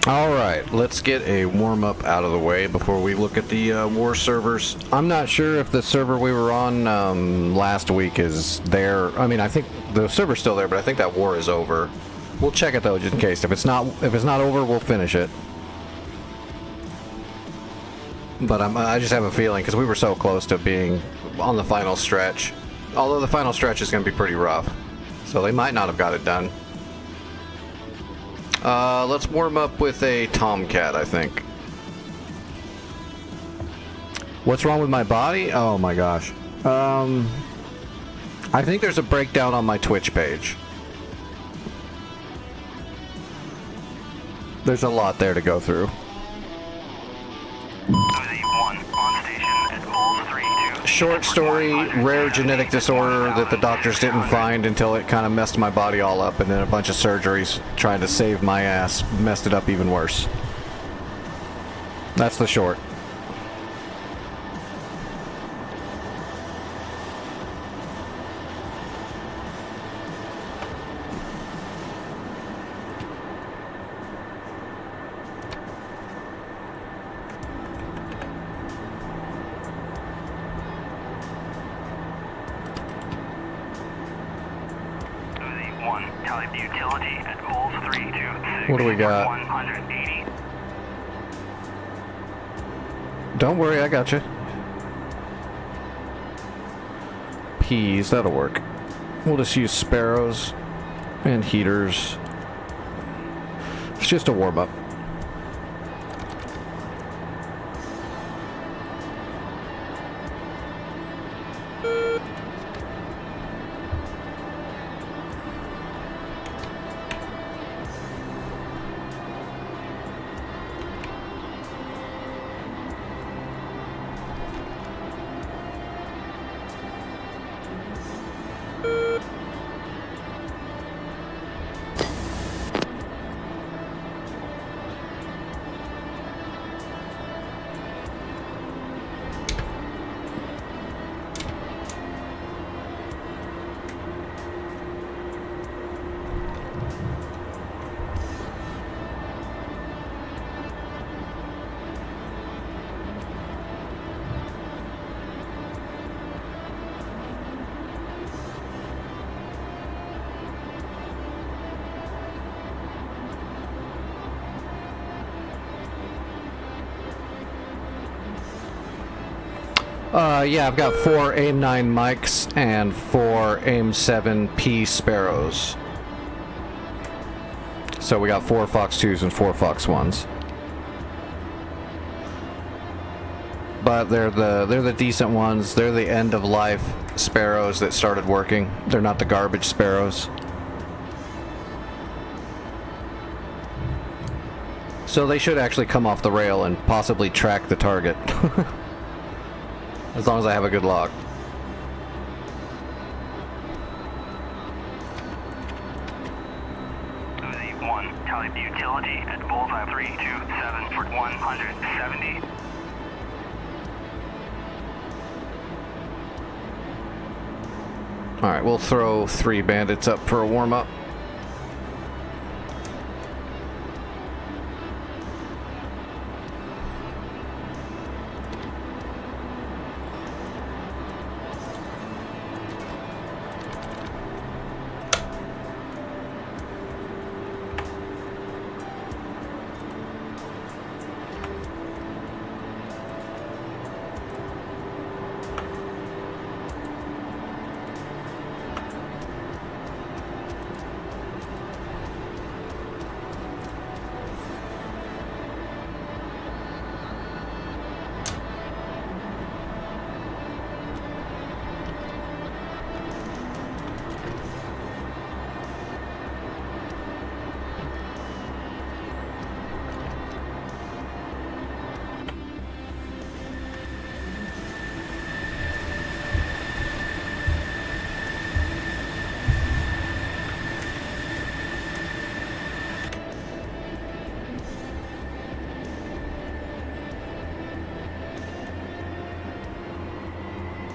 Alright, let's get a warm-up out of the way before we look at the war servers. I'm not sure if the server we were on last week is there. I mean, I think the server's still there, but I think that war is over. We'll check it though, just in case. If it's not over, we'll finish it. But I just have a feeling, because we were so close to being on the final stretch. Although the final stretch is going to be pretty rough. So they might not have got it done. Let's warm up with a Tomcat, I think. What's wrong with my body? Oh my gosh. I think there's a breakdown on my Twitch page. There's a lot there to go through. Short story, rare genetic disorder that the doctors didn't find until it kind of messed my body all up, and then a bunch of surgeries trying to save my ass messed it up even worse. That's the short. What do we got? 180. Don't worry, I got you. Peas, that'll work. We'll just use sparrows and heaters. It's just a warm-up. Yeah, I've got 4 AIM-9 mics and 4 AIM-7P sparrows. So we got 4 Fox 2s and 4 Fox 1s. But they're the decent ones. They're the end-of-life sparrows that started working. They're not the garbage sparrows. So they should actually come off the rail and possibly track the target. As long as I have a good log. Uzi 1, type utility at bullseye 327 for 170. Alright, we'll throw 3 bandits up for a warm-up.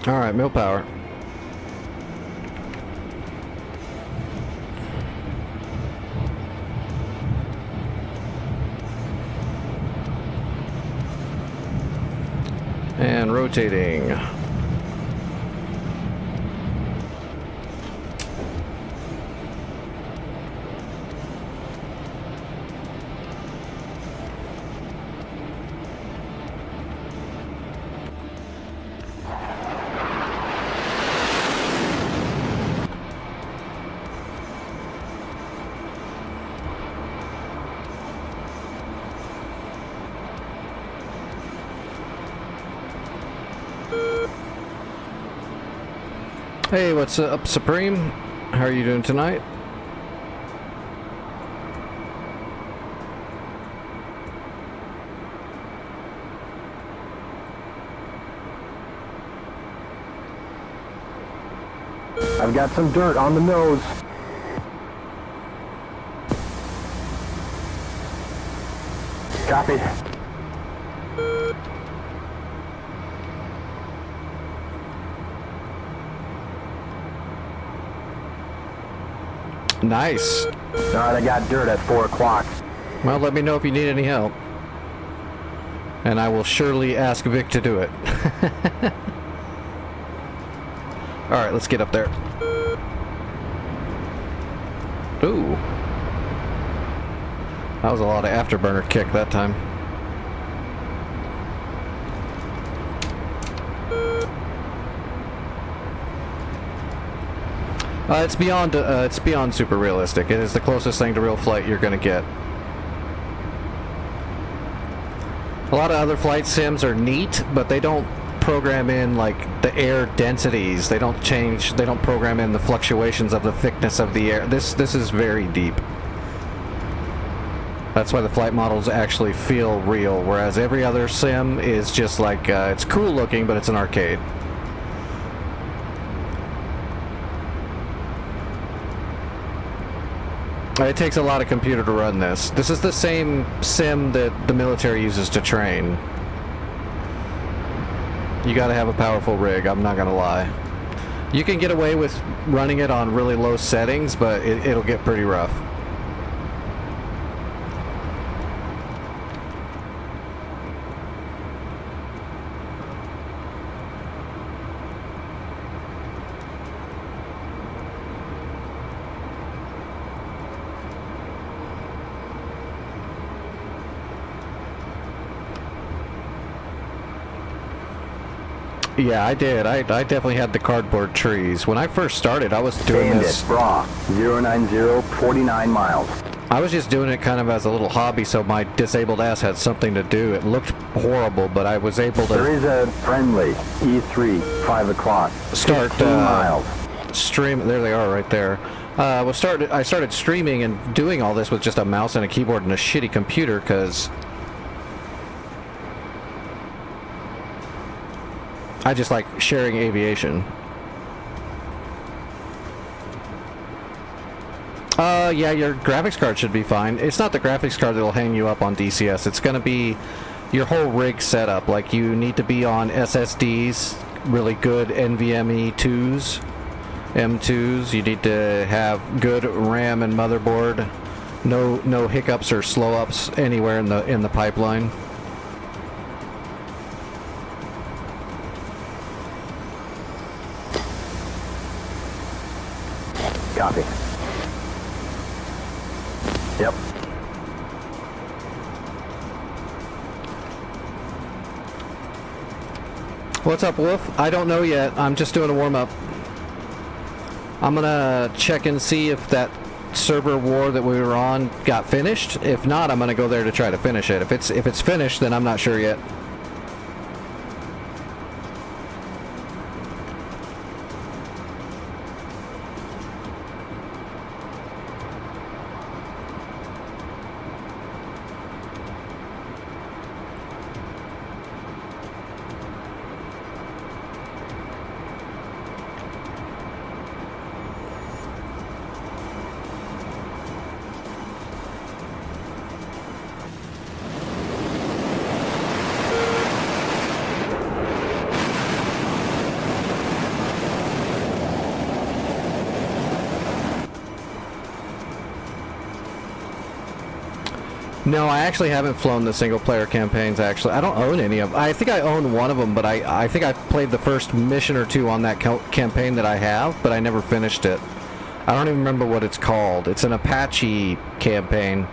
Alright, mill power. And rotating. Hey, what's up, Supreme? How are you doing tonight? I've got some dirt on the nose. Copy. Nice. Alright, I got dirt at 4 o'clock. Well, let me know if you need any help. And I will surely ask Vic to do it. Alright, let's get up there. Ooh. That was a lot of afterburner kick that time. It's beyond super realistic. It is the closest thing to real flight you're going to get. A lot of other flight sims are neat, but they don't program in like the air densities. They don't program in the fluctuations of the thickness of the air. This is very deep. That's why the flight models actually feel real, whereas every other sim is just like it's cool looking, but it's an arcade. It takes a lot of computer to run this. This is the same sim that the military uses to train. You gotta have a powerful rig, I'm not gonna lie. You can get away with running it on really low settings, but it'll get pretty rough. Yeah, I did. I definitely had the cardboard trees. When I first started, I was doing this... Bra, 090, 49 miles. I was just doing it kind of as a little hobby, so my disabled ass had something to do. It looked horrible, but I was able to... There is a friendly, E3, 5 o'clock. Start, 15 miles. Stream... There they are, right there. I started streaming and doing all this with just a mouse and a keyboard and a shitty computer, because... I just like sharing aviation. Yeah, your graphics card should be fine. It's not the graphics card that'll hang you up on DCS. It's gonna be your whole rig setup. Like, you need to be on SSDs, really good NVMe 2s, M2s. You need to have good RAM and motherboard. No hiccups or slow ups anywhere in the pipeline. Copy. Yep. What's up, Wolf? I don't know yet. I'm just doing a warm-up. I'm gonna check and see if that server war that we were on got finished. If not, I'm gonna go there to try to finish it. If it's finished, then I'm not sure yet. No, I actually haven't flown the single-player campaigns, actually. I don't own any of them. I think I own one of them, but I think I played the first mission or two on that campaign that I have, but I never finished it. I don't even remember what it's called. It's an Apache campaign.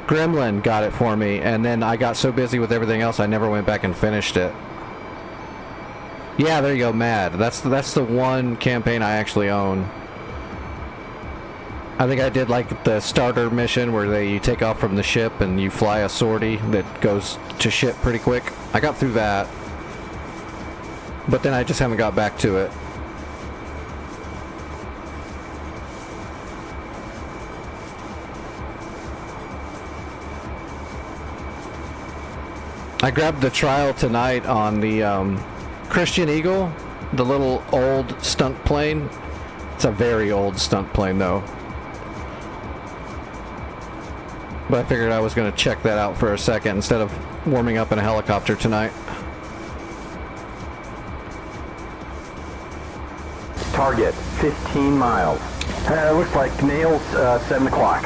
Gremlin got it for me, and then I got so busy with everything else, I never went back and finished it. Yeah, there you go, Mad. That's the one campaign I actually own. I think I did like the starter mission where you take off from the ship and you fly a sortie that goes to ship pretty quick. I got through that, but then I just haven't got back to it. I grabbed the trial tonight on the Christian Eagle, the little old stunt plane. It's a very old stunt plane though. But I figured I was going to check that out for a second instead of warming up in a helicopter tonight. Target, 15 miles. Looks like nails, 7 o'clock.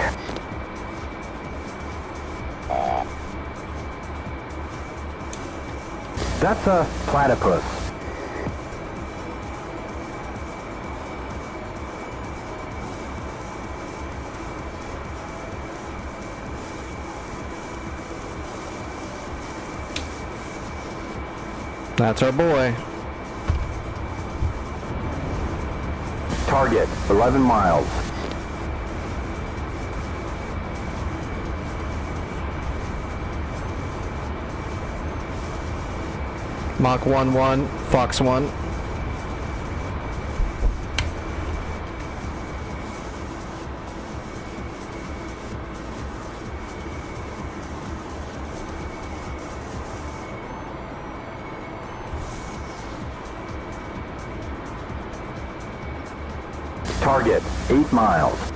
That's a platypus. That's our boy. Target, 11 miles. Mach 1-1, Fox 1. Target, 8 miles.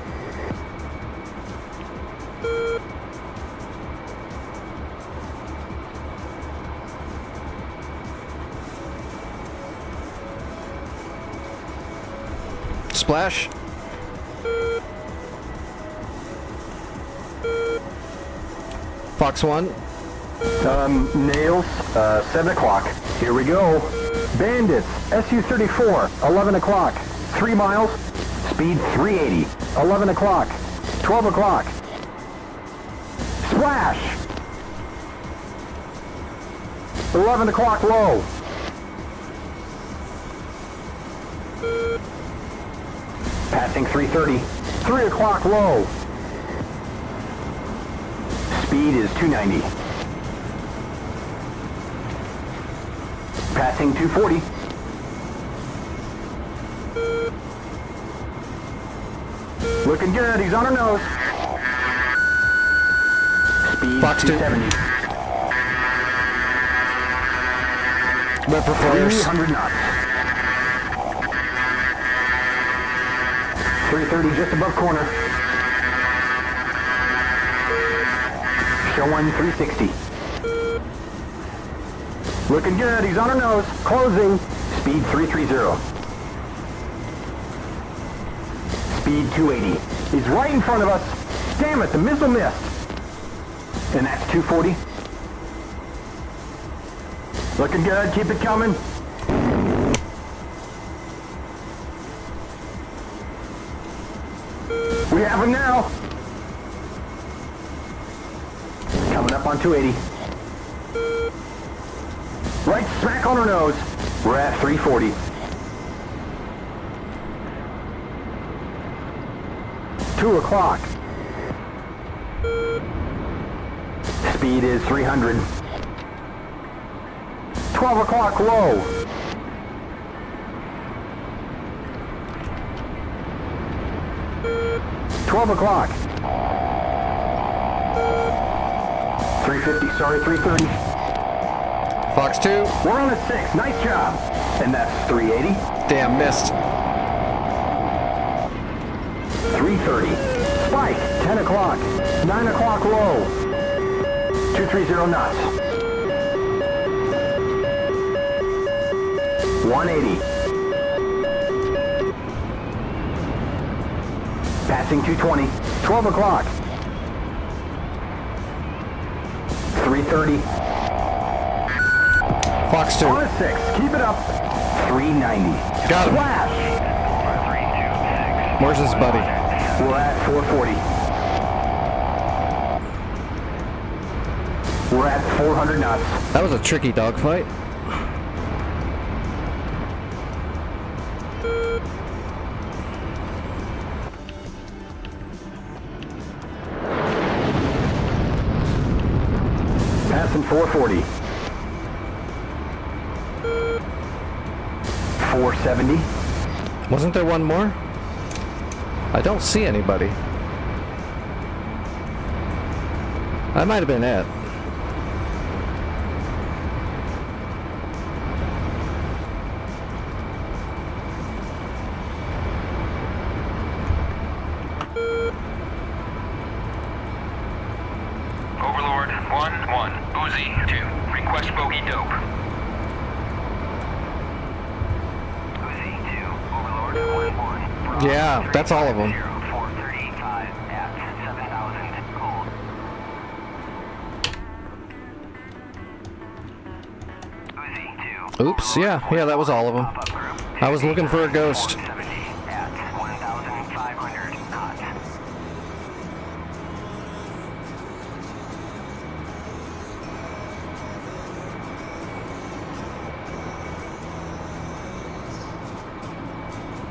Splash. Fox 1. Nails, 7 o'clock. Here we go. Bandits, SU-34, 11 o'clock. 3 miles, speed 380, 11 o'clock, 12 o'clock. Splash! 11 o'clock low. Passing 330, 3 o'clock low. Speed is 290. Passing 240. Looking good, he's on her nose. Speed Fox 2. 270. Went for flares. 300 knots. 330 just above corner. Show 1 360. Looking good, he's on her nose. Closing. Speed 330. Speed 280. He's right in front of us. Damn it, the missile missed. And that's 240. Looking good, keep it coming. We have him now. Coming up on 280. Right smack on her nose. We're at 340. Two o'clock. Speed is 300. 12 o'clock low. $12. 350, sorry, 330. Fox 2. We're on a 6, nice job. And that's 380. Damn, missed. 330. Spike, 10 o'clock. 9 o'clock low. 230 knots. 180. Passing 220. 12 o'clock. 330. Fox 2. On a 6. Keep it up. 390. Got him. Flash. Where's his buddy? We're at 440. We're at 400 knots. That was a tricky dogfight. Passing 440. 470. Wasn't there one more? I don't see anybody. That might have been it. Overlord 1-1, Uzi 2, request bogey dope. Uzi 2, Overlord 1-1. Yeah, that's all of them. 435 at 7,000 cold. Uzi 2. Oops, yeah, that was all of them. Pop-up group. I was looking for a ghost. 470 at 1,500 knots.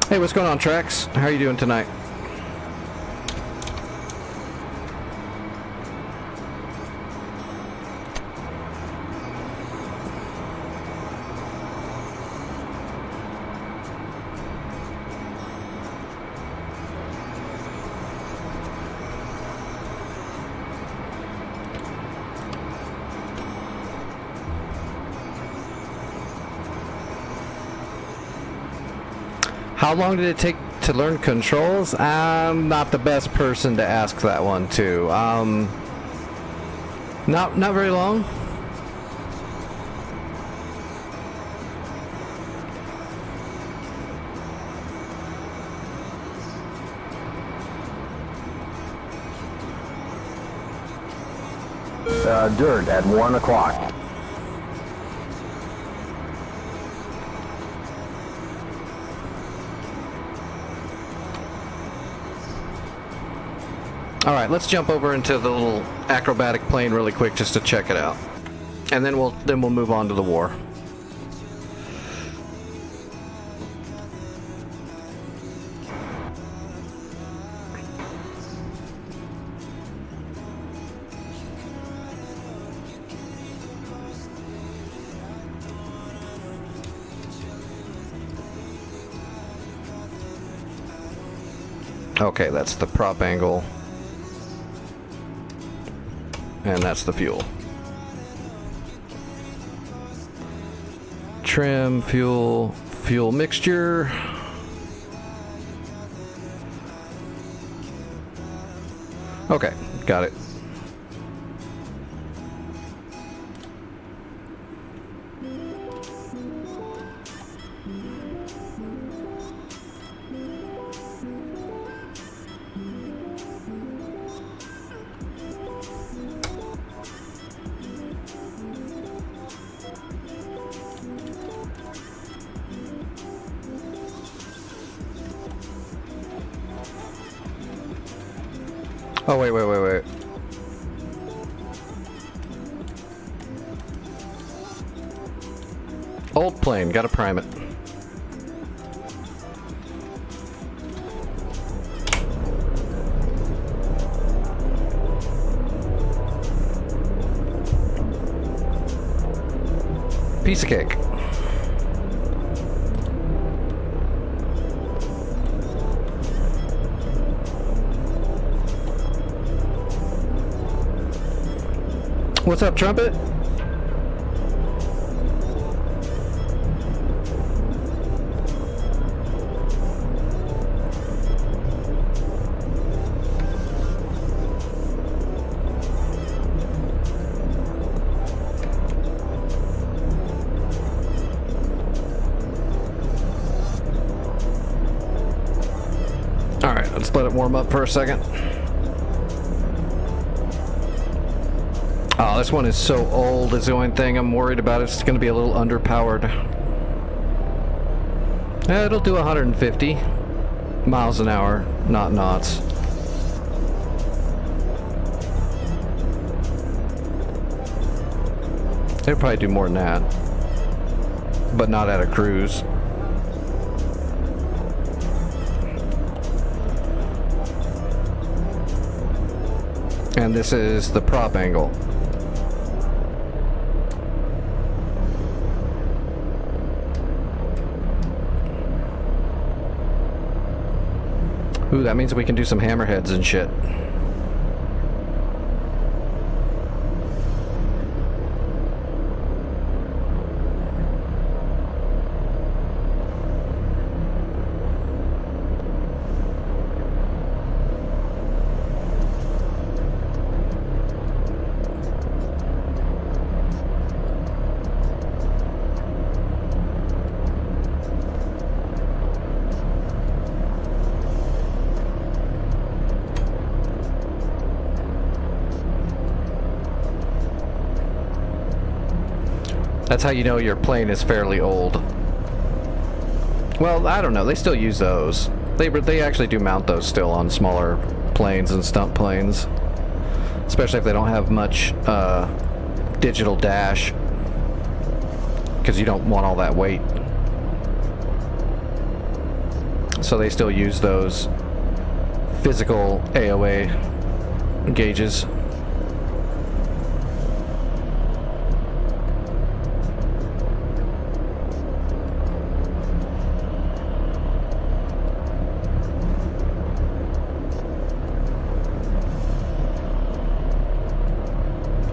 Hey, what's going on, Trax? How are you doing tonight? How long did it take to learn controls? I'm not the best person to ask that one to. Not very long. Dirt at 1 o'clock. All right, let's jump over into the little acrobatic plane really quick just to check it out, and then we'll move on to the war. Okay, that's the prop angle. And that's the fuel. Trim, fuel mixture. Okay, got it. Oh, wait. Old plane, gotta prime it. Piece of cake. What's up, Trumpet? All right, let's let it warm up for a second. Oh, this one is so old is the only thing I'm worried about. It's going to be a little underpowered. It'll do 150 miles an hour, not knots. It'll probably do more than that, but not at a cruise. And this is the prop angle. Ooh, that means we can do some hammerheads and shit. That's how you know your plane is fairly old. Well, I don't know. They still use those. They actually do mount those still on smaller planes and stunt planes. Especially if they don't have much digital dash. Because you don't want all that weight. So they still use those physical AOA gauges.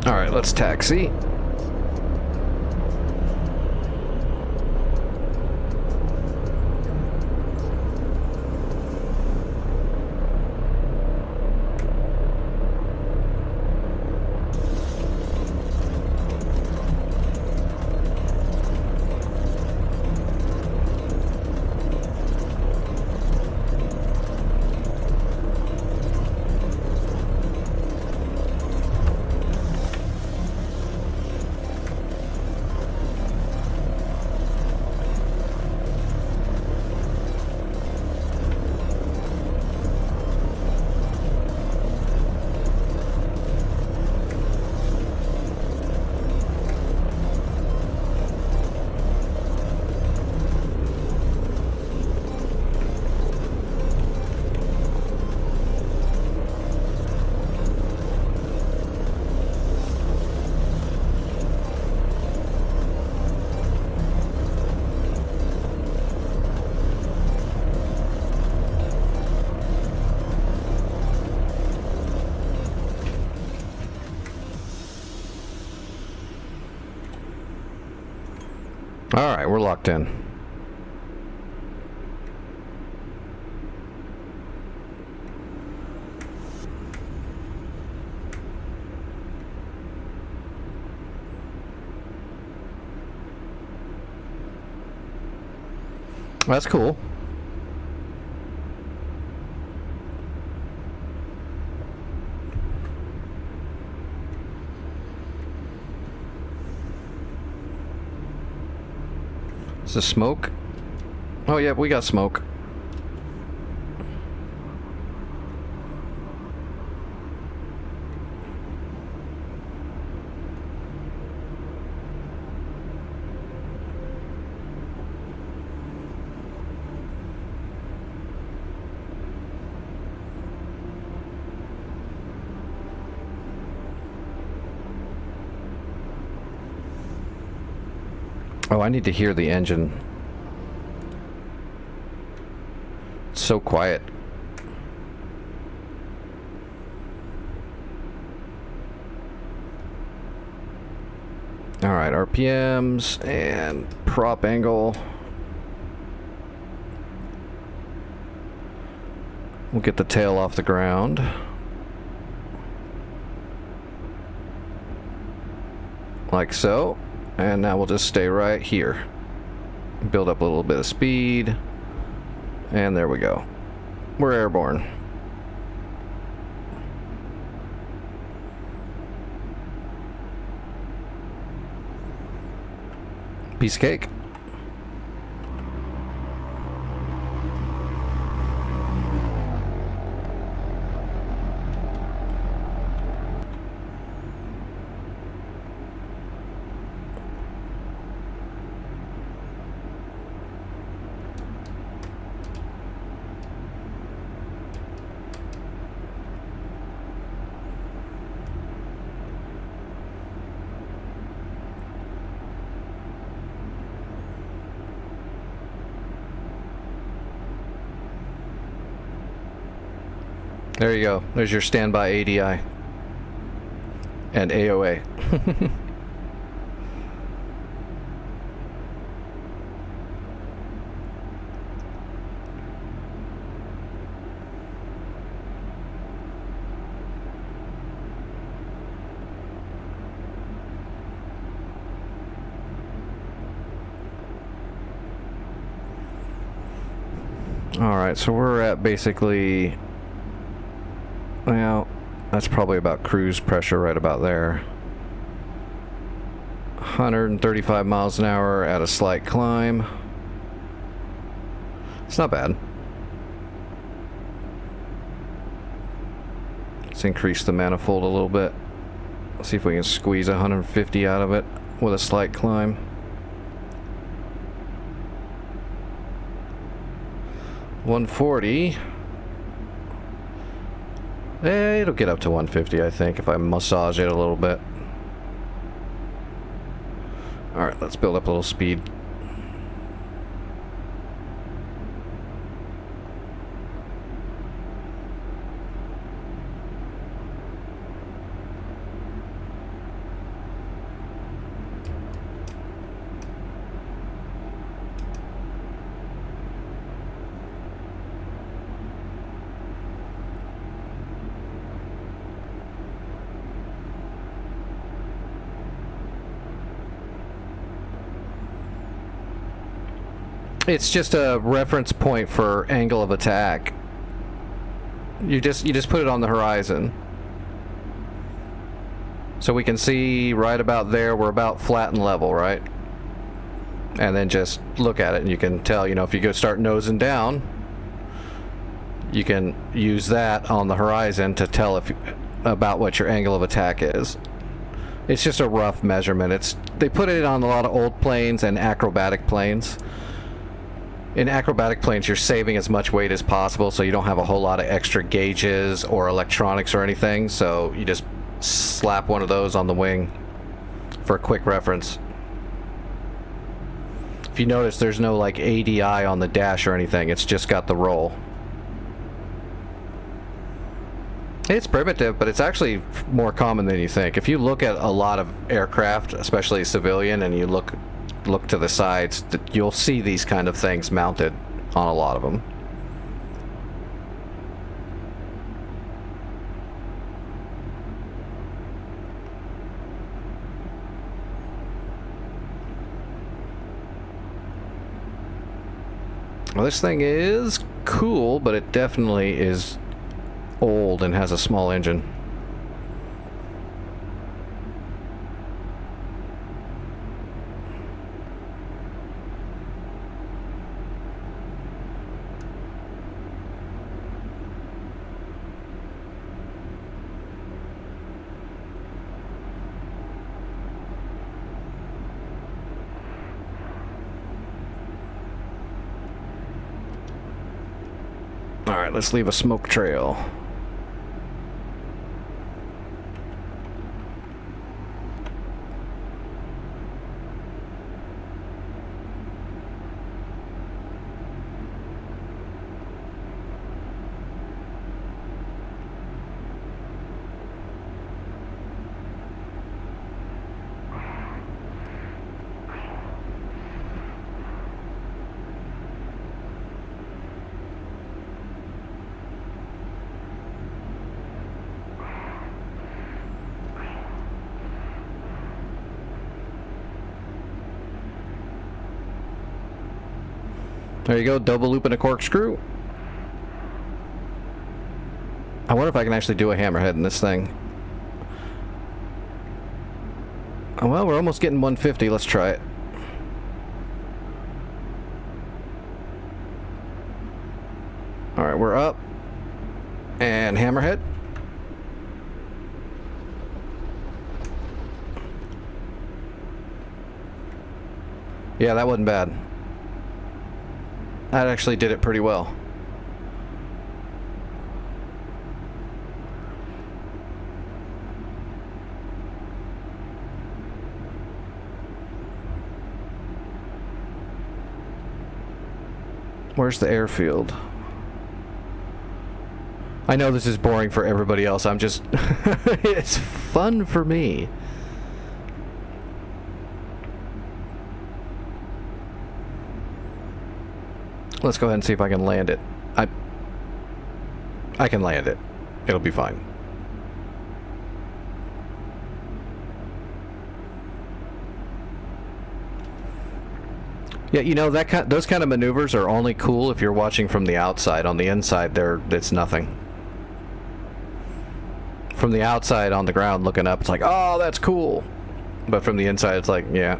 Alright, let's taxi. Alright, we're locked in. That's cool. Is this smoke? Oh yeah, we got smoke. Oh, I need to hear the engine. It's so quiet. Alright, RPMs and prop angle. We'll get the tail off the ground. Like so. And now we'll just stay right here. Build up a little bit of speed. And there we go. We're airborne. Piece of cake. There you go. There's your standby ADI and AOA. All right, so we're at basically, well, that's probably about cruise pressure right about there. 135 miles an hour at a slight climb. It's not bad. Let's increase the manifold a little bit. Let's see if we can squeeze 150 out of it with a slight climb. 140. It'll get up to 150, I think, if I massage it a little bit. Alright, let's build up a little speed. It's just a reference point for angle of attack. You just put it on the horizon. So we can see right about there, we're about flat and level, right? And then just look at it and you can tell, you know, if you go start nosing down, you can use that on the horizon to tell about what your angle of attack is. It's just a rough measurement. They put it on a lot of old planes and acrobatic planes. In acrobatic planes, you're saving as much weight as possible, so you don't have a whole lot of extra gauges or electronics or anything, so you just slap one of those on the wing for a quick reference. If you notice, there's no like ADI on the dash or anything, it's just got the roll. It's primitive, but it's actually more common than you think. If you look at a lot of aircraft, especially civilian, and you look to the sides, you'll see these kind of things mounted on a lot of them. Well, this thing is cool, but it definitely is old and has a small engine. Alright, let's leave a smoke trail. There you go, double loop and a corkscrew. I wonder if I can actually do a hammerhead in this thing. Well, we're almost getting 150. Let's try it. Alright, we're up. And hammerhead. Yeah, that wasn't bad. That actually did it pretty well. Where's the airfield? I know this is boring for everybody else. I'm just... it's fun for me. Let's go ahead and see if I can land it. I can land it. It'll be fine. Yeah, you know, those kind of maneuvers are only cool if you're watching from the outside. On the inside, it's nothing. From the outside on the ground looking up, it's like, oh, that's cool. But from the inside, it's like, yeah.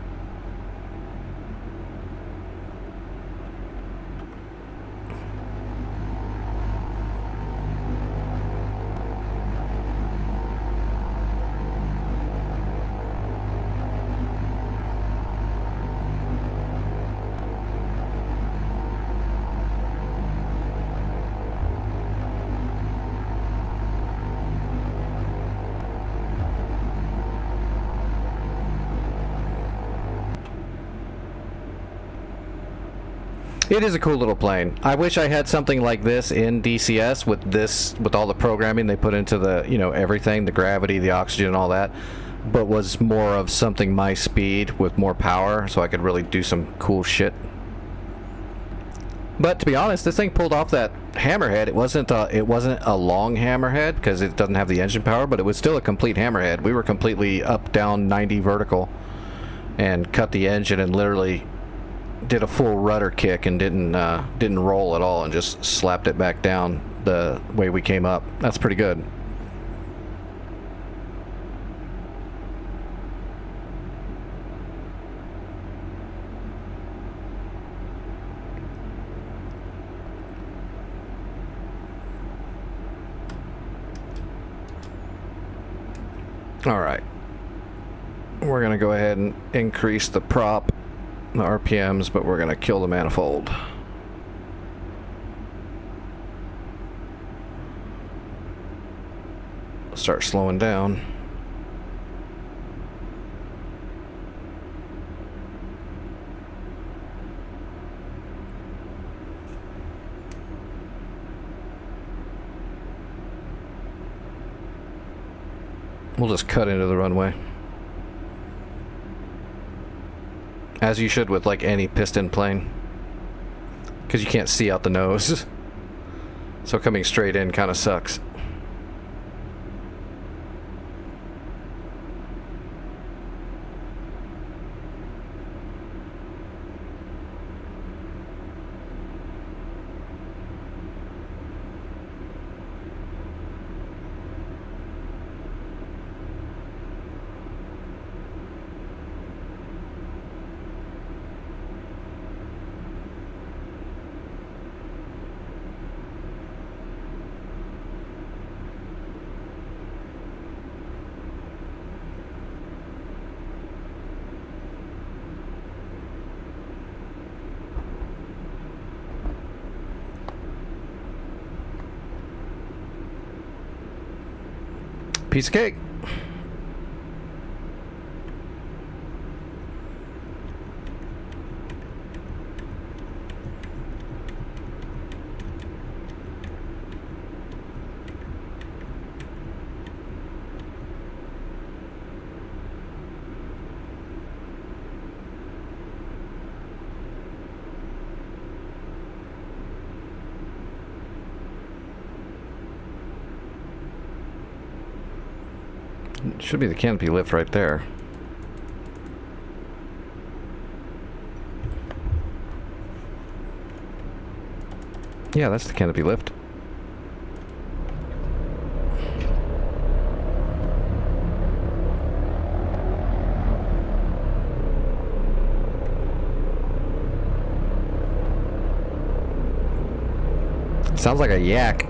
It is a cool little plane. I wish I had something like this in DCS with all the programming they put into the, you know, everything, the gravity, the oxygen, all that, but was more of something my speed with more power, so I could really do some cool shit. But to be honest, this thing pulled off that hammerhead. It wasn't a long hammerhead because it doesn't have the engine power, but it was still a complete hammerhead. We were completely up, down, 90 vertical, and cut the engine and literally did a full rudder kick and didn't roll at all and just slapped it back down the way we came up. That's pretty good. All right. We're going to go ahead and increase the prop, the RPMs, but we're going to kill the manifold. Start slowing down. We'll just cut into the runway. As you should with like any piston plane, because you can't see out the nose. So coming straight in kind of sucks. Piece of cake. Should be the canopy lift right there. Yeah, that's the canopy lift. Sounds like a yak.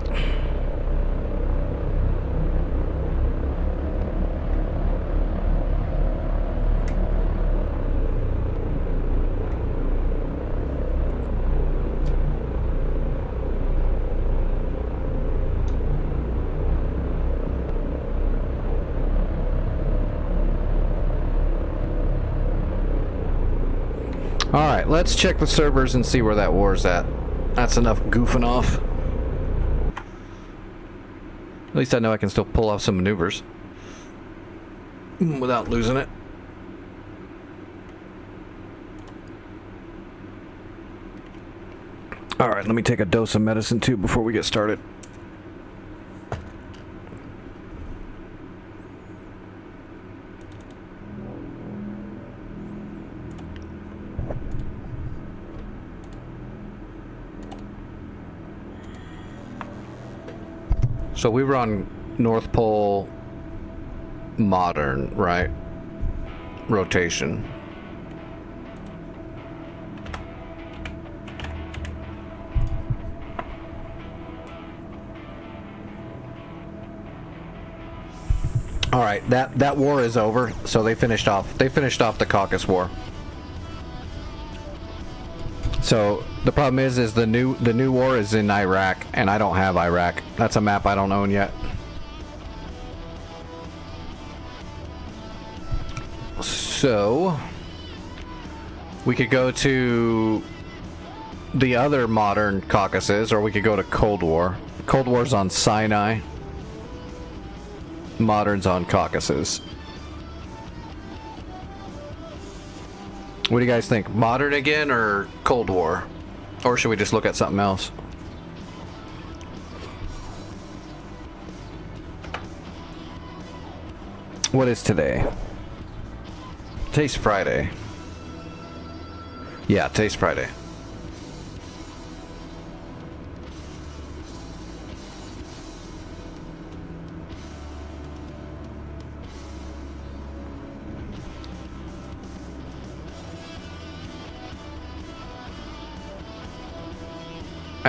Alright, let's check the servers and see where that war's at. That's enough goofing off. At least I know I can still pull off some maneuvers without losing it. Alright, let me take a dose of medicine too before we get started. So we were on North Pole Modern, right? Rotation. All right, that war is over. So they finished off the Caucasus War. So the problem is the new war is in Iraq, and I don't have Iraq. That's a map I don't own yet. So we could go to the other modern Caucasus, or we could go to Cold War. Cold War's on Sinai. Modern's on Caucasus. What do you guys think? Modern again or Cold War? Or should we just look at something else? What is today? Today's Friday. Yeah, today's Friday.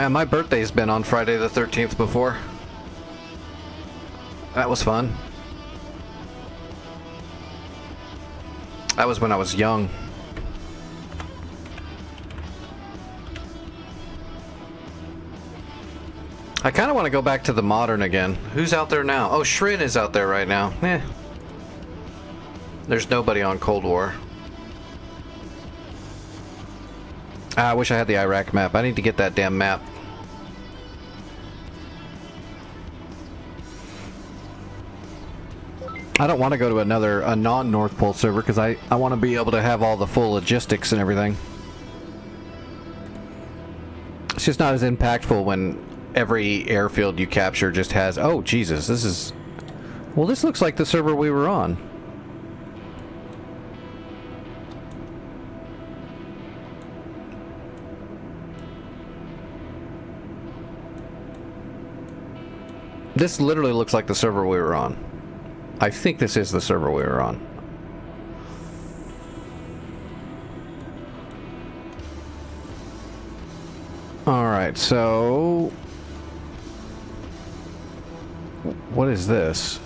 My birthday's been on Friday the 13th before. That was fun. That was when I was young. I kind of want to go back to the modern again. Who's out there now? Oh, Shrin is out there right now. There's nobody on Cold War. I wish I had the Iraq map. I need to get that damn map. I don't want to go to a non-North Pole server because I want to be able to have all the full logistics and everything. It's just not as impactful when every airfield you capture just has... Oh, Jesus, this is... Well, this looks like the server we were on. This literally looks like the server we were on. I think this is the server we were on. Alright, so... What is this?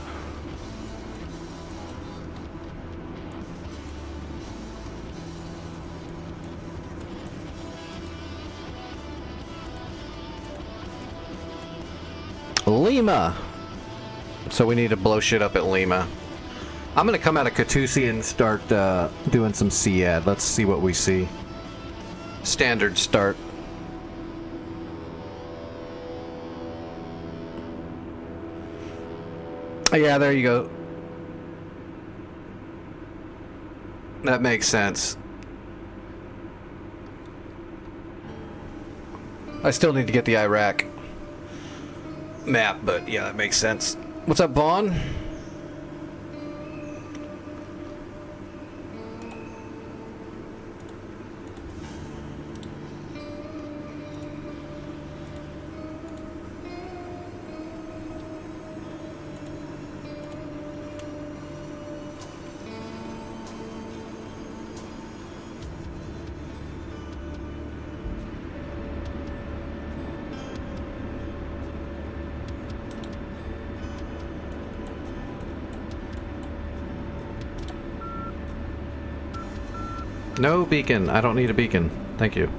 Lima! So we need to blow shit up at Lima. I'm gonna come out of Katusi and start doing some SEAD. Let's see what we see. Standard start. Yeah, there you go. That makes sense. I still need to get the Iraq map, but yeah, that makes sense. What's up, Vaughn? No beacon. I don't need a beacon. Thank you.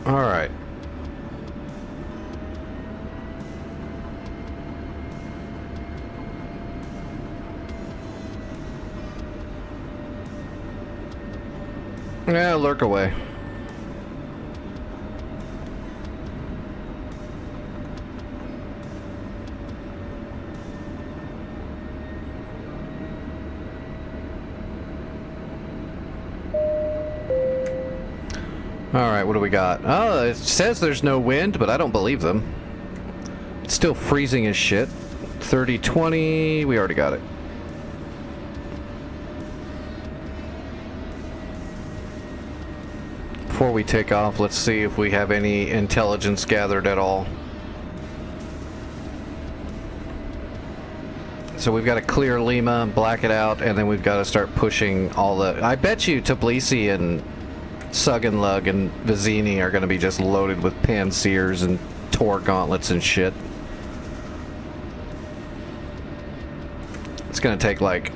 All right. Yeah, lurk away. Alright, what do we got? Oh, it says there's no wind, but I don't believe them. It's still freezing as shit. 30-20, we already got it. Before we take off, let's see if we have any intelligence gathered at all. So we've got to clear Lima, black it out, and then we've got to start pushing all the... I bet you Tbilisi and Suganlug and Vizini are going to be just loaded with Pansirs and Tor gauntlets and shit. It's going to take like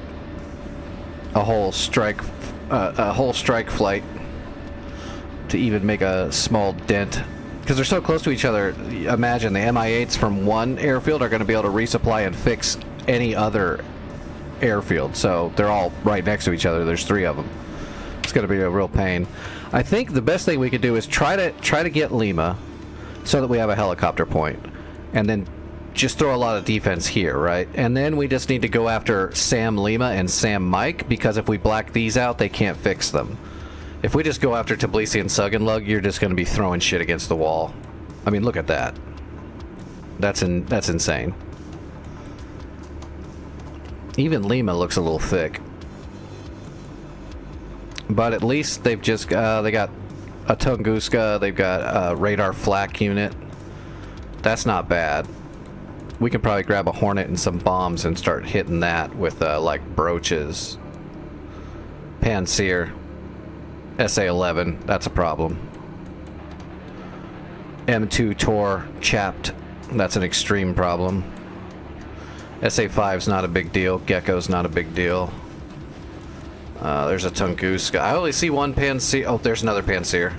a whole strike flight to even make a small dent, because they're so close to each other. Imagine the Mi-8s from one airfield are going to be able to resupply and fix any other airfield, so they're all right next to each other. There's 3 of them. It's going to be a real pain. I think the best thing we could do is try to get Lima so that we have a helicopter point, and then just throw a lot of defense here, right? And then we just need to go after Sam Lima and Sam Mike, because if we black these out, they can't fix them. If we just go after Tbilisi and Suganlug, you're just going to be throwing shit against the wall. I mean, look at that. That's insane. Even Lima looks a little thick. But at least they've just they got a Tunguska, they've got a radar flak unit. That's not bad. We can probably grab a Hornet and some bombs and start hitting that with like brooches. Pansir. SA-11, that's a problem. M2 Tor chapped, that's an extreme problem. SA-5's not a big deal. Gecko's not a big deal. There's a Tunguska. I only see one Pansir. Oh, there's another Pansir.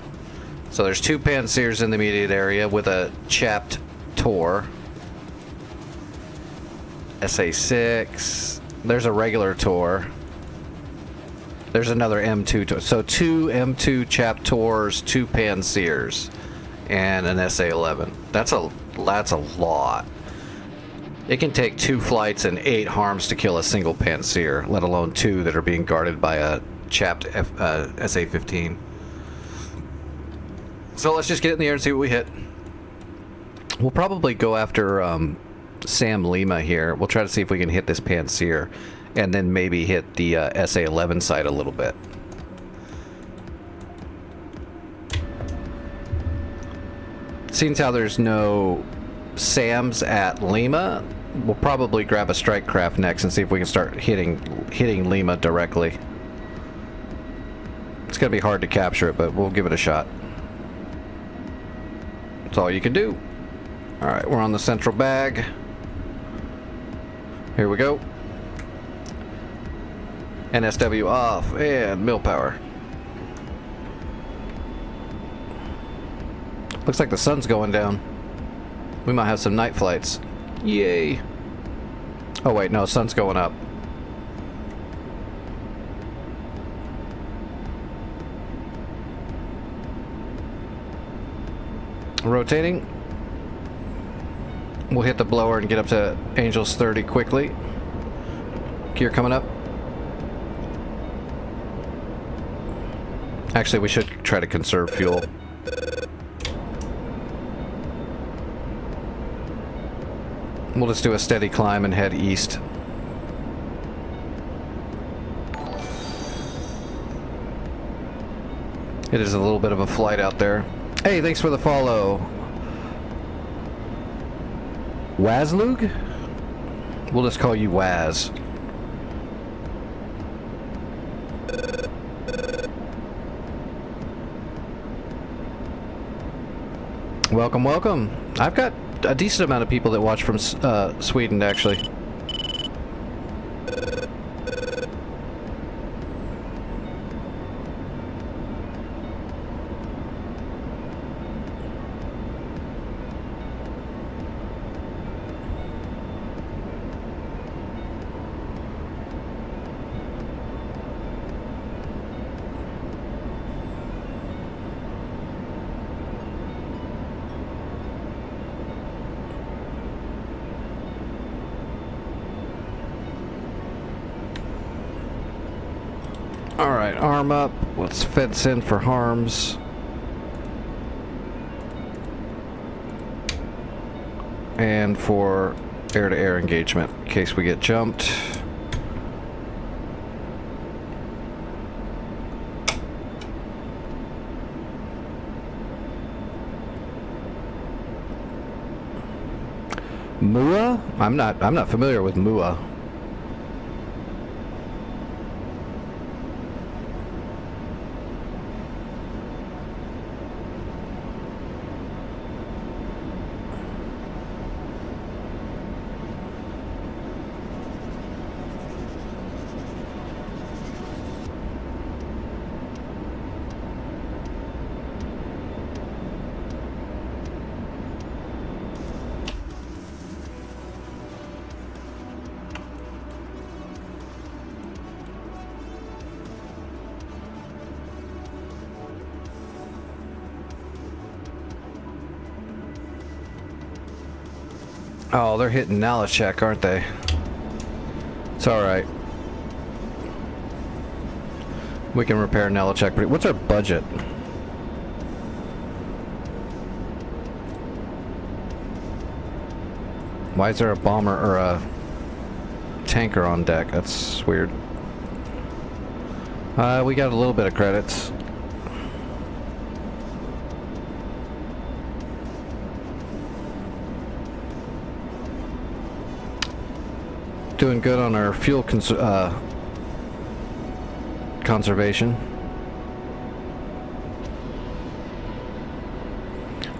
So there's 2 Pansirs in the immediate area with a chapped Tor. SA-6. There's a regular Tor. There's another M2 Tor. So 2 M2 chapped Tors, 2 Pansirs, and an SA-11. That's a lot. It can take 2 flights and 8 harms to kill a single Pansir, let alone 2 that are being guarded by a chapped SA-15. So let's just get in the air and see what we hit. We'll probably go after Sam Lima here. We'll try to see if we can hit this Pansir, and then maybe hit the SA-11 side a little bit. Seeing how there's no SAMs at Lima, we'll probably grab a strike craft next and see if we can start hitting Lima directly. It's gonna be hard to capture it, but we'll give it a shot. That's all you can do. Alright, we're on the central bag. Here we go. NSW off, and mill power. Looks like the sun's going down. We might have some night flights. Yay. Oh wait, no, sun's going up. Rotating. We'll hit the blower and get up to Angels 30 quickly. Gear coming up. Actually, we should try to conserve fuel. We'll just do a steady climb and head east. It is a little bit of a flight out there. Hey, thanks for the follow. Wazlug? We'll just call you Waz. Welcome, welcome. I've got a decent amount of people that watch from Sweden, actually. Alright, arm up. Let's fence in for harms. And for air-to-air engagement, in case we get jumped. Mua? I'm not familiar with Mua. Oh, they're hitting Nalachek, aren't they? It's alright. We can repair Nalachek. What's our budget? Why is there a bomber or a tanker on deck? That's weird. We got a little bit of credits. Doing good on our fuel conservation.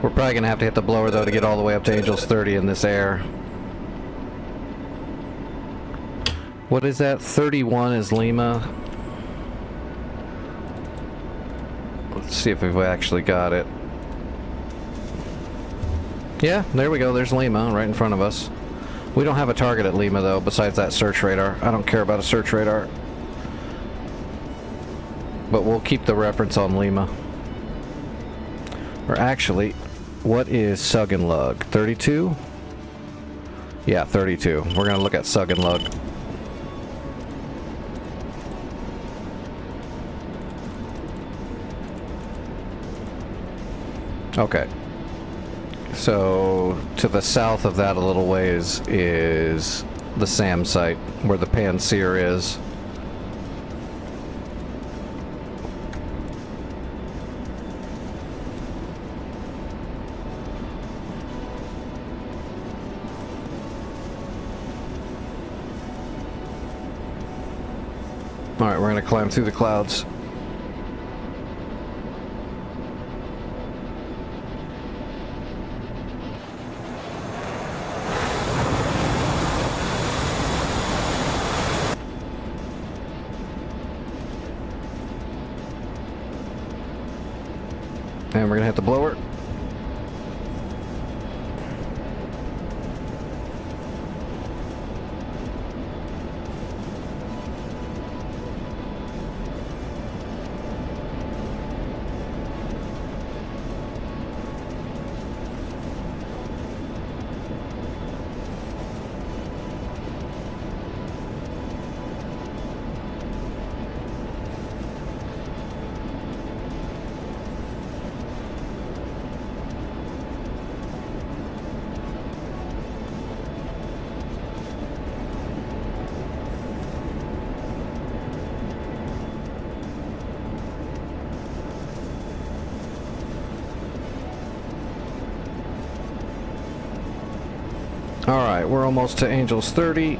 We're probably gonna have to hit the blower though to get all the way up to Angels 30 in this air. What is that? 31 is Lima. Let's see if we've actually got it. Yeah, there we go. There's Lima right in front of us. We don't have a target at Lima though, besides that search radar. I don't care about a search radar. But we'll keep the reference on Lima. Or actually, what is Sug and Lug? 32? Yeah, 32. We're gonna look at Sug and Lug. Okay. So, to the south of that a little ways is the SAM site, where the Panseer is. Alright, we're going to climb through the clouds. And we're gonna hit the blower. Alright, we're almost to Angels 30.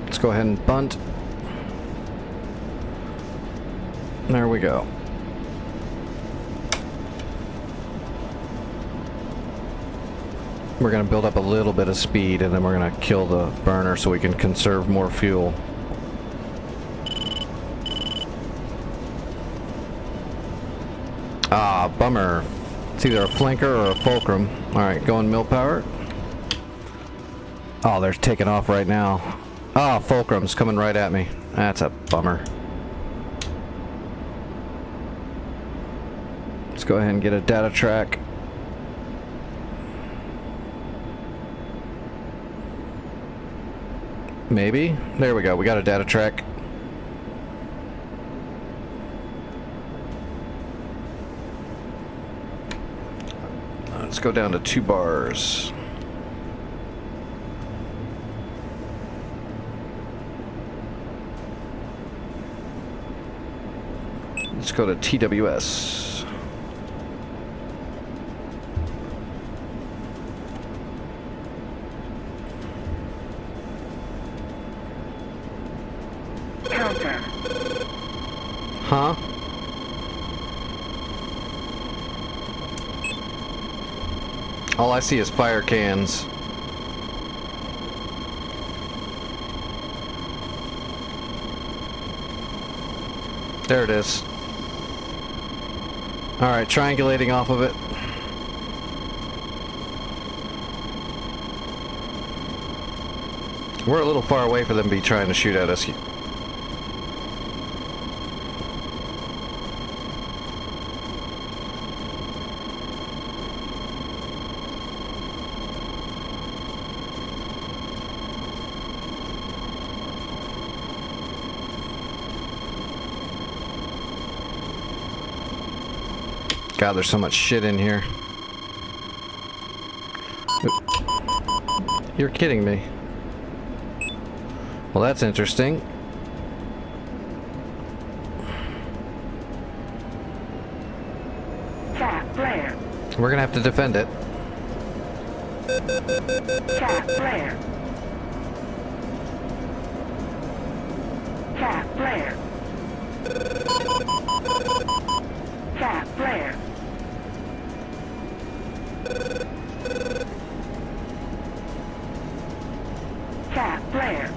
Let's go ahead and bunt. There we go. We're gonna build up a little bit of speed, and then we're gonna kill the burner so we can conserve more fuel. Ah, bummer. It's either a flanker or a fulcrum. Alright, going mill power. Oh, they're taking off right now. Ah, fulcrum's coming right at me. That's a bummer. Let's go ahead and get a data track. Maybe? There we go. We got a data track. Let's go down to 2 bars. Let's go to TWS. Counter. Huh? All I see is fire cans. There it is. Alright, triangulating off of it. We're a little far away for them to be trying to shoot at us. God, there's so much shit in here. You're kidding me. Well, that's interesting. Cap flare. We're gonna have to defend it. Cap flare. Cap flare. Cap flare. Cap flare.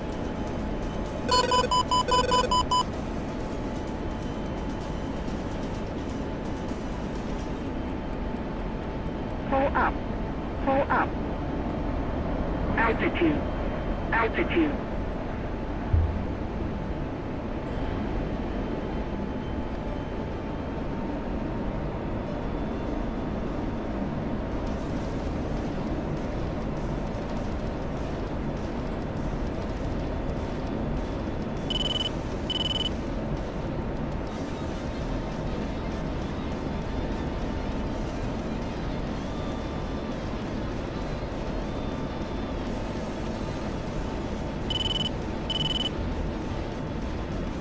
Pull up. Pull up. Altitude. Altitude.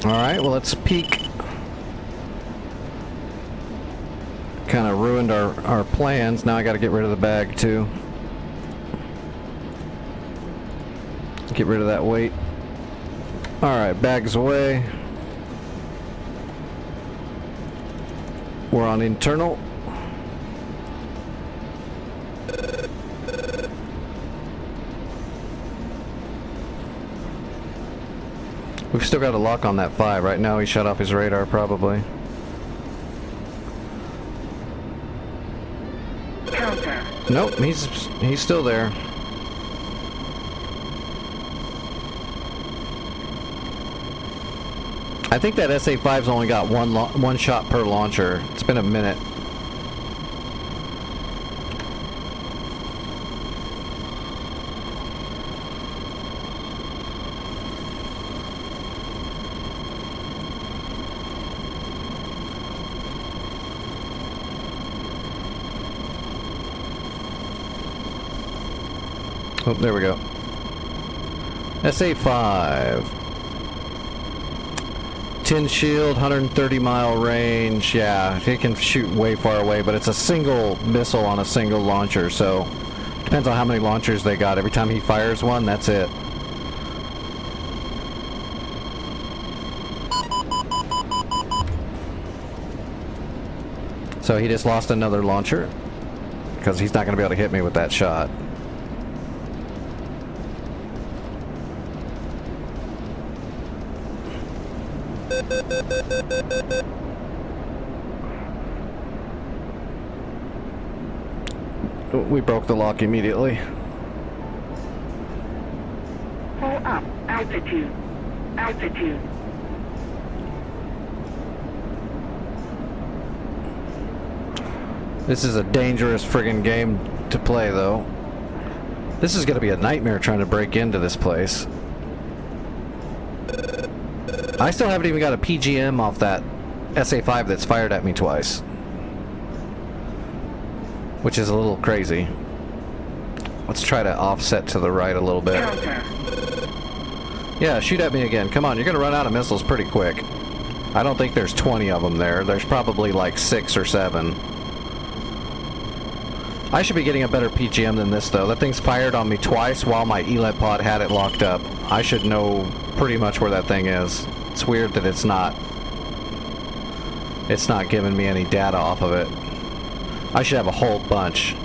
Alright, well, let's peek. Kind of ruined our plans. Now I gotta get rid of the bag, too. Get rid of that weight. Alright, bag's away. We're on internal. We've still got a lock on that 5. Right now he shut off his radar, probably. Counter. Nope, he's still there. I think that SA-5's only got one shot per launcher. It's been a minute. Oh, there we go. SA-5. 10 shield, 130 mile range. Yeah, it can shoot way far away, but it's a single missile on a single launcher, so depends on how many launchers they got. Every time he fires one, that's it. So he just lost another launcher because he's not going to be able to hit me with that shot. We broke the lock immediately. Pull up. Altitude. Altitude. This is a dangerous friggin' game to play, though. This is gonna be a nightmare trying to break into this place. I still haven't even got a PGM off that SA-5 that's fired at me twice. Which is a little crazy. Let's try to offset to the right a little bit. Counter. Yeah, shoot at me again. Come on, you're gonna run out of missiles pretty quick. I don't think there's 20 of them there. There's probably like 6 or 7. I should be getting a better PGM than this, though. That thing's fired on me twice while my ELET pod had it locked up. I should know pretty much where that thing is. It's weird that it's not giving me any data off of it. I should have a whole bunch.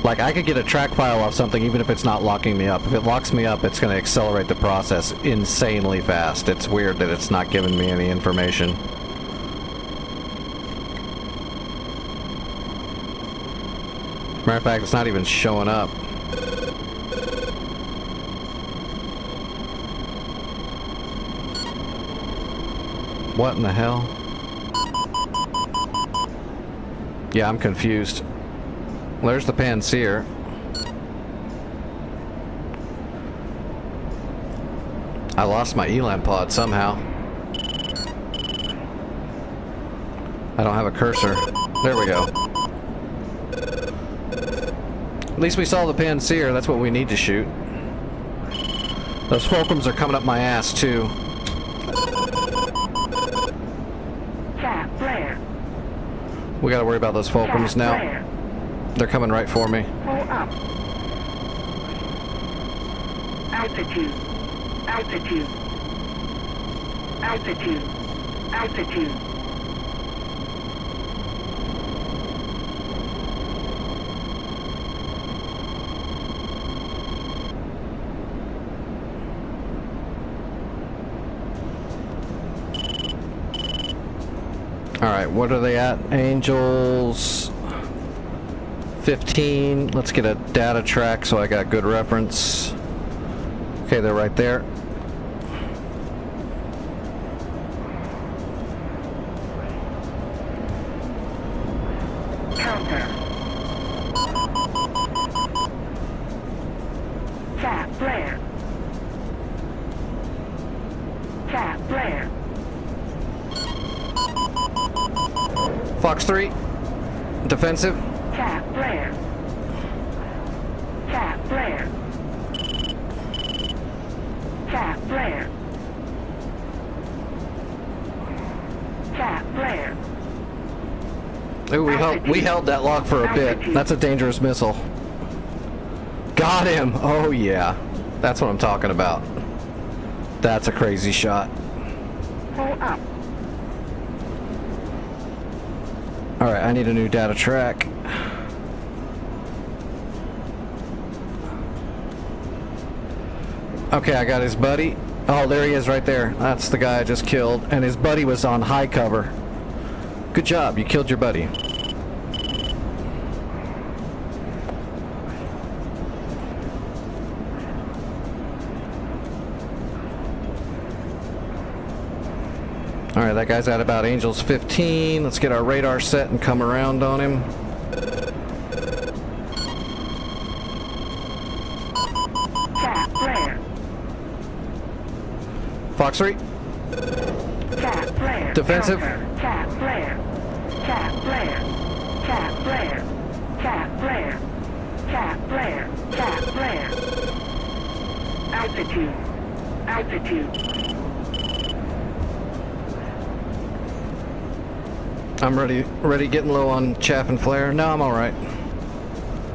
Like, I could get a track file off something even if it's not locking me up. If it locks me up, it's going to accelerate the process insanely fast. It's weird that it's not giving me any information. Matter of fact, it's not even showing up. What in the hell? Yeah, I'm confused. There's the Panseer. I lost my ELAM pod somehow. I don't have a cursor. There we go. At least we saw the Panseer. That's what we need to shoot. Those Fulcrums are coming up my ass, too. Cap flare. We gotta worry about those Fulcrums Cap now. flare. They're coming right for me. Pull up. Altitude. Altitude. Altitude. Altitude. Alright, what are they at? Angels 15. Let's get a data track so I got good reference. Okay, they're right there. Counter. Cap flare. Cap flare. Fox 3. Defensive. Cap flare. Cap flare. Cap flare. Cap flare. Ooh, we held that lock for a bit. That's a dangerous missile. Got him! Oh yeah. That's what I'm talking about. That's a crazy shot. Pull up. Alright, I need a new data track. Okay, I got his buddy. Oh, there he is right there. That's the guy I just killed. And his buddy was on high cover. Good job, you killed your buddy. Alright, that guy's at about Angels 15. Let's get our radar set and come around on him. Cap flare. Fox 3. Cap flare. Defensive. Counter. Cap flare. Cap flare. Cap flare. Cap flare. Cap flare. Cap flare. Altitude. Altitude. I'm ready, getting low on chaff and flare. No, I'm alright.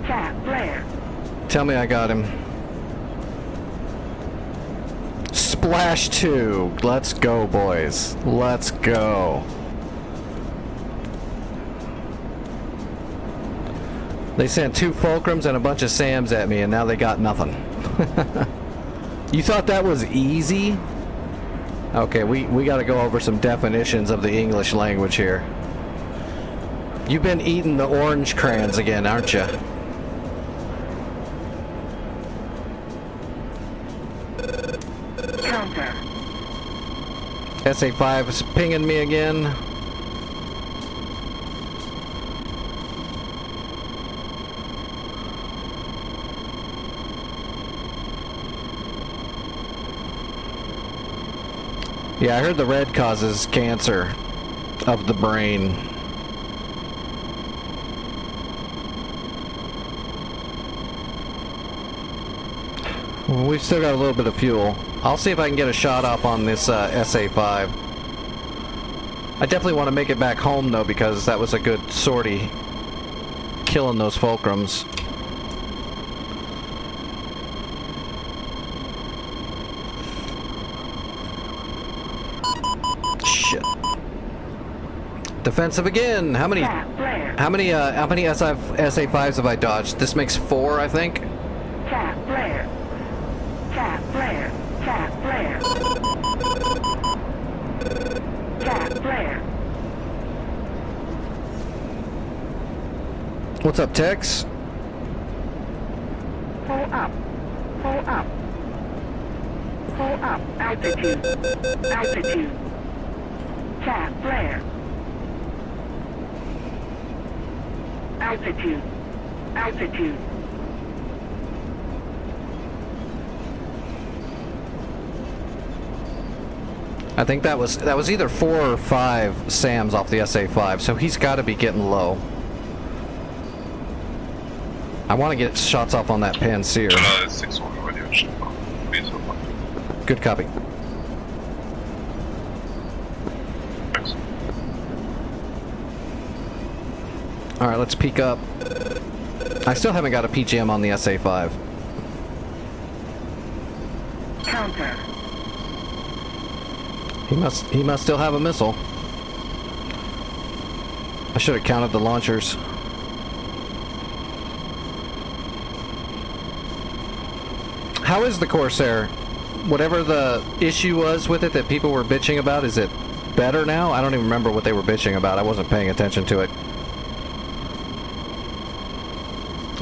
Cap flare. Tell me I got him. Splash 2. Let's go, boys. Let's go. They sent 2 Fulcrums and a bunch of SAMs at me, and now they got nothing. You thought that was easy? Okay, we got to go over some definitions of the English language here. You've been eating the orange crayons again, aren't you? Counter. SA5 is pinging me again. Yeah, I heard the red causes cancer of the brain. Well, we've still got a little bit of fuel. I'll see if I can get a shot off on this SA5. I definitely want to make it back home, though, because that was a good sortie. Killing those fulcrums. Shit. Defensive again. How many SA5s have I dodged? This makes 4, I think. Cat flare. Cat flare. Cat flare. Cat flare. What's up, Tex? Pull up. Pull up. Pull up. Altitude. Altitude. Cat flare. Altitude. Altitude. I think that was either 4 or 5 SAMs off the SA5, so he's got to be getting low. I want to get shots off on that Panseer. 6-1 radio ship. Good copy. Thanks. All right, let's peek up. I still haven't got a PGM on the SA5. Counter. He must still have a missile. I should have counted the launchers. How is the Corsair? Whatever the issue was with it that people were bitching about, is it better now? I don't even remember what they were bitching about. I wasn't paying attention to it.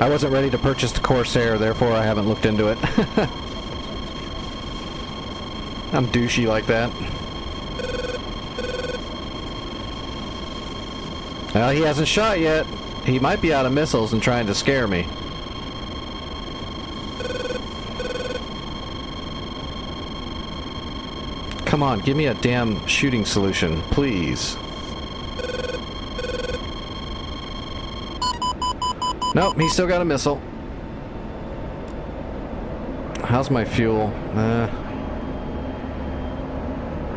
I wasn't ready to purchase the Corsair, therefore I haven't looked into it. I'm douchey like that. Well, he hasn't shot yet. He might be out of missiles and trying to scare me. Come on, give me a damn shooting solution, please. Nope, he's still got a missile. How's my fuel?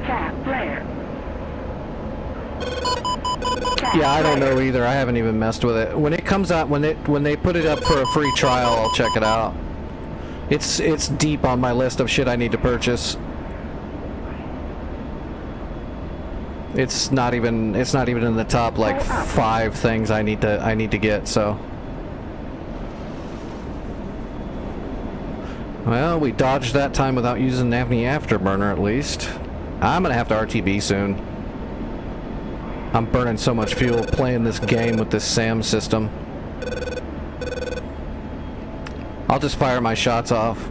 Cat flare. Yeah, I don't know either. I haven't even messed with it. When it comes out, when they put it up for a free trial, I'll check it out. It's deep on my list of shit I need to purchase. It's not even in the top like 5 things I need to get, so. Well, we dodged that time without using any afterburner at least. I'm gonna have to RTB soon. I'm burning so much fuel playing this game with this SAM system. I'll just fire my shots off.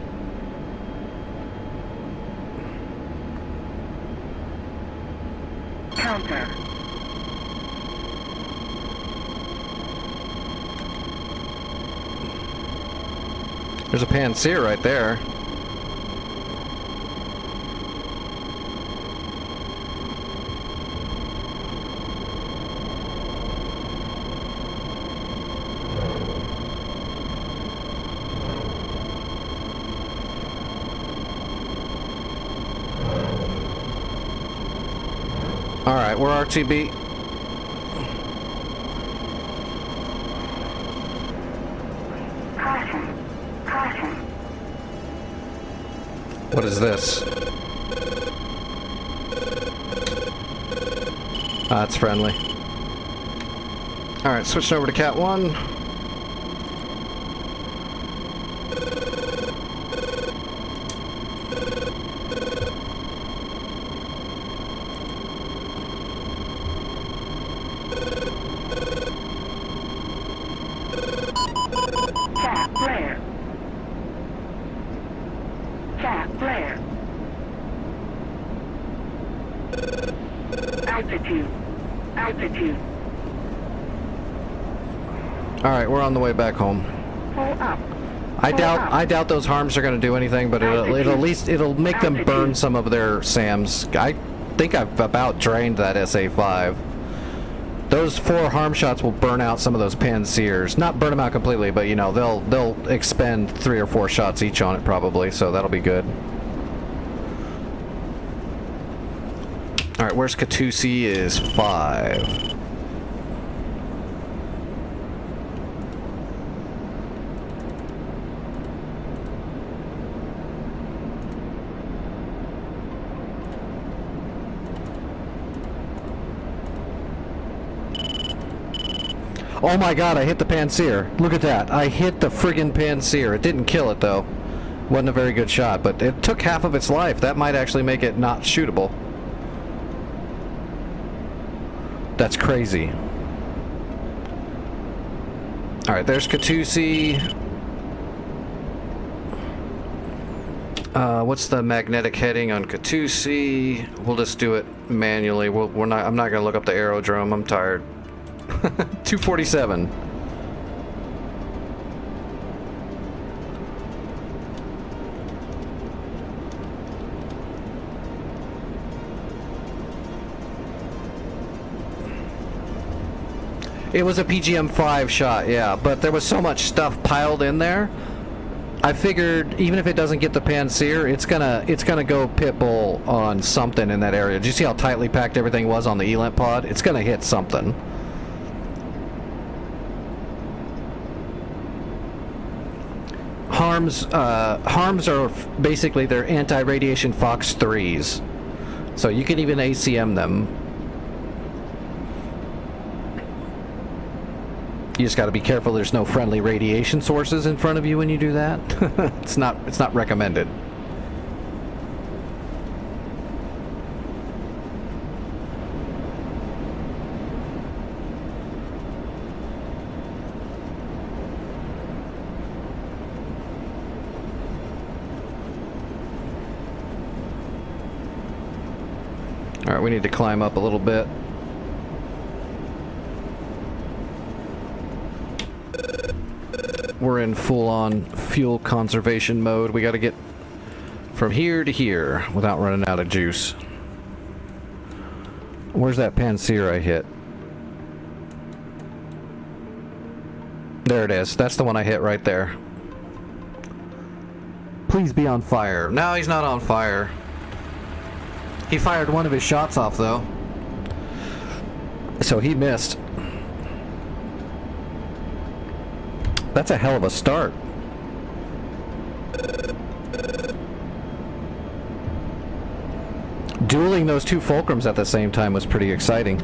Counter. There's a Panseer right there. Alright, we're RTB. Caution. Caution. What is this? Ah, it's friendly. Alright, switching over to Cat 1. Altitude. Altitude. All right, we're on the way back home. Pull up. I doubt those harms are going to do anything, but it'll at least make them burn some of their SAMs. I think I've about drained that SA-5. Those 4 harm shots will burn out some of those Panseers. Not burn them out completely, but you know they'll expend 3 or 4 shots each on it probably, so that'll be good. All right, where's Katusi is 5. Oh my god, I hit the Panseer. Look at that. I hit the friggin' Panseer. It didn't kill it though. Wasn't a very good shot, but it took half of its life. That might actually make it not shootable. That's crazy. Alright, there's Katusi. What's the magnetic heading on Katusi? We'll just do it manually. I'm not gonna look up the aerodrome. I'm tired. 247. It was a PGM-5 shot, yeah, but there was so much stuff piled in there. I figured even if it doesn't get the Panseer, it's gonna go pitbull on something in that area. Did you see how tightly packed everything was on the ELINT pod? It's gonna hit something. Harms are basically they're anti-radiation Fox 3s, so you can even ACM them. You just got to be careful there's no friendly radiation sources in front of you when you do that. It's not recommended. All right, we need to climb up a little bit. We're in full-on fuel conservation mode. We got to get from here to here without running out of juice. Where's that Panseer I hit? There it is. That's the one I hit right there. Please be on fire. No, he's not on fire. He fired one of his shots off, though. So he missed. That's a hell of a start. Dueling those 2 Fulcrums at the same time was pretty exciting.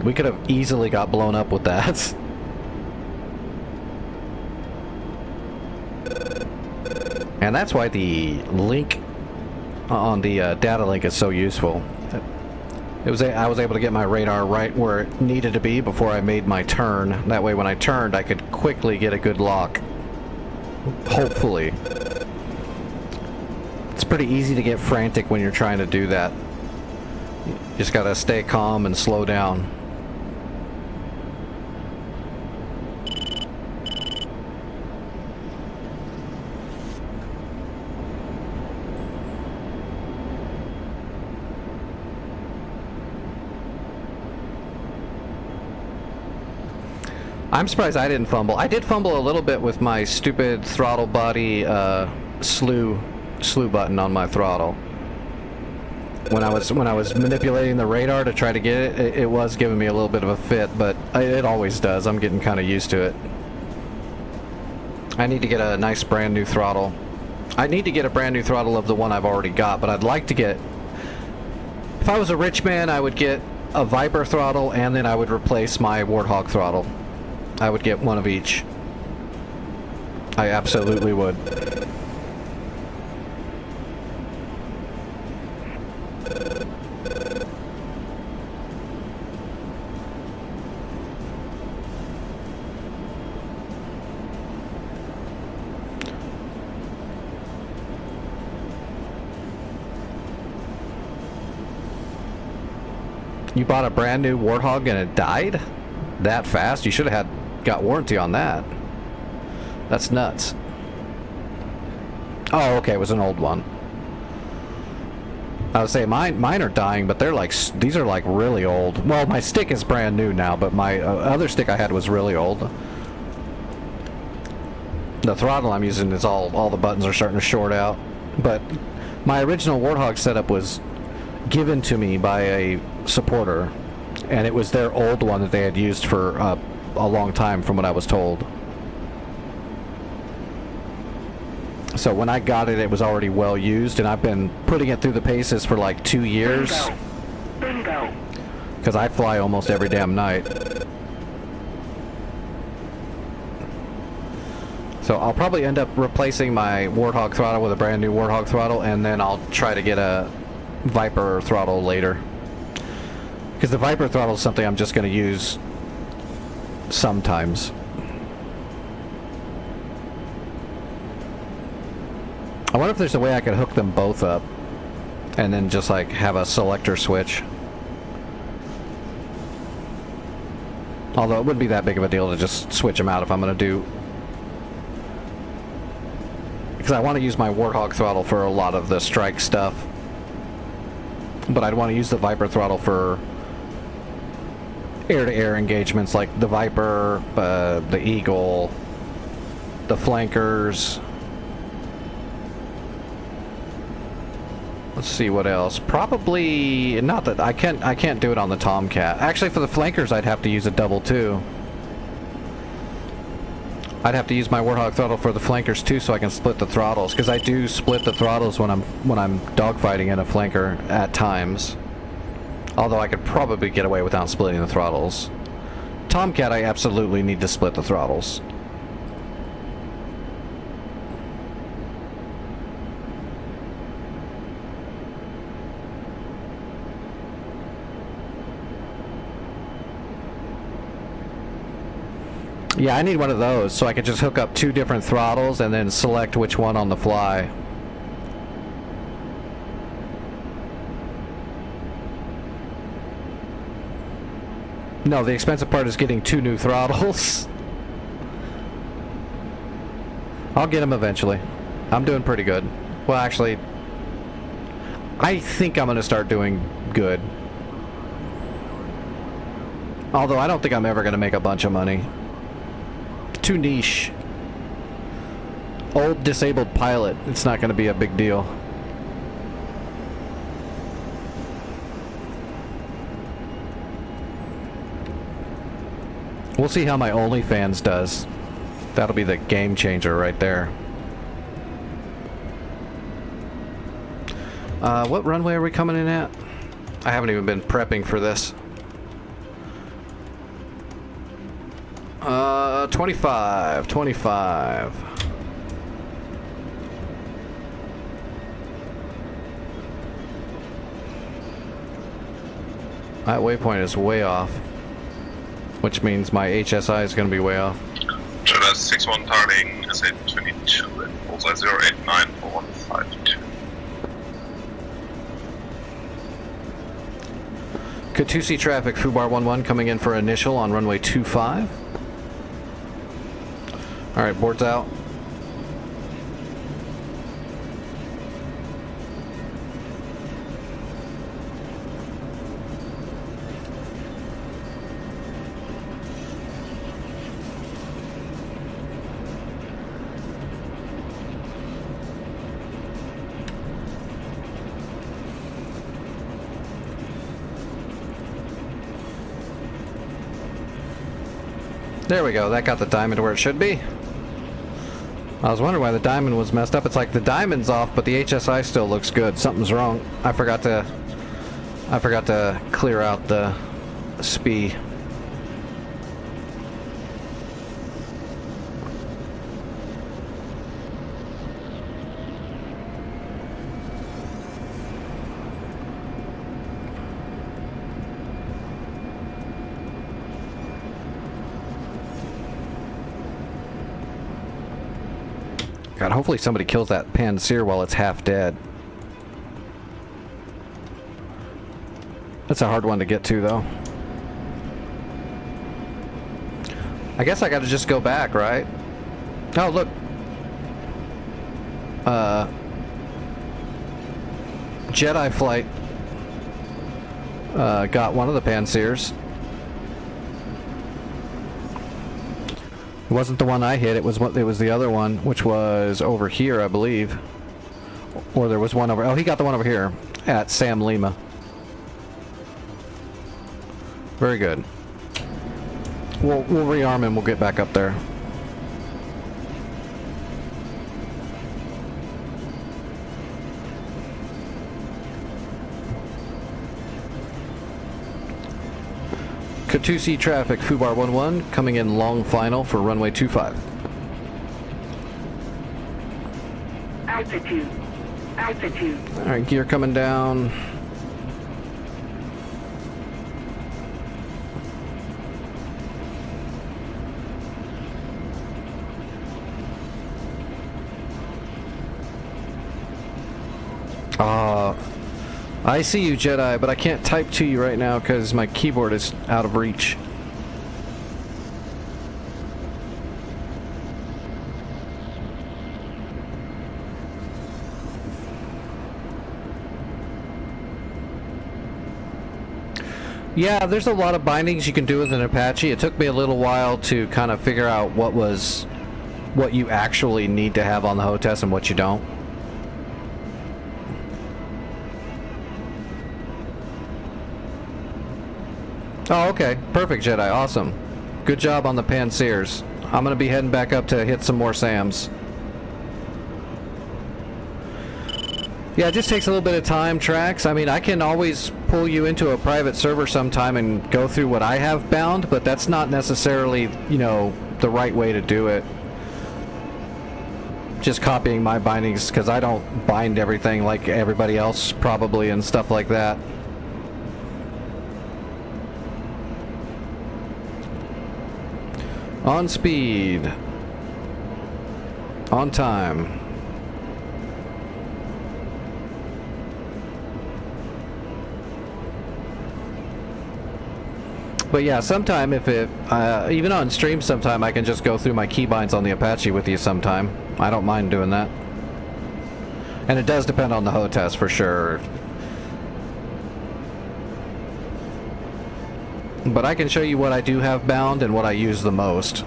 We could have easily got blown up with that. And that's why the link on the data link is so useful. I was able to get my radar right where it needed to be before I made my turn. That way when I turned, I could quickly get a good lock. Hopefully. It's pretty easy to get frantic when you're trying to do that. You just gotta stay calm and slow down. I'm surprised I didn't fumble. I did fumble a little bit with my stupid throttle body slew button on my throttle. When I was manipulating the radar to try to get it, it was giving me a little bit of a fit, but it always does. I'm getting kind of used to it. I need to get a nice brand new throttle. I need to get a brand new throttle of the one I've already got, but I'd like to get... If I was a rich man, I would get a Viper throttle, and then I would replace my Warthog throttle. I would get one of each. I absolutely would. You bought a brand new Warthog and it died? That fast? You should have got warranty on that. That's nuts. Oh, okay, it was an old one. I would say mine are dying, but they're like, these are like really old. Well, my stick is brand new now, but my other stick I had was really old. The throttle I'm using is all the buttons are starting to short out. But my original Warthog setup was given to me by a supporter, and it was their old one that they had used for a long time from what I was told. So when I got it, it was already well used, and I've been putting it through the paces for like 2 years. Bingo. Because I fly almost every damn night. So I'll probably end up replacing my Warthog throttle with a brand new Warthog throttle, and then I'll try to get a Viper throttle later. Because the Viper throttle is something I'm just going to use sometimes. I wonder if there's a way I could hook them both up and then just like have a selector switch. Although it wouldn't be that big of a deal to just switch them out if I'm going to do... Because I want to use my Warthog throttle for a lot of the strike stuff. But I'd want to use the Viper throttle for air-to-air engagements like the Viper, the Eagle, the flankers. Let's see what else. Probably not that I can't do it on the Tomcat. Actually, for the flankers, I'd have to use a double too. I'd have to use my Warthog throttle for the flankers too, so I can split the throttles. Because I do split the throttles when I'm dogfighting in a flanker at times. Although I could probably get away without splitting the throttles. Tomcat, I absolutely need to split the throttles. Yeah, I need one of those so I could just hook up 2 different throttles and then select which one on the fly. No, the expensive part is getting 2 new throttles. I'll get them eventually. I'm doing pretty good. Well, actually, I think I'm going to start doing good. Although I don't think I'm ever going to make a bunch of money. Too niche. Old disabled pilot. It's not going to be a big deal. We'll see how my OnlyFans does. That'll be the game changer right there. What runway are we coming in at? I haven't even been prepping for this. 25. That waypoint is way off. Which means my HSI is going to be way off. China 61 targeting SA22 and bullseye 089 for 152. Katusi traffic, Fubar 11 coming in for initial on runway 25. Alright, board's out. There we go, that got the diamond where it should be. I was wondering why the diamond was messed up. It's like the diamond's off, but the HSI still looks good. Something's wrong. I forgot to clear out the SPI. God, hopefully somebody kills that Panseer while it's half dead. That's a hard one to get to, though. I guess I gotta just go back, right? Oh, look. Jedi Flight got one of the Pansiers. It wasn't the one I hit. It was the other one, which was over here, I believe. Or there was one over. Oh, he got the one over here at Sam Lima. Very good. We'll rearm him. We'll get back up there. Katusi traffic, Fubar 11, coming in long final for runway 25. Altitude. Altitude. Alright, gear coming down. I see you, Jedi, but I can't type to you right now because my keyboard is out of reach. Yeah, there's a lot of bindings you can do with an Apache. It took me a little while to kind of figure out what you actually need to have on the HOTAS and what you don't. Oh, okay. Perfect, Jedi. Awesome. Good job on the Pansiers. I'm going to be heading back up to hit some more SAMs. Yeah, it just takes a little bit of time, Trax. I mean, I can always pull you into a private server sometime and go through what I have bound, but that's not necessarily, you know, the right way to do it. Just copying my bindings, because I don't bind everything like everybody else probably and stuff like that. On speed. On time. But yeah, sometime if it, even on stream sometime I can just go through my keybinds on the Apache with you sometime. I don't mind doing that. And it does depend on the HOTAS for sure. But I can show you what I do have bound and what I use the most.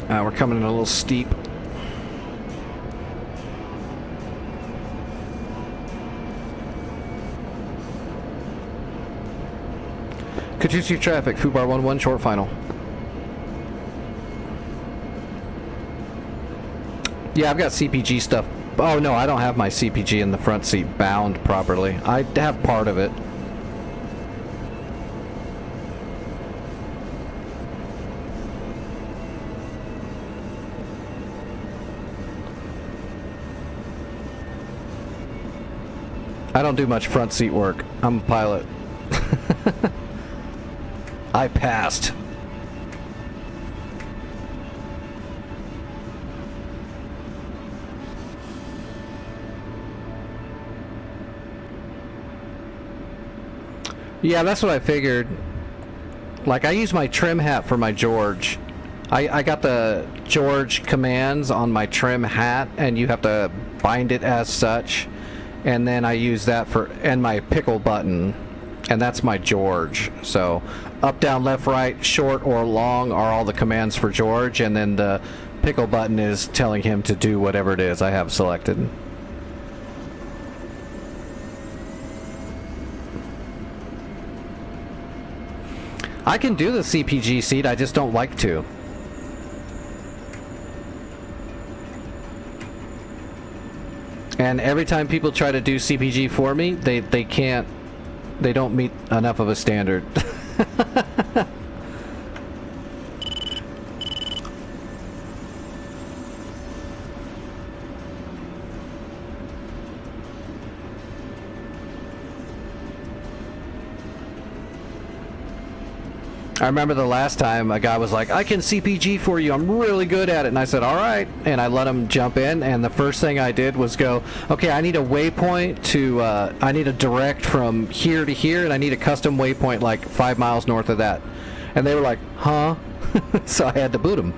We're coming in a little steep. Katusi traffic, Fubar 11, short final. Yeah, I've got CPG stuff. Oh no, I don't have my CPG in the front seat bound properly. I have part of it. I don't do much front seat work. I'm a pilot. I passed. Yeah, that's what I figured. Like, I use my trim hat for my George. I got the George commands on my trim hat, and you have to bind it as such. And then I use that and my pickle button, and that's my George. So, up, down, left, right, short, or long are all the commands for George, and then the pickle button is telling him to do whatever it is I have selected. I can do the CPG seat, I just don't like to. And every time people try to do CPG for me, they can't, they don't meet enough of a standard. I remember the last time a guy was like, I can CPG for you, I'm really good at it. And I said, all right. And I let him jump in, and the first thing I did was go, okay, I need a waypoint to, I need a direct from here to here, and I need a custom waypoint like 5 miles north of that. And they were like, huh? So I had to boot him.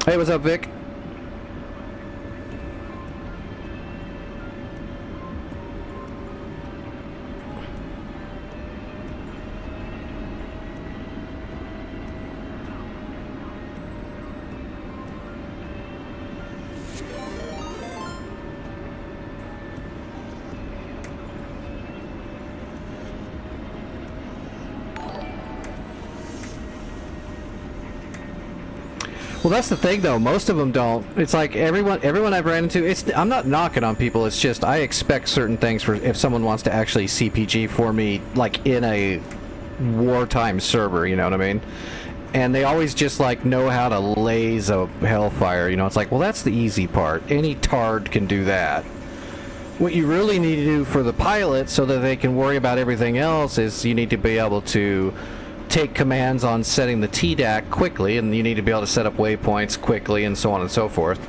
Hey, what's up, Vic? Well, that's the thing, though. Most of them don't. It's like everyone I've ran into. I'm not knocking on people. It's just I expect certain things for if someone wants to actually CPG for me, like in a wartime server. You know what I mean? And they always just like know how to laze a hellfire. You know, it's like, well, that's the easy part. Any tard can do that. What you really need to do for the pilot, so that they can worry about everything else, is you need to be able to take commands on setting the TDAC quickly, and you need to be able to set up waypoints quickly, and so on and so forth.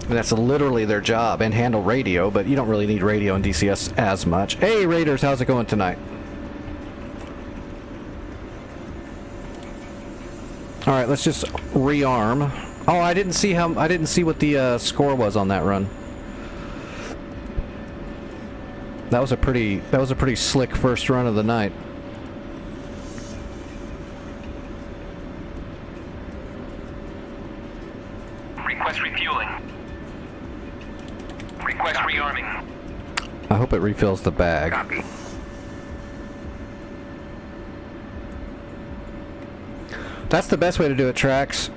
And that's literally their job, and handle radio, but you don't really need radio in DCS as much. Hey Raiders, how's it going tonight? Alright, let's just rearm. Oh, I didn't see what the score was on that run. That was a pretty slick first run of the night. Request refueling. Request rearming. I hope it refills the bag. Copy. That's the best way to do it, Trax.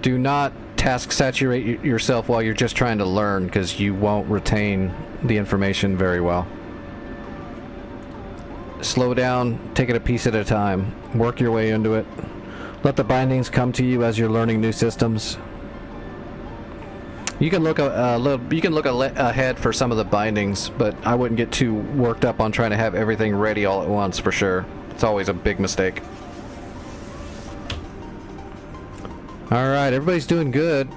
Do not task saturate yourself while you're just trying to learn, because you won't retain the information very well. Slow down, take it a piece at a time, work your way into it. Let the bindings come to you as you're learning new systems. You can look ahead for some of the bindings, but I wouldn't get too worked up on trying to have everything ready all at once, for sure. It's always a big mistake. Alright, everybody's doing good.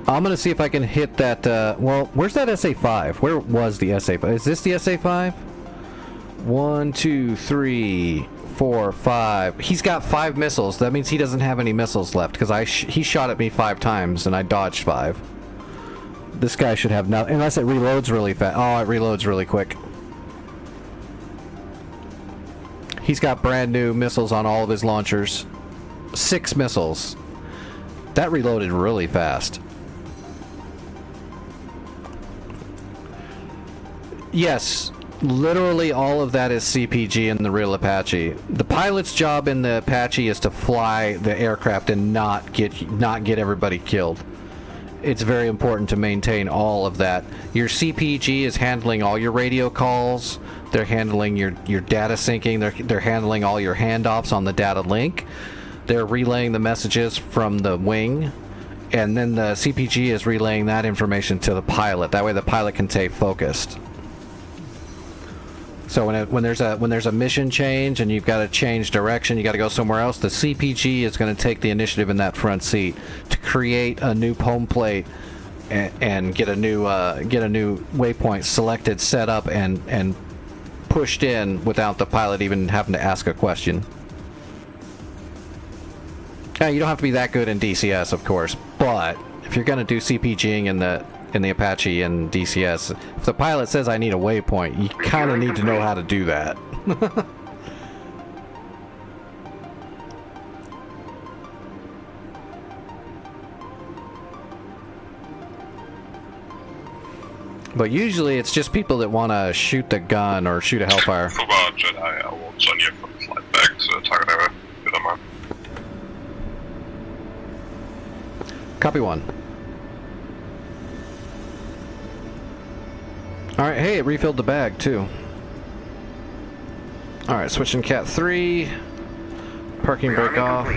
I'm gonna see if I can hit that, well, where's that SA-5? Where was the SA-5? Is this the SA-5? 1, 2, 3, 4, 5. He's got 5 missiles. That means he doesn't have any missiles left, because he shot at me 5 times and I dodged 5. This guy should have nothing, unless it reloads really fast. Oh, it reloads really quick. He's got brand new missiles on all of his launchers. 6 missiles. That reloaded really fast. Yes. Literally all of that is CPG in the real Apache. The pilot's job in the Apache is to fly the aircraft and not get everybody killed. It's very important to maintain all of that. Your CPG is handling all your radio calls. They're handling your data syncing. They're handling all your handoffs on the data link. They're relaying the messages from the wing, and then the CPG is relaying that information to the pilot. That way the pilot can stay focused. So when there's a mission change and you've got to change direction, you got to go somewhere else, the CPG is going to take the initiative in that front seat to create a new home plate and get a new waypoint selected, set up, and pushed in without the pilot even having to ask a question. You don't have to be that good in DCS, of course, but if you're going to do CPGing in the Apache and DCS, if the pilot says I need a waypoint, you kind of need to know how to do that. But usually it's just people that want to shoot the gun or shoot a Hellfire. Forward Jedi og Sonja for the flight back, så takker dere videre med. Copy 1. Alright, hey, it refilled the bag, too. Alright, switching Cat 3. Parking brake off.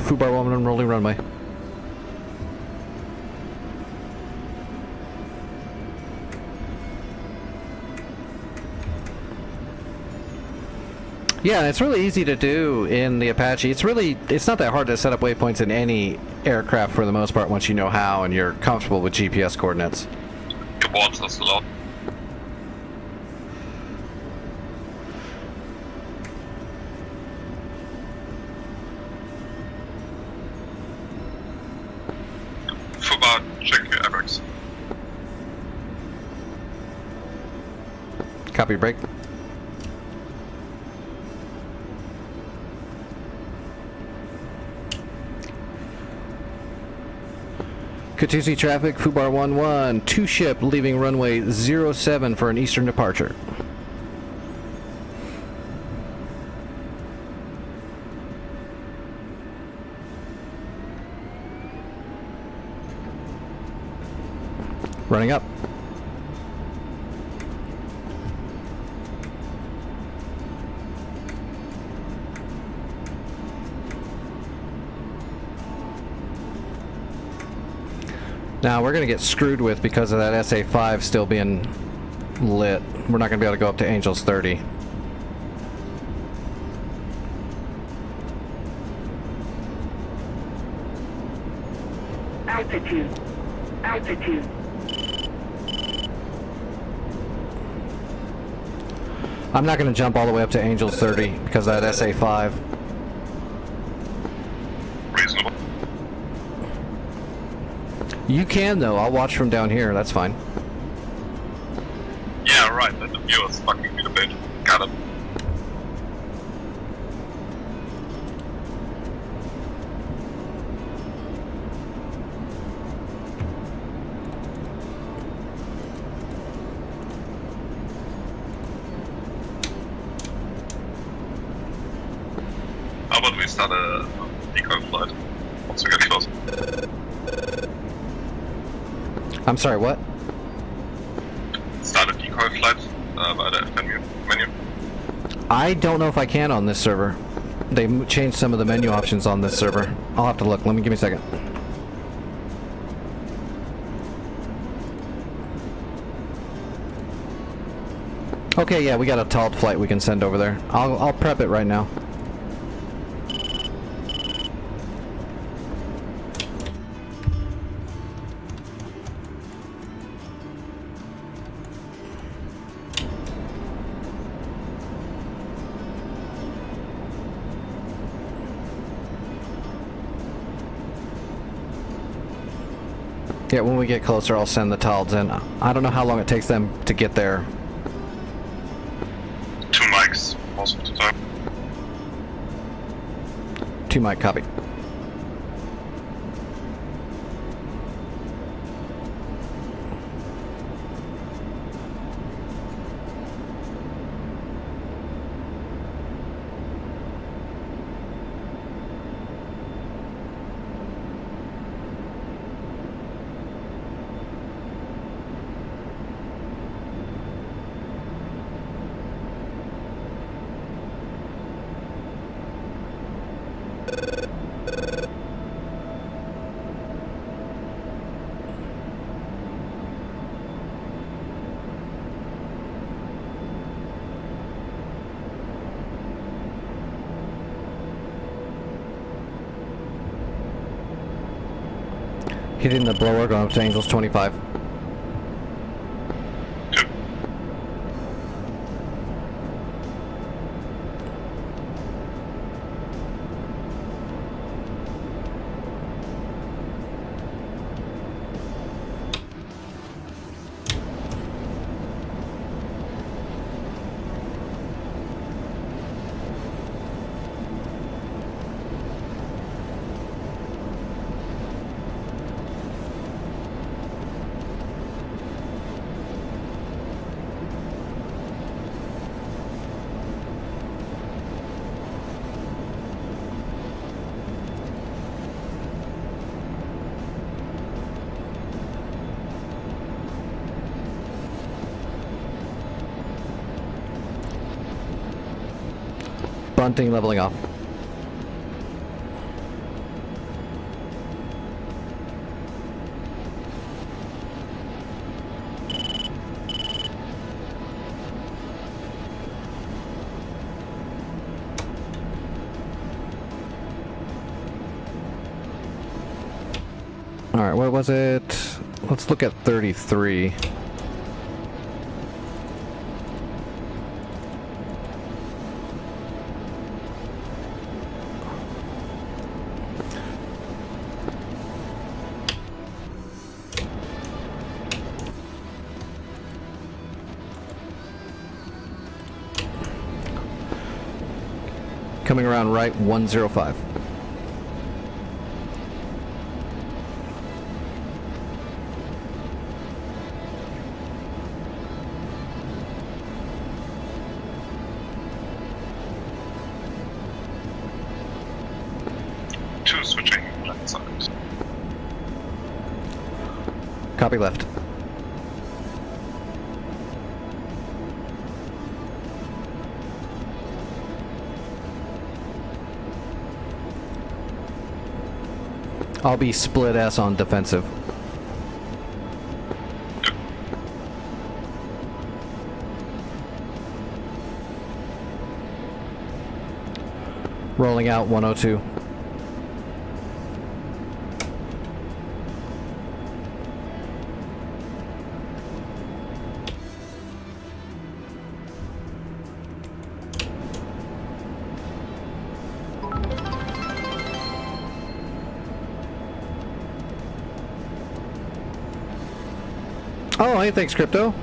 Fubar 1 rolling runway. Yeah, it's really easy to do in the Apache. It's not that hard to set up waypoints in any aircraft for the most part once you know how and you're comfortable with GPS coordinates. Your boards are slow. Fubar, check your airbags. Copy, break. Katusi traffic, Fubar 1-1, 2 ship leaving runway 07 for an eastern departure. Running up. Now we're going to get screwed with because of that SA-5 still being lit. We're not going to be able to go up to Angels 30. Altitude. Altitude. I'm not going to jump all the way up to Angels 30 because of that SA-5. Reasonable. You can though, I'll watch from down here, that's fine. Yeah, right, let the viewers fucking be the bait. Got it. How about we start a decoy flight once we get close? I'm sorry, what? Start a decoy flight by the menu. I don't know if I can on this server. They changed some of the menu options on this server. I'll have to look, give me a second. Okay, yeah, we got a TALT flight we can send over there. I'll prep it right now. Yeah, when we get closer, I'll send the TALDs in. I don't know how long it takes them to get there. 2 mics, most of the time. 2 mic, copy. Hitting the blower, going up to Angels 25. Bunting leveling off. Alright, what was it? Let's look at 33. Coming around right, 105. Two switching left side. Copy left. I'll be split S on defensive. Rolling out 102. Oh, hey, thanks, Crypto.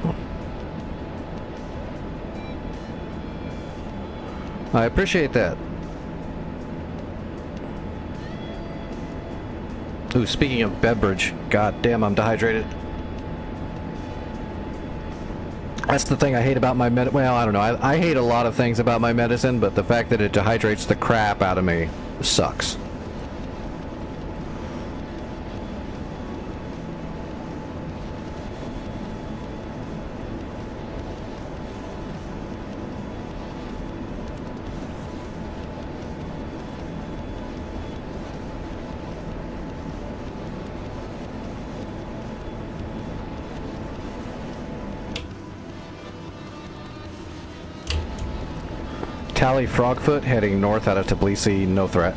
I appreciate that. Ooh, speaking of beverage, god damn, I'm dehydrated. That's the thing I hate about my well, I don't know. I hate a lot of things about my medicine, but the fact that it dehydrates the crap out of me sucks. Tally Frogfoot heading north out of Tbilisi, no threat.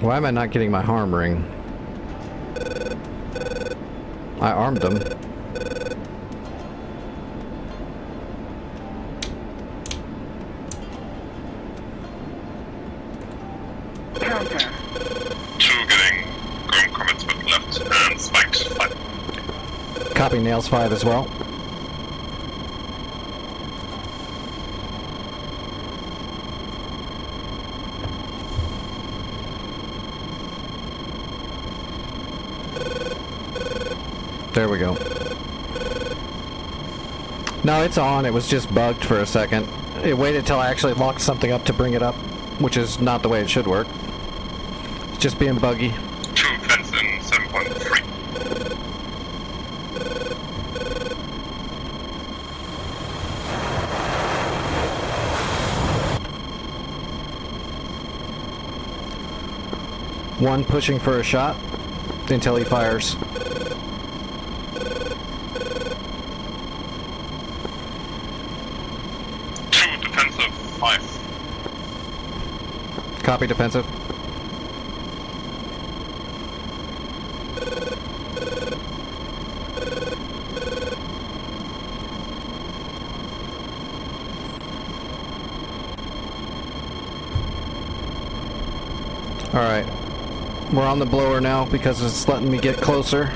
Why am I not getting my harm ring? I armed him. Counter. Two getting ground comments with left and spiked 5. Copy nails 5 as well. There we go. No, it's on. It was just bugged for a second. It waited till I actually locked something up to bring it up, which is not the way it should work. It's just being buggy. 2 fence in 7.3. One pushing for a shot until he fires. Copy defensive. Alright. We're on the blower now because it's letting me get closer.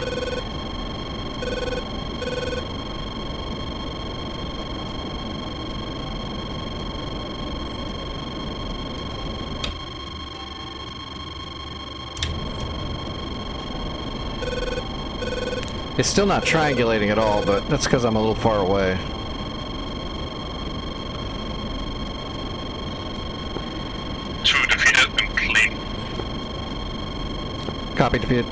It's still not triangulating at all, but that's because I'm a little far away. Two defeated and clean. Copy, defeated.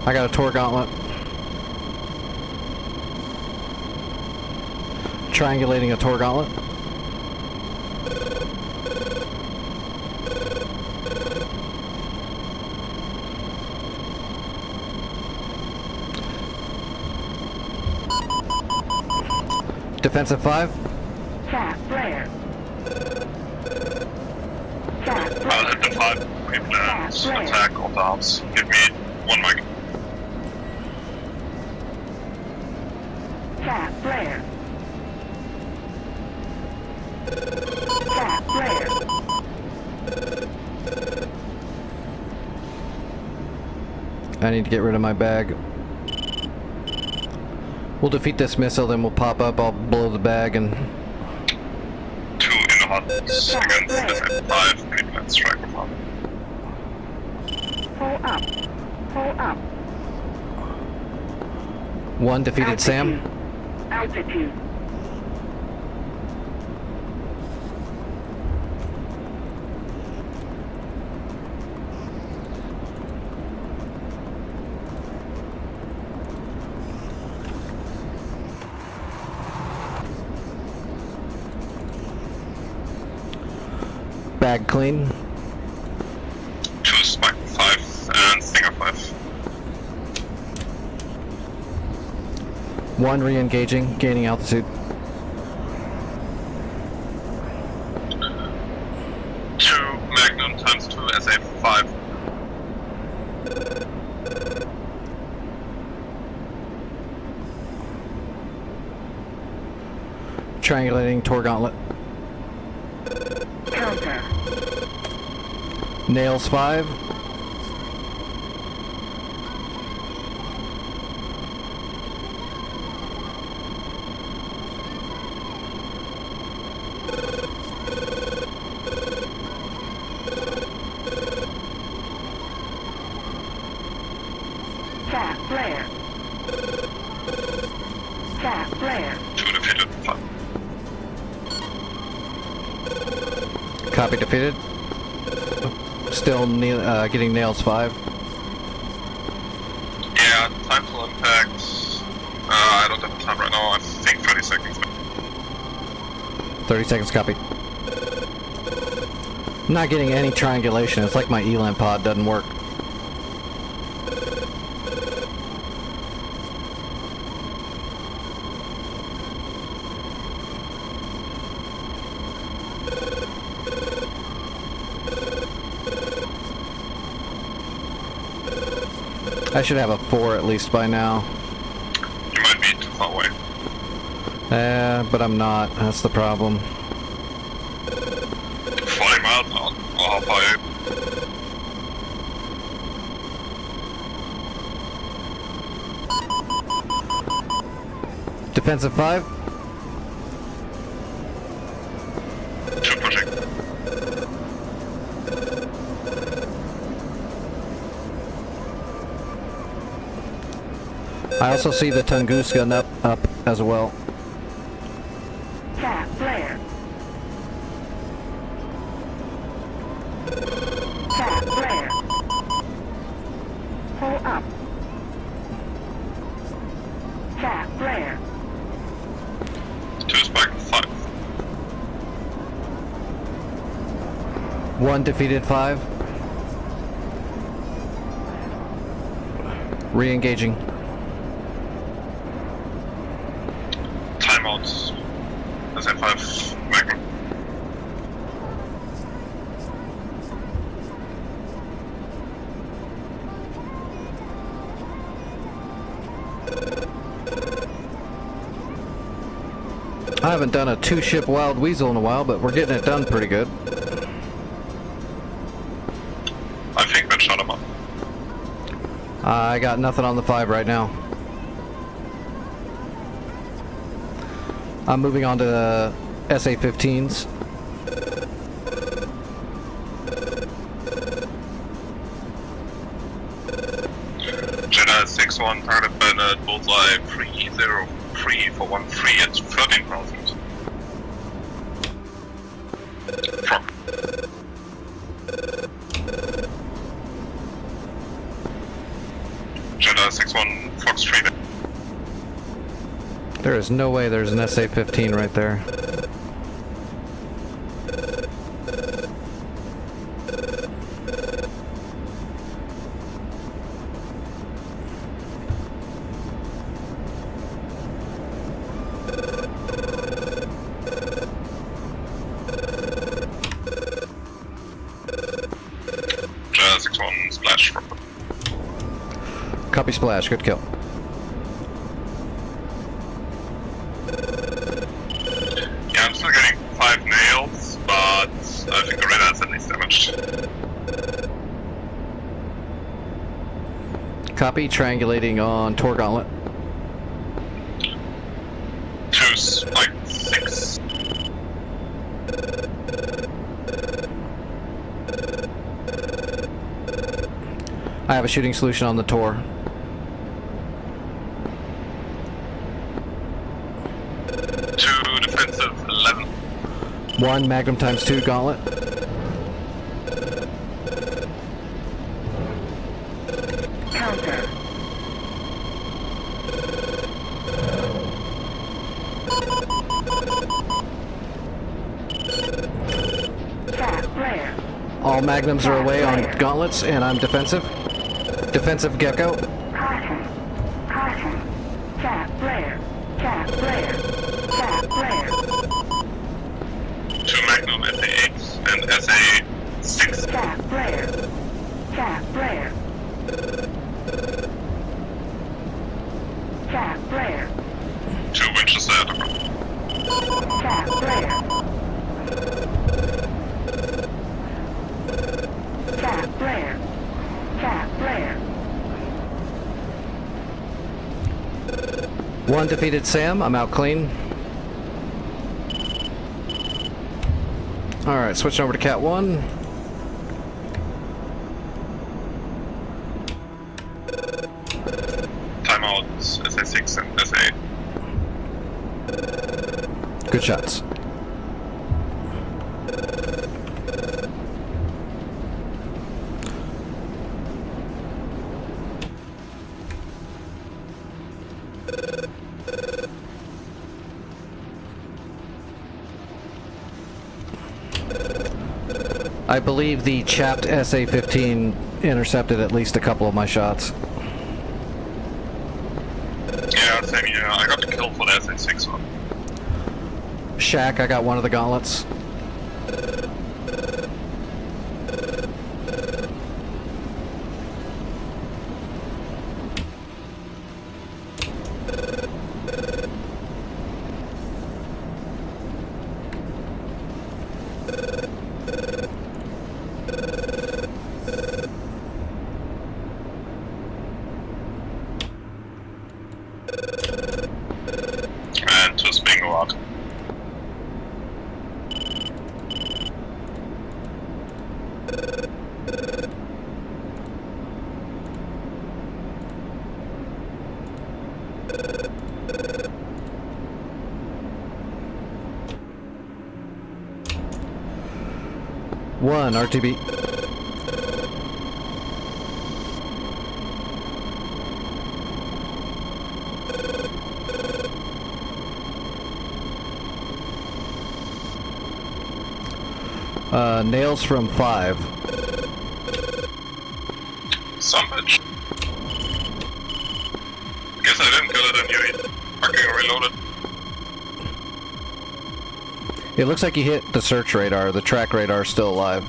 I got a Tor Gauntlet. Triangulating a Tor Gauntlet. Defensive 5. Cap flare. Cap I'll flare. hit the 5. Replant. Attack on the house. Give me 1 mag. Cap flare. Cap flare. I need to get rid of my bag. We'll defeat this missile, then we'll pop up. I'll blow the bag and 2 in the huts against SF5. Replant strike with hut. Pull up. Pull up. 1 defeated Sam. Altitude. Bag clean. 2 spike 5 and stinger 5. 1 re-engaging, gaining altitude. 2 Magnum times 2 SA5. Triangulating Tor Gauntlet. Counter. Nails 5. Cap flare. Cap flare. 2 defeated 5. Copy, defeated. Still getting nails 5. Yeah, time to impact. I don't have time right now. I think 30 seconds. 30 seconds, copy. I'm not getting any triangulation. It's like my elan pod doesn't work. I should have a 4 at least by now. You might be too far away. But I'm not. That's the problem. 40 miles out. Or how far are you? Defensive 5. 2 pushing. I also see the Tunguska up as well. Cap flare. Cap flare. Pull up. Cap flare. 2 spike 5. 1 defeated 5. Re-engaging. Timeout. SA5 Magnum. I haven't done a 2-ship Wild Weasel in a while, but we're getting it done pretty good. I think that shot him up. I got nothing on the 5 right now. I'm moving on to the SA-15s. Jeddah 6-1, target Bennett, bullseye 303 for 1-3 at 13,000. Frog. Jeddah 6-1, Fox 3. There is no way there's an SA-15 right there. Jeddah 6-1, splash. Copy splash, good kill. Yeah, I'm still getting 5 nails, but I think the radar is at least damaged. Copy, triangulating on Tor Gauntlet. 2's like 6. I have a shooting solution on the Tor. 2 defensive 11. 1 Magnum times 2 Gauntlet. Counter. Cat flare. All Magnums are away on Gauntlets, and I'm defensive. Defensive Gecko. Caution. Caution. Cat flare. Cat flare. Cat flare. 2 Magnum SA-8 and SA-6. Cat flare. Cat flare. Cat flare. 2 Winchester at the Cat flare. Cat flare. Cat flare. 1 defeated Sam, I'm out clean. Alright, switching over to Cat 1. timeout SA-6 and SA-8. Good shots. I believe the chapped SA-15 intercepted at least a couple of my shots. Yeah, same here. I got the kill for the SA-6 one. Shack, I got one of the gauntlets. And 2 Spingo out. One RTB. Nails from 5. Some bitch. Guess I didn't kill it and you fucking reloaded. It looks like you hit the search radar. The track radar is still alive.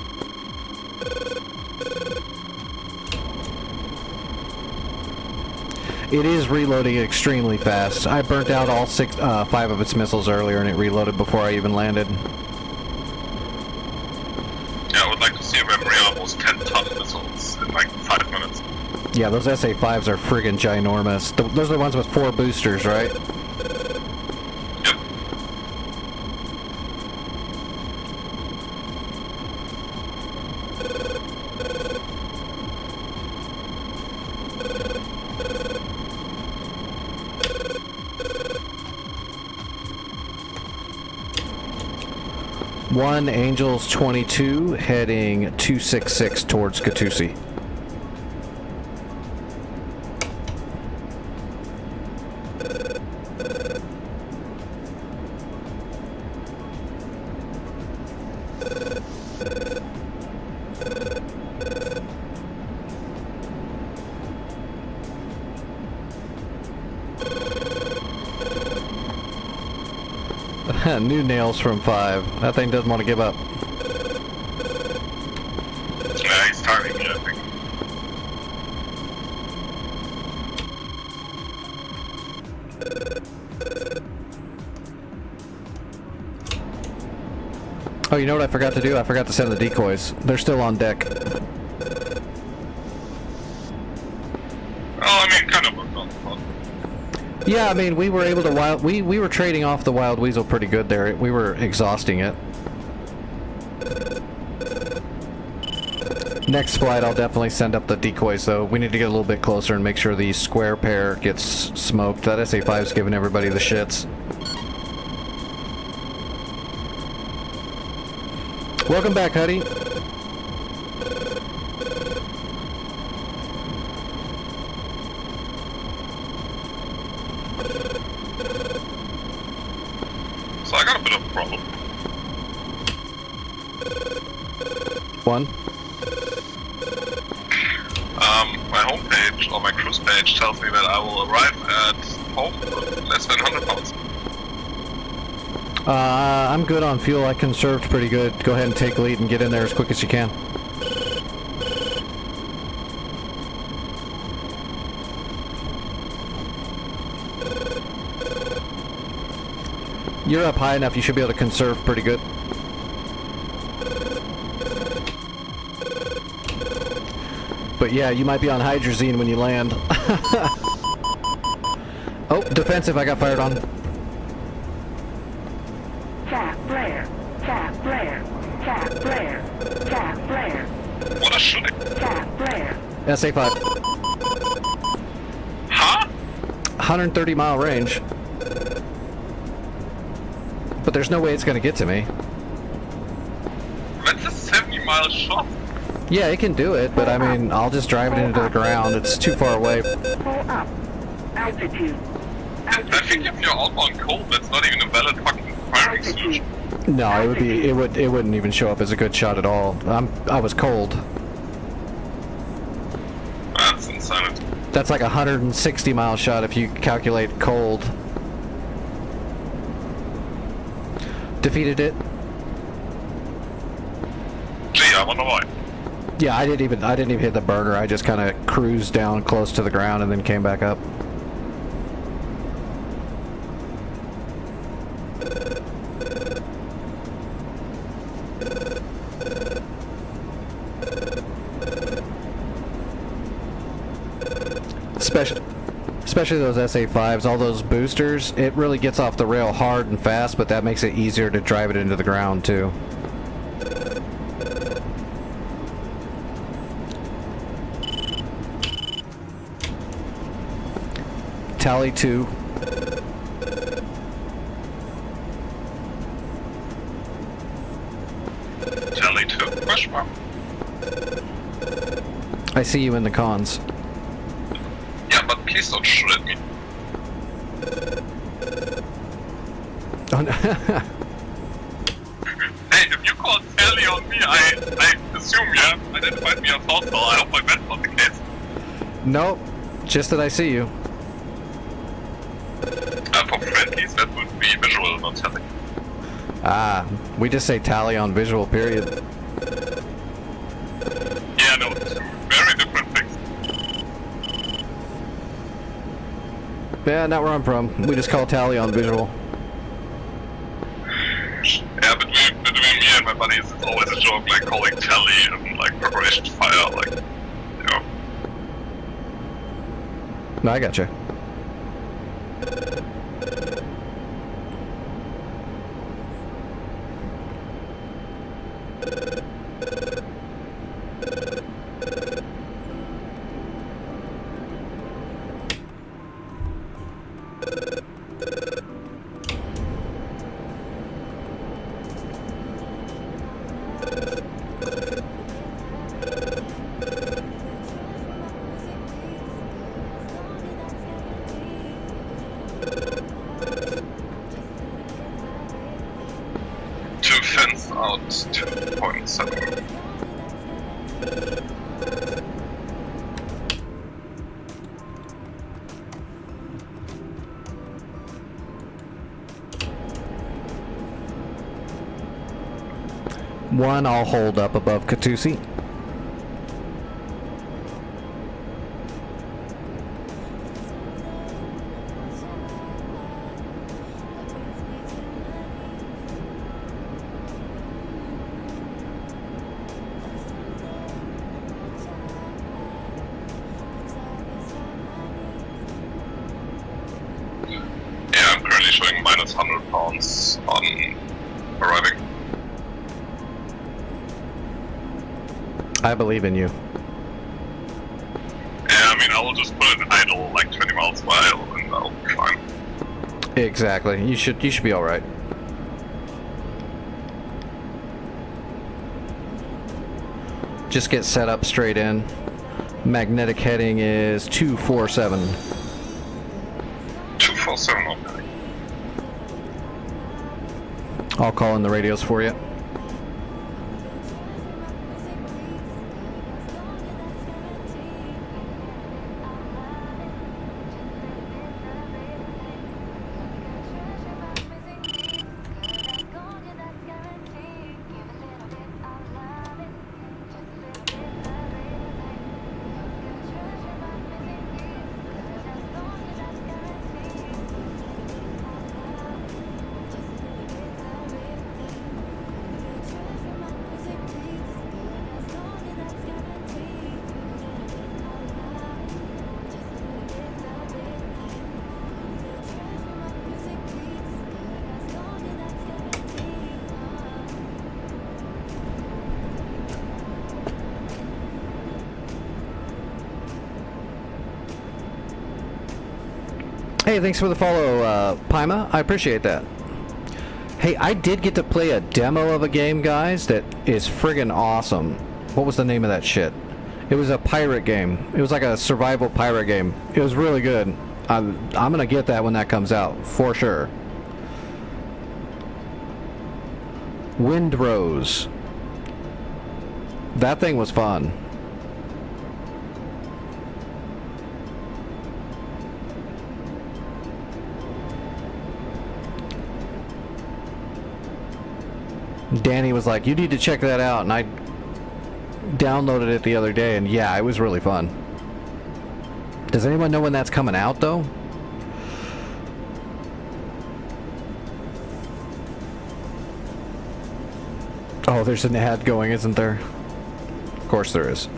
It is reloading extremely fast. I burnt out all 5 of its missiles earlier and it reloaded before I even landed. Yeah, I would like to see a memory almost 10-ton missiles in like 5 minutes. Yeah, those SA-5s are friggin' ginormous. Those are the ones with 4 boosters, right? Yep. 1 Angels 22 heading 266 towards Katusi. New nails from 5. That thing doesn't want to give up. Yeah, he's targeting me, I think. Oh, you know what I forgot to do? I forgot to send the decoys. They're still on deck. Oh, I mean, kind of worked on. Yeah, I mean, we were able to we were trading off the wild weasel pretty good there. We were exhausting it. Next flight, I'll definitely send up the decoys, though. We need to get a little bit closer and make sure the square pair gets smoked. That SA5's giving everybody the shits. Welcome back, Huddy. So I got a bit of a problem. 1. My homepage or my cruise page tells me that I will arrive at home with less than 100 pounds. I'm good on fuel. I conserved pretty good. Go ahead and take lead and get in there as quick as you can. You're up high enough, you should be able to conserve pretty good. But yeah, you might be on hydrazine when you land. Oh, defensive, I got fired on. Cap flare. Cap flare. Cap flare. Cap flare. What a shooting. Cap flare. SA5. Huh? 130 mile range. But there's no way it's gonna get to me. That's a 70-mile shot. Yeah, it can do it, but I mean, I'll just drive it into the ground. It's too far away. Pull up. Altitude. I think if you're outbound cold, that's not even a valid fucking firing Altitude. solution. No, it wouldn't even show up as a good shot at all. I was cold. That's insanity. That's like a 160 mile shot if you calculate cold. Defeated it. Gee, I wonder why. Yeah, I didn't even hit the burner. I just kind of cruised down close to the ground and then came back up. Especially those SA5s, all those boosters, it really gets off the rail hard and fast, but that makes it easier to drive it into the ground too. Tally 2. Tally 2? Question mark. I see you in the cons. Yeah, but please don't shoot at me. Oh, no. Hey, if you call Tally on me, I assume you have identified me as hostile. I hope that's not the case. Nope, just that I see you. For friendlies, that would be visual, not Tally. Ah, we just say tally on visual, period. Yeah, no, two very different things. Yeah, not where I'm from. We just call tally on visual. Yeah, between me and my buddies, it's always a joke, like calling Tally and like preparation to fire, like, you know. No, I gotcha. 2.7. One, I'll hold up above Katusi. Yeah, I'm currently showing minus 100 pounds on arriving. I believe in you. Yeah, I mean, I will just put it idle like 20 miles a mile and I'll be fine. Exactly. You should be all right. Just get set up straight in. Magnetic heading is 247. 247, okay. I'll call in the radios for you. Hey, thanks for the follow, Paima. I appreciate that. Hey, I did get to play a demo of a game, guys, that is friggin' awesome. What was the name of that shit? It was a pirate game. It was like a survival pirate game. It was really good. I'm gonna get that when that comes out, for sure. Windrose. That thing was fun. Danny was like, you need to check that out, and I downloaded it the other day, and yeah, it was really fun. Does anyone know when that's coming out, though? Oh, there's an ad going, isn't there? Of course there is.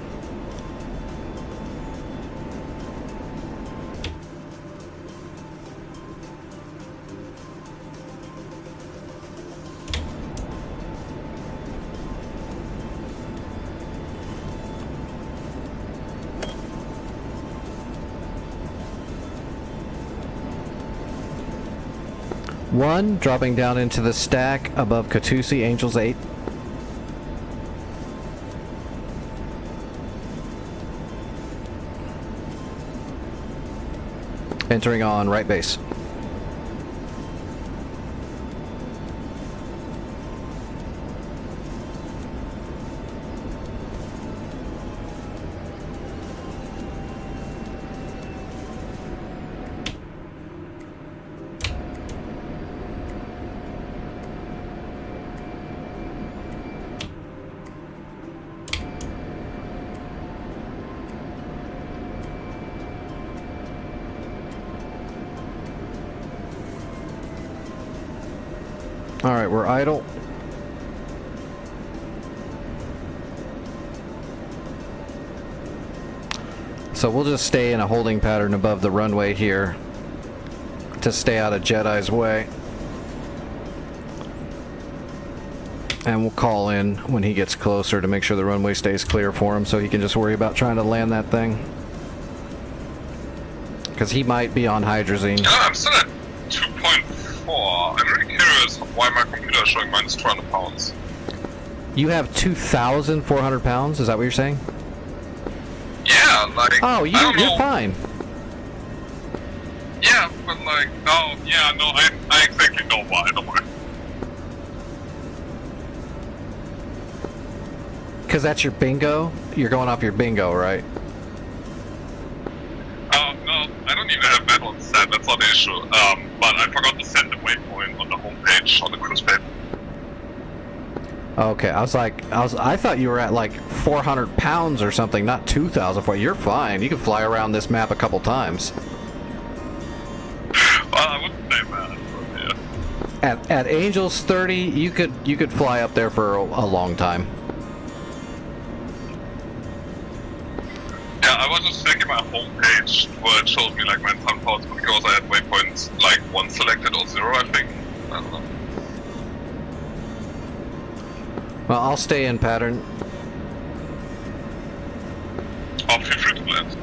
One, dropping down into the stack above Katusi, Angels 8. Entering on right base. Alright, we're idle. So we'll just stay in a holding pattern above the runway here to stay out of Jedi's way. And we'll call in when he gets closer to make sure the runway stays clear for him so he can just worry about trying to land that thing. Because he might be on hydrazine. Yeah, I'm still at 2.4. I'm really curious why my computer is showing minus 200 pounds. You have 2,400 pounds? Is that what you're saying? Yeah, like... Oh, I don't you're know. fine. Yeah, but like... Oh, yeah, no, I exactly know why, don't worry. because that's your bingo? You're going off your bingo, right? No, I don't even have that one set, that's not the issue. But I forgot to set the waypoint on the homepage, on the cruise page. Okay, I thought you were at like 400 pounds or something, not 2,000. You're fine. You can fly around this map a couple times. Well, I wouldn't say that, but yeah. At Angels 30, you could fly up there for a long time. Yeah, I was just checking my homepage where it showed me like my time thoughts because I had waypoints like 1 selected or 0, I think. I don't know. Well, I'll stay in pattern. Oh, feel free to land.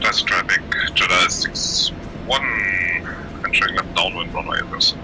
That's traffic, Jedi 6-1, entering left downwind runway address.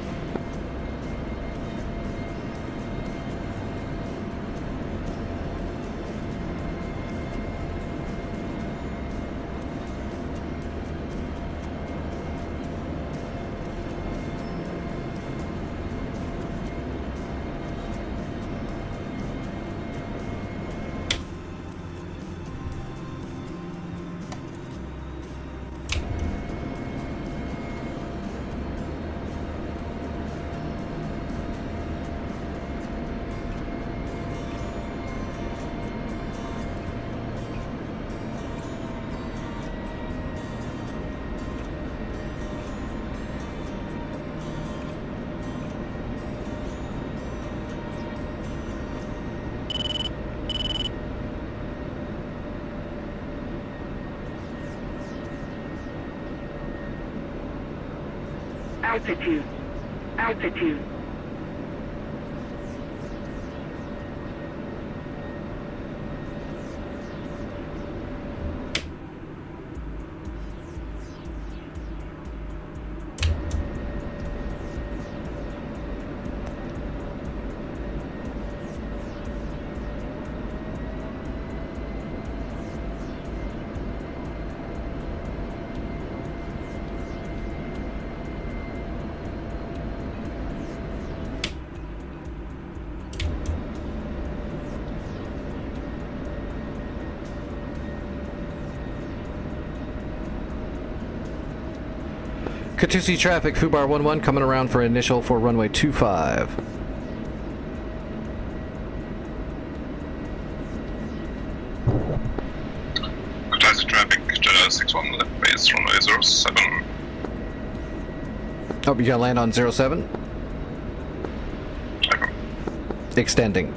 Altitude. Altitude. Katusi traffic, Fubar 11 coming around for initial for runway 25. Katusi traffic, Jedi 6-1, left base, runway 07. Oh, you gotta land on 07? Okay. Extending.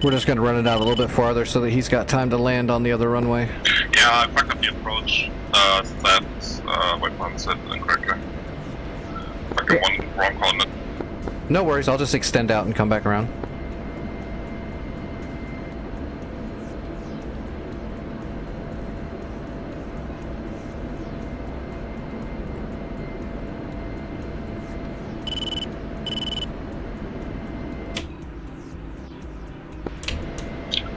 We're just going to run it out a little bit farther so that he's got time to land on the other runway. Yeah, I fucked up the approach. Waypoint set incorrectly. Fucking one wrong coordinate. No worries, I'll just extend out and come back around.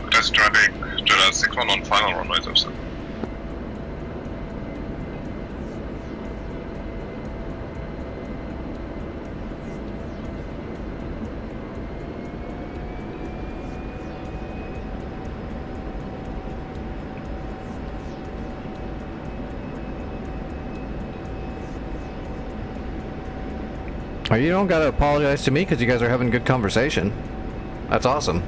Test traffic, Jedi 6-1 on final runway 07. Oh, you don't gotta apologize to me because you guys are having good conversation. That's awesome.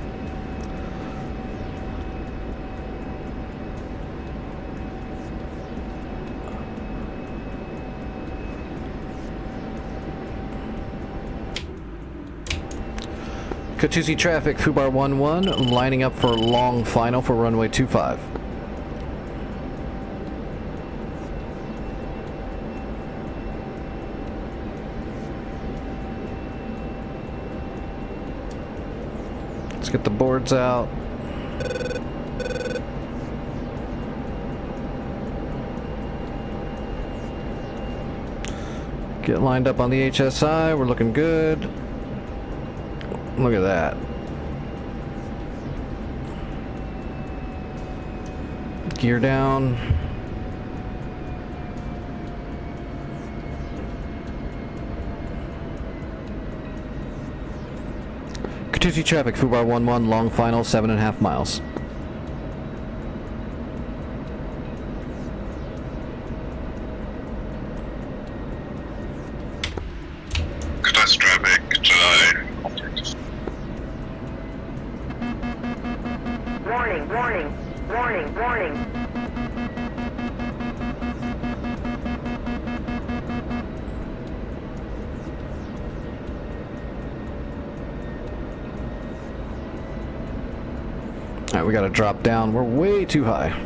Katusi traffic, Fubar 11, lining up for long final for runway 25. Let's get the boards out. Get lined up on the HSI, we're looking good. Look at that. Gear down. Katusi traffic, Fubar 11, long final, 7.5 miles. Katusi traffic, July. Warning, warning, warning, warning. Alright, we gotta drop down. We're way too high.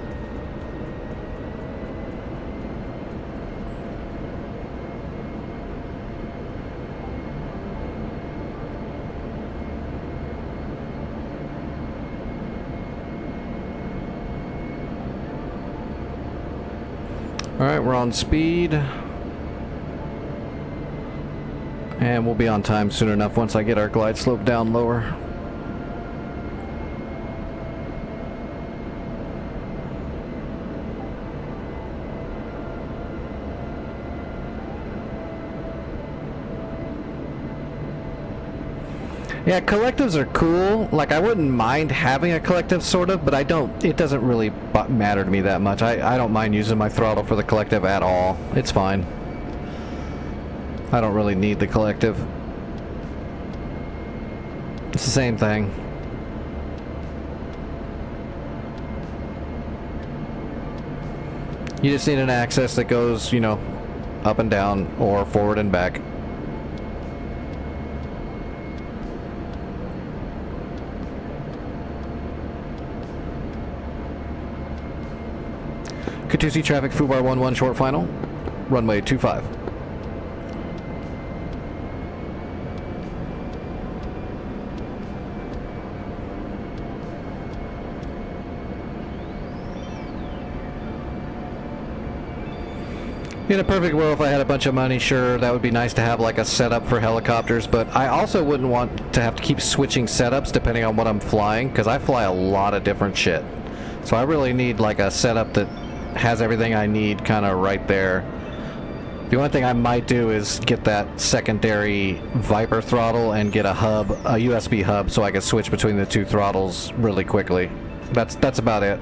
Alright, we're on speed. And we'll be on time soon enough once I get our glide slope down lower. Yeah, collectives are cool. Like, I wouldn't mind having a collective, sort of, but it doesn't really matter to me that much. I don't mind using my throttle for the collective at all. It's fine. I don't really need the collective. It's the same thing. You just need an axis that goes, you know, up and down or forward and back. Katusi traffic, Fubar 11, short final, runway 25. In a perfect world, if I had a bunch of money, sure, that would be nice to have like a setup for helicopters, but I also wouldn't want to have to keep switching setups depending on what I'm flying, because I fly a lot of different shit. So I really need like a setup that has everything I need kind of right there. The only thing I might do is get that secondary Viper throttle and get a hub, a USB hub, so I can switch between the two throttles really quickly. That's about it.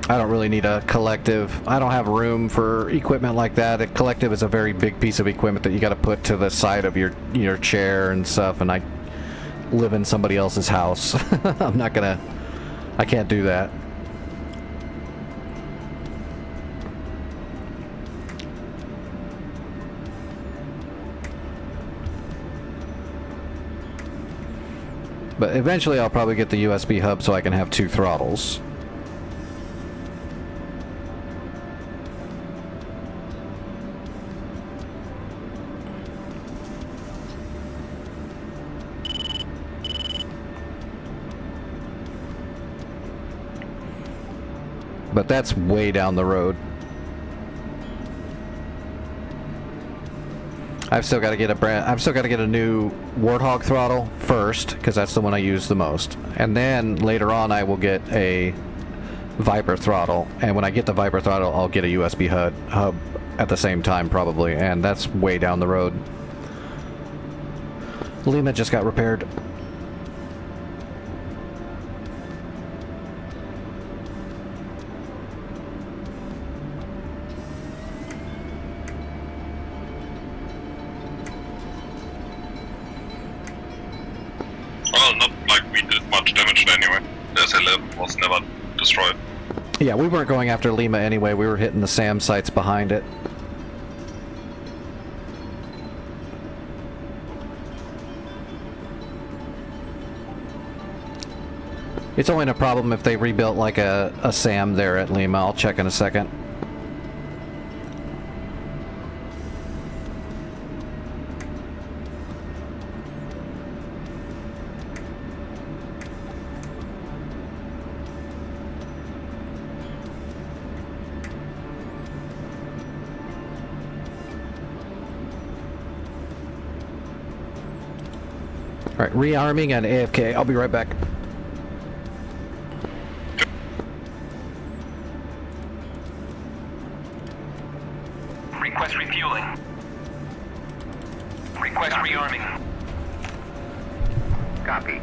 I don't really need a collective. I don't have room for equipment like that. A collective is a very big piece of equipment that you got to put to the side of your chair and stuff, and I live in somebody else's house. I can't do that. But eventually I'll probably get the USB hub so I can have two throttles. But that's way down the road. I've still got to get a new Warthog throttle first, because that's the one I use the most. And then later on I will get a Viper throttle, and when I get the Viper throttle I'll get a USB hub at the same time probably, and that's way down the road. Lima just got repaired. much damage anyway. The S11 was never destroyed. Yeah, we weren't going after Lima anyway. We were hitting the SAM sites behind it. It's only a problem if they rebuilt like a SAM there at Lima. I'll check in a second. All right, rearming and AFK. I'll be right back. Request refueling. Request rearming. Copy.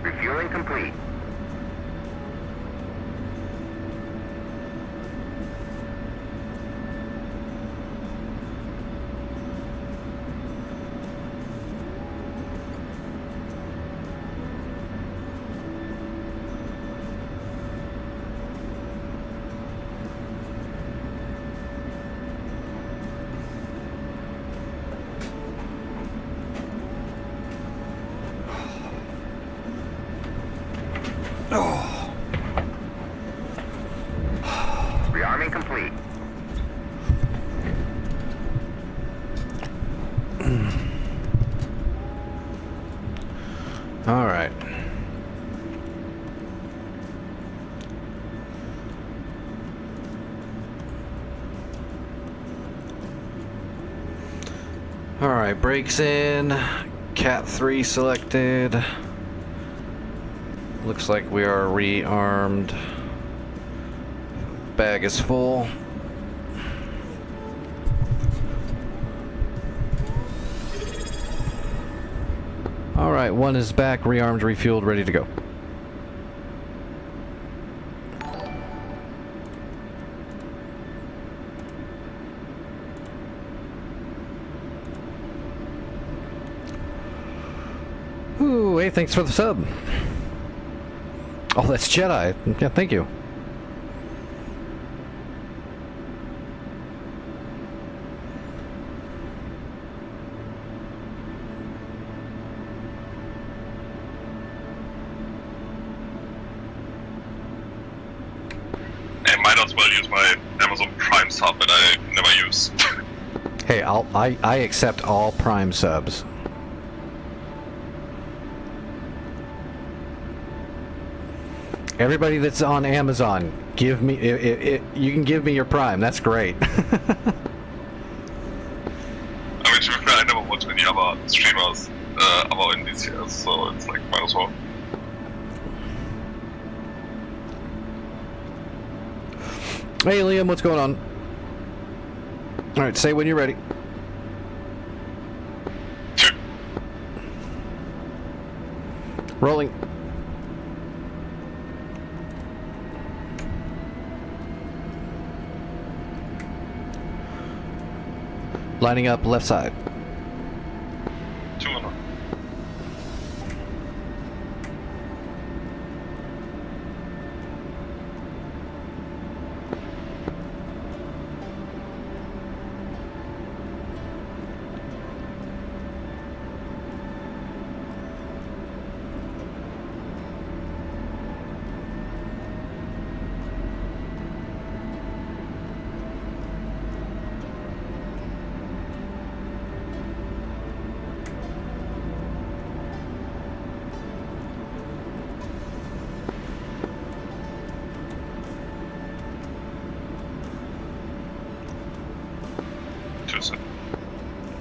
Refueling complete. Rearming complete. All right. All right, brakes in. Cat 3 selected. Looks like we are rearmed. Bag is full. All right, one is back, rearmed, refueled, ready to go. Ooh, hey, thanks for the sub. Oh, that's Jedi. Yeah, thank you. I might as well use my Amazon Prime sub that I never use. Hey, I accept all Prime subs. Everybody that's on Amazon, give me you can give me your Prime. That's great. I mean, to be fair, I never watch any other streamers other than DCS, so it's like, might as well. Hey, Liam, what's going on? All right, say when you're ready. Rolling. Lining up left side. 200.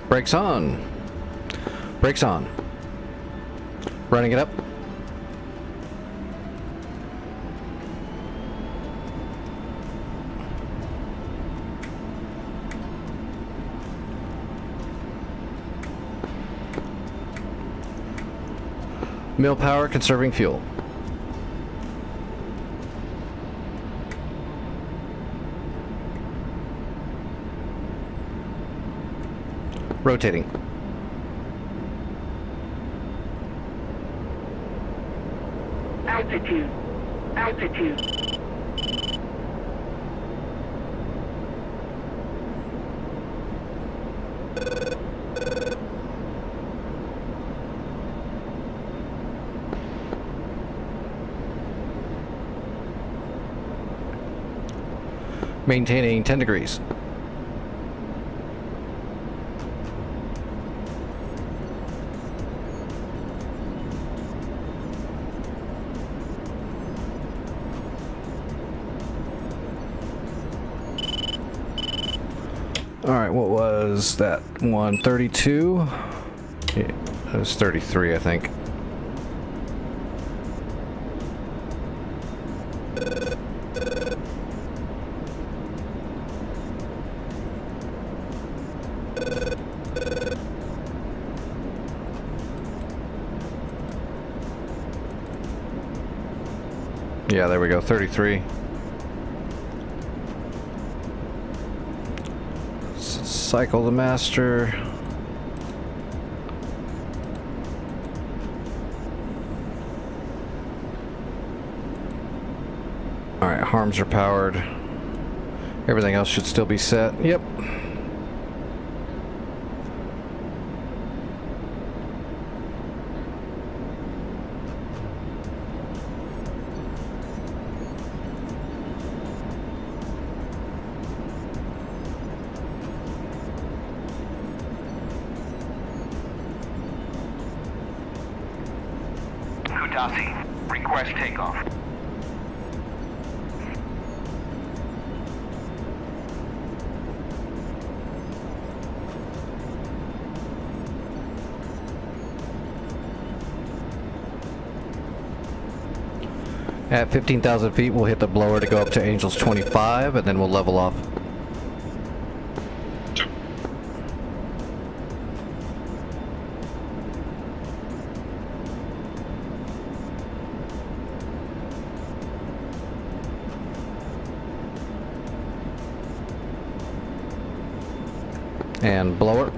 Brakes on. Brakes on. Running it up. Mill power, conserving fuel. Rotating. Altitude. Altitude. Maintaining 10 degrees. Alright, what was that one? 32? Yeah, it was 33, I think. Yeah, there we go, 33. Cycle the master. Alright, harms are powered. Everything else should still be set. Yep. Request takeoff. At 15,000 feet, we'll hit the blower to go up to Angels 25, and then we'll level off. And blower.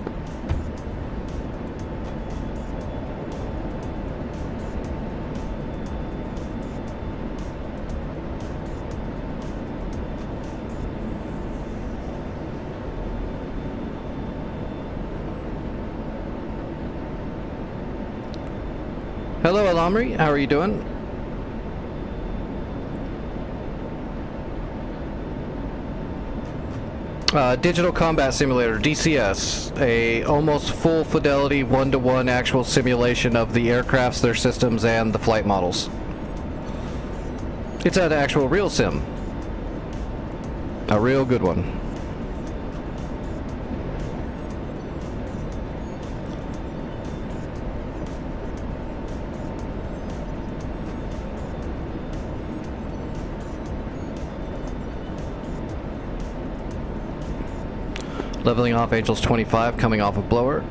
Hello, Alamri. How are you doing? Digital Combat Simulator, DCS, a almost full fidelity one-to-one actual simulation of the aircrafts, their systems, and the flight models. It's an actual real sim. A real good one. Leveling off Angels 25, coming off of blower.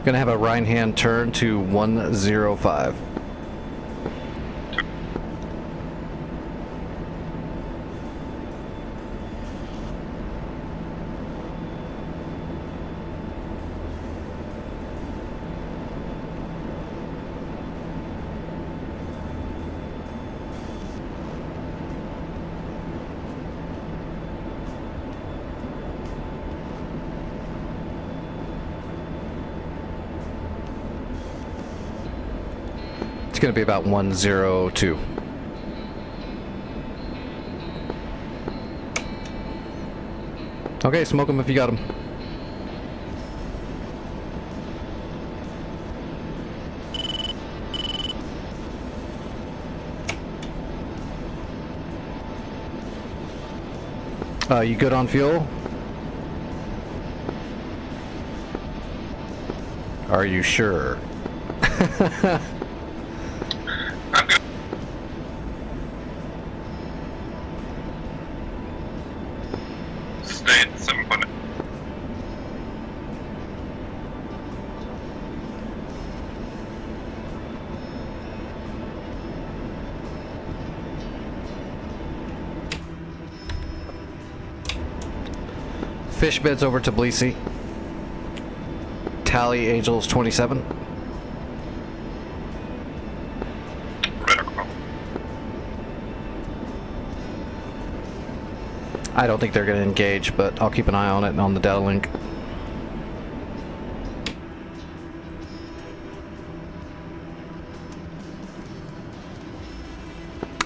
Gonna have a right hand turn to 105. It's going to be about 102. Okay, smoke them if you got them. You good on fuel? Are you sure? I'm good. Stay at 7.8. Fish beds over to Tbilisi. Tally Angels 27. Radar call. I don't think they're going to engage, but I'll keep an eye on it on the data link.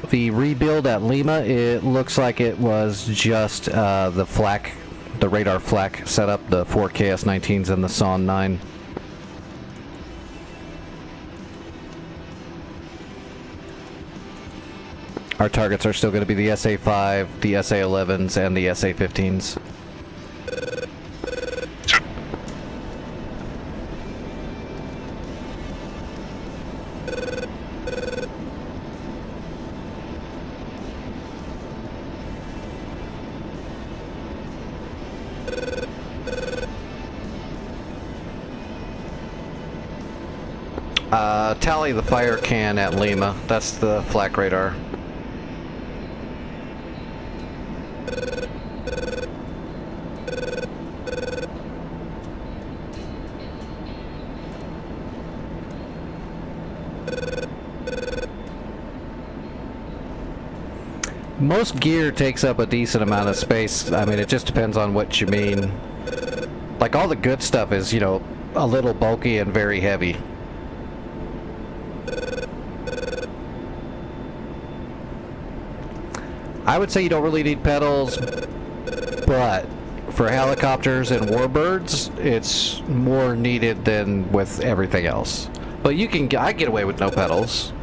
The rebuild at Lima, it looks like it was just the flak, the radar flak setup, the 4 KS-19s and the SON 9. Our targets are still going to be the SA-5, the SA-11s, and the SA-15s. Tally the fire can at Lima. That's the flak radar. Most gear takes up a decent amount of space. I mean, it just depends on what you mean. Like, all the good stuff is, you know, a little bulky and very heavy. I would say you don't really need pedals, but for helicopters and warbirds, it's more needed than with everything else. But you can, I get away with no pedals.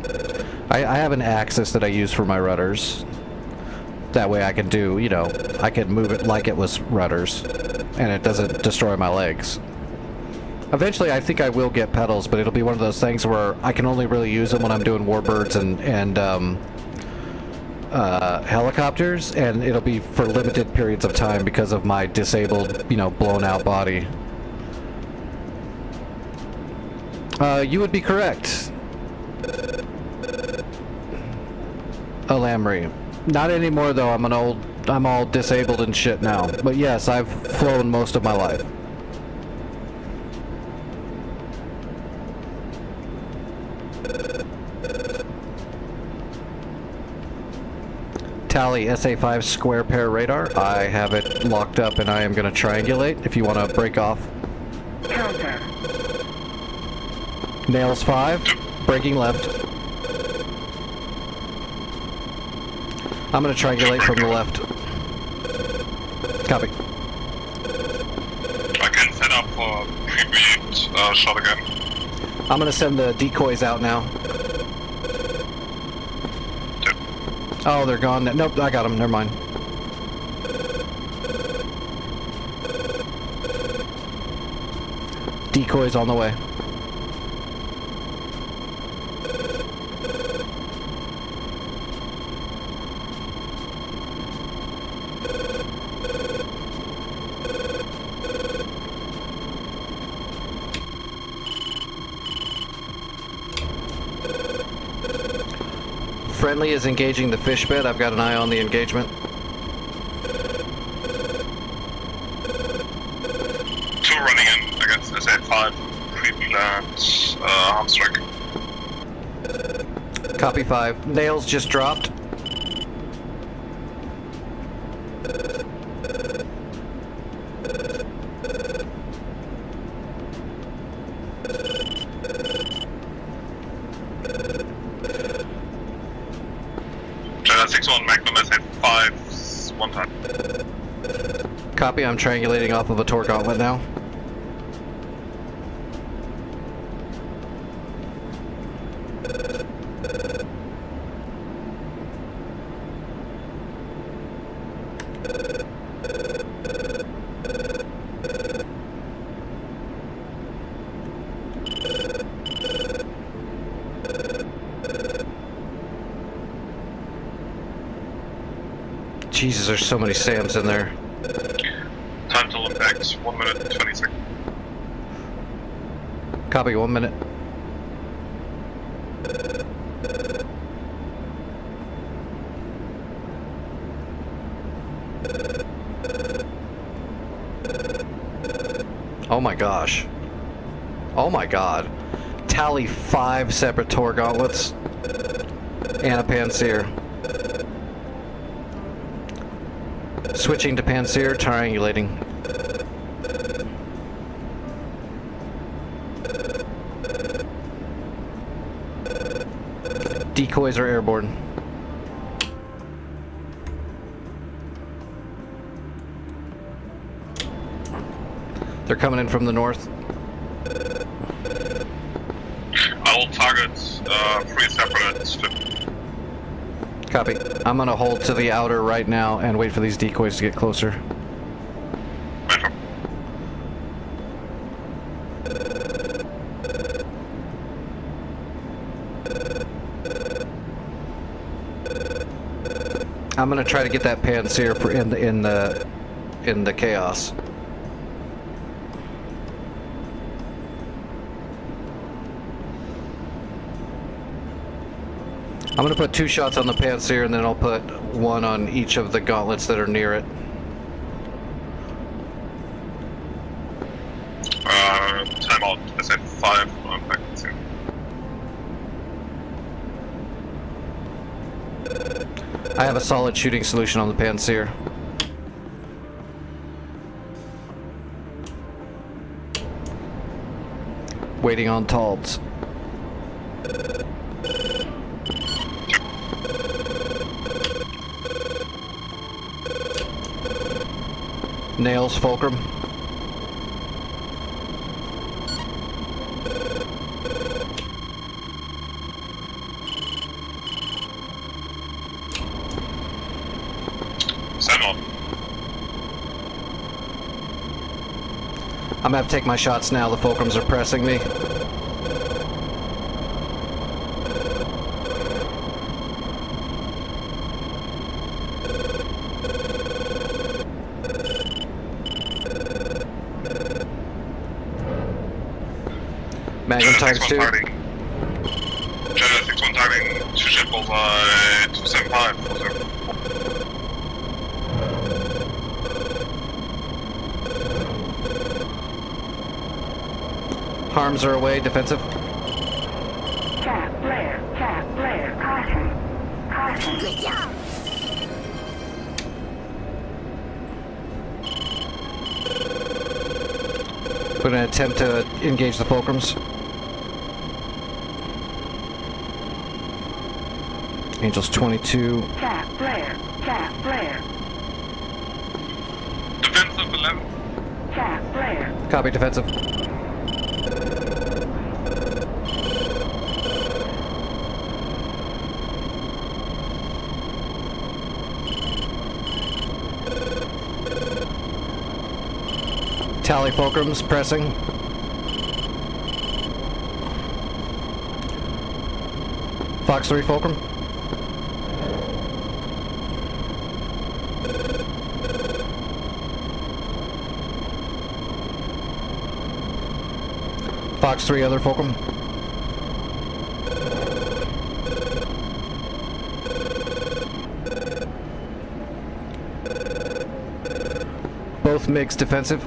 I have an axis that I use for my rudders. That way I can do, you know, I can move it like it was rudders, and it doesn't destroy my legs. Eventually I think I will get pedals, but it'll be one of those things where I can only really use them when I'm doing warbirds and helicopters, and it'll be for limited periods of time because of my disabled, you know, blown out body. You would be correct. Lamry. Not anymore though, I'm all disabled and shit now. But yes, I've flown most of my life. Tally SA-5 square pair radar. I have it locked up and I am going to triangulate if you want to break off. Counter. Nails 5, breaking left. I'm going to triangulate from the left. Copy. I can set up for pre-beat shot again. I'm going to send the decoys out now. Oh, they're gone. Nope, I got them. Never mind. Decoys on the way. Friendly is engaging the fish bed. I've got an eye on the engagement. Two running in against SA5, creepy land, Armstrong. Copy 5. Nails just dropped. China 6-1 Magnum SA5, one time. Copy, I'm triangulating off of a Tor gauntlet now. Jesus, there's so many SAMs in there. Time till impact, 1 minute and 20 seconds. Copy, 1 minute. Oh my gosh. Oh my god. Tally 5 separate Tor gauntlets. And a Panseer. Switching to Panseer, triangulating. Decoys are airborne. They're coming in from the north. I will target 3 separate. Copy. I'm gonna hold to the outer right now and wait for these decoys to get closer. I'm gonna try to get that Panseer for in the chaos. I'm gonna put 2 shots on the Panseer and then I'll put 1 on each of the gauntlets that are near it. Timeout, SA5, I'm back to. I have a solid shooting solution on the Panseer. Waiting on Talds. Nails, Fulcrum. Send on. I'm gonna have to take my shots now. The Fulcrums are pressing me. Magnum times 2. Targeting. China 6-1 targeting 2 ship bullseye 275. Harms are away, defensive. Cap flare, caution. Caution. Good job. We're gonna attempt to engage the Fulcrums. Angels 22. Cap flare. Defensive 11. Cap flare. Copy, defensive. Tally Fulcrums pressing. Fox 3, Fulcrum. Fox 3, other Fulcrum. Both MiGs defensive.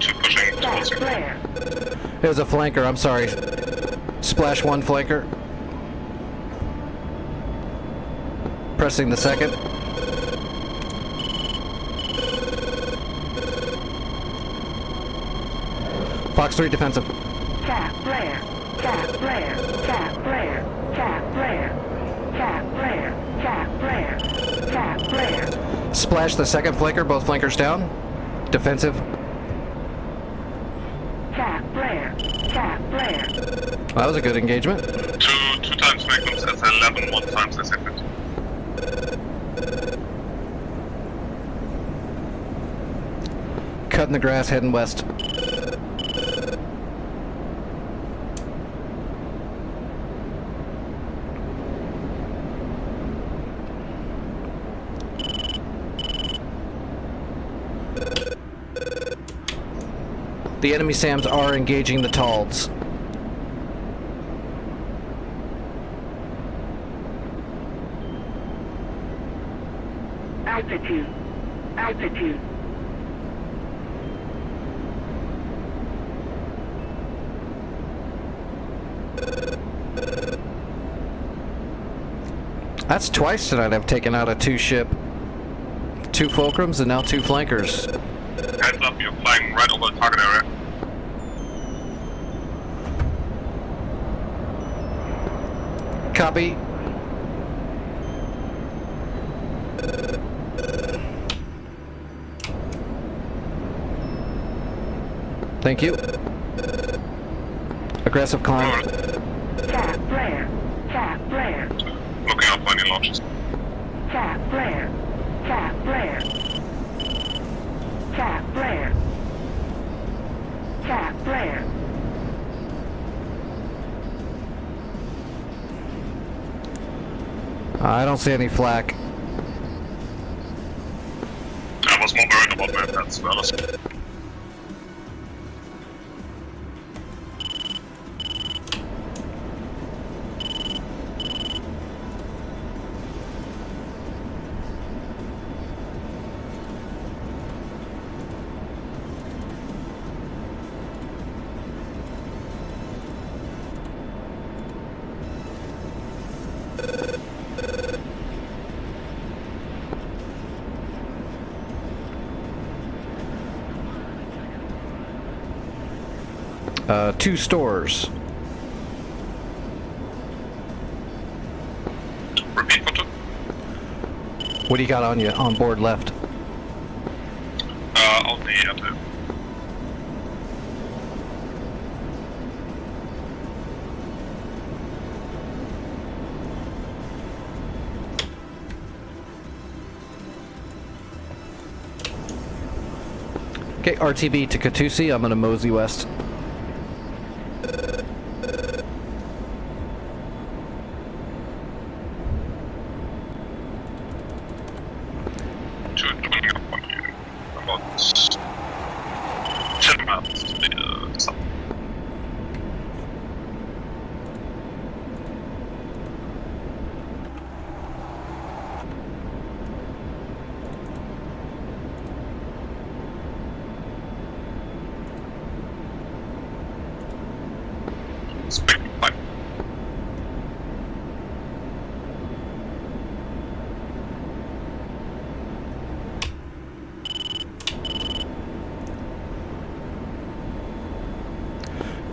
Two pushing Cat towards you. flare. It was a flanker, I'm sorry. Splash 1 flanker. Pressing the second. Fox 3 defensive. Cat flare. Cat flare. Cat flare. Cat flare. Cat flare. Cat flare. Cat flare. Splash the second flanker, both flankers down. Defensive. Cat flare. Cat flare. That was a good engagement. Two times magnums as 11, one times as 50. Cutting the grass, heading west. The enemy SAMs are engaging the Talds. Altitude. Altitude. That's twice tonight I've taken out a 2-ship. 2 Fulcrums and now 2 flankers. Heads up, you're flying right over the target area. Copy. Thank you. Aggressive climb. Cat flare. Cat flare. Looking out for any launches. Cat flare. Cat flare. Cat flare. Cat flare. I don't see any flak. I was more worried about my pets, to be honest. Two stores. Repeat for two. What do you got on you on board left? On the airfield. Okay, RTB to Katusi. I'm gonna mosey west. Two coming up on you. About 10 miles to the south. Speed fine.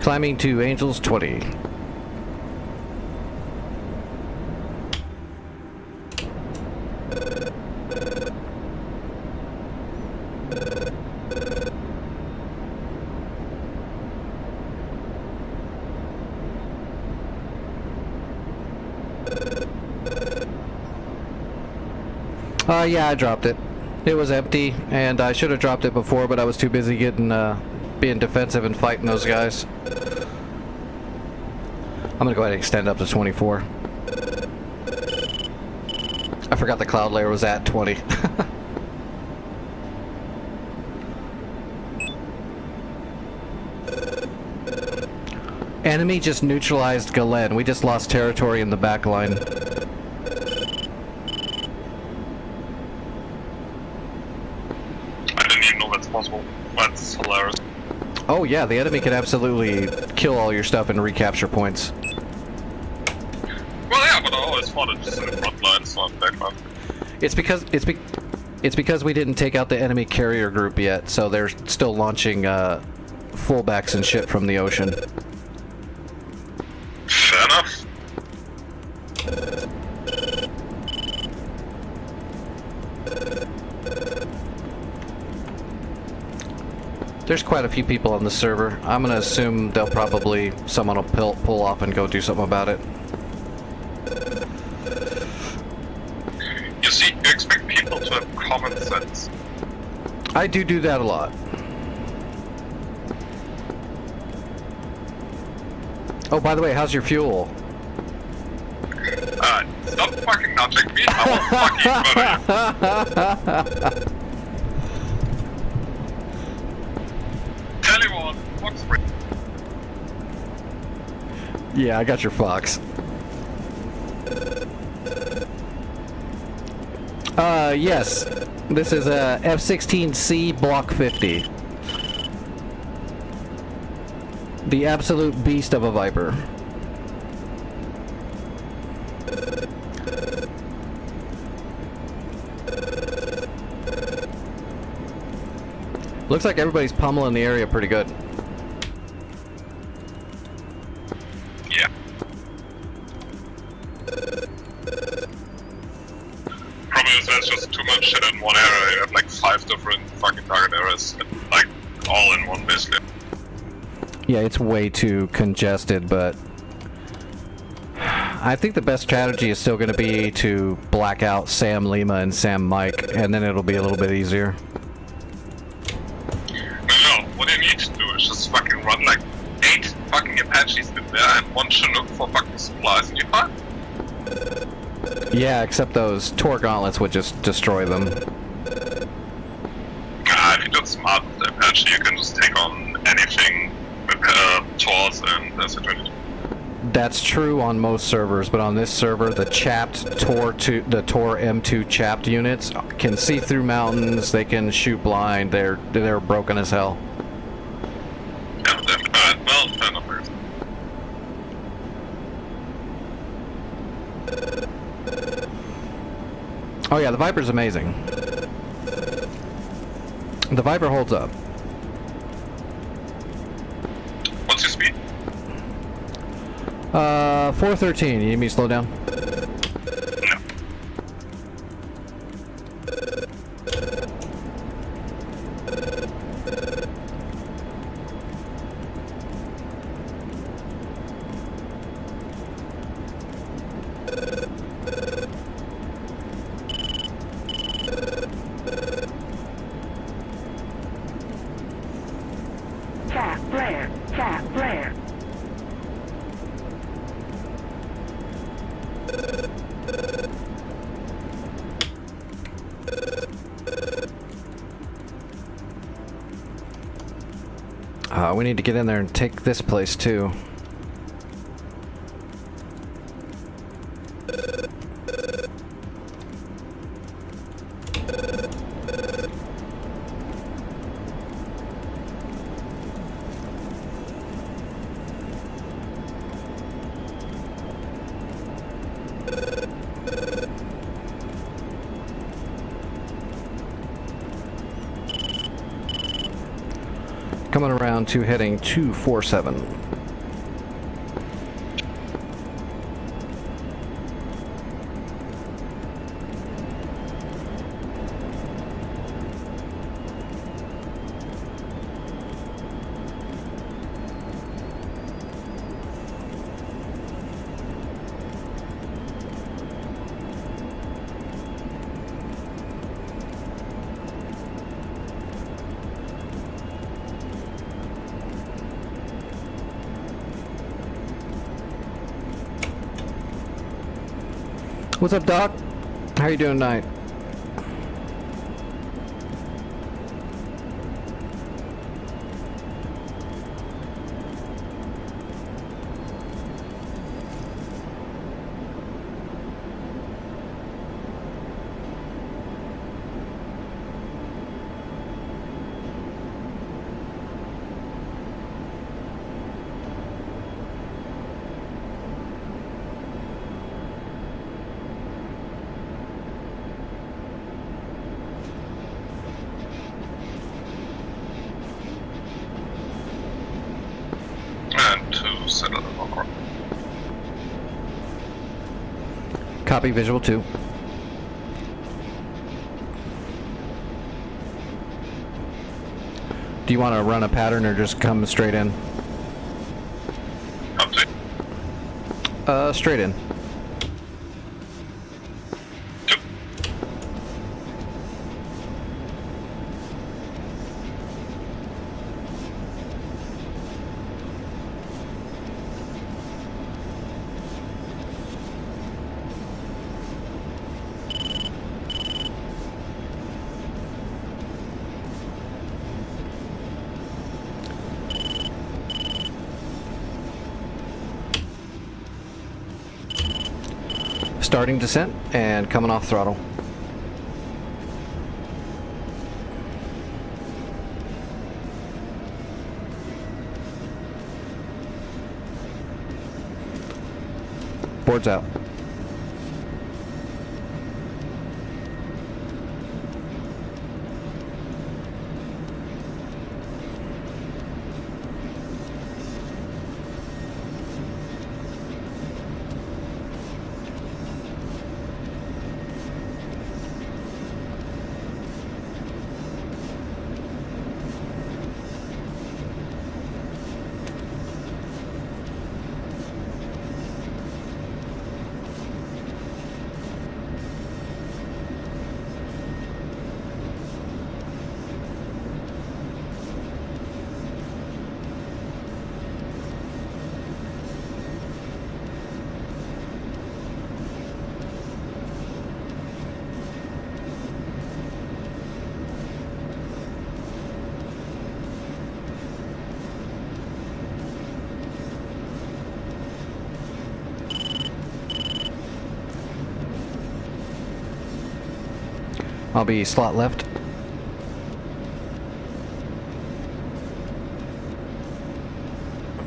Climbing to Angels 20. Yeah, I dropped it. It was empty, and I should have dropped it before, but I was too busy getting being defensive and fighting those guys. I'm gonna go ahead and extend up to 24. I forgot the cloud layer was at 20. Enemy just neutralized Galen. We just lost territory in the back line. I didn't even know that's possible. That's hilarious. Oh yeah, the enemy can absolutely kill all your stuff and recapture points. Well, yeah, but I always fought it just in the front lines, not back line. It's because we didn't take out the enemy carrier group yet, so they're still launching fullbacks and shit from the ocean. Fair enough. There's quite a few people on the server. I'm gonna assume someone will pull off and go do something about it. You see, you expect people to have common sense. I do that a lot. Oh, by the way, how's your fuel? Stop fucking nudging me. I will fucking murder you. Tell you what, Fox free. Yeah, I got your Fox. Yes. This is a F-16C Block 50. The absolute beast of a Viper. Looks like everybody's pummeling the area pretty good. Yeah. Problem is there's just too much shit in one area. You have like 5 different fucking target areas, like all in one basically. Yeah, it's way too congested, but I think the best strategy is still going to be to black out Sam Lima and Sam Mike, and then it'll be a little bit easier. No, what you need to do is just fucking run like 8 fucking Apaches in there and 1 Chinook for fucking supplies and you're fine. Yeah, except those Tor gauntlets would just destroy them. If you do it smart with the Apache, you can just take on anything with Tors and S-20. That's true on most servers, but on this server, the Tor M2 chapped units can see through mountains. They can shoot blind. They're broken as hell. Yeah, then, well, fair enough. Oh yeah, the Viper's amazing. The Viper holds up. What's your speed? 413. You need me to slow down? No. Cap flare, cap flare. We need to get in there and take this place too. Coming around to heading 247. What's up, Doc? How you doing tonight? And to settle the locker. Copy visual 2. Do you want to run a pattern or just come straight in? Up to Straight in. two. Starting descent and coming off throttle. Boards out. I'll be slot left.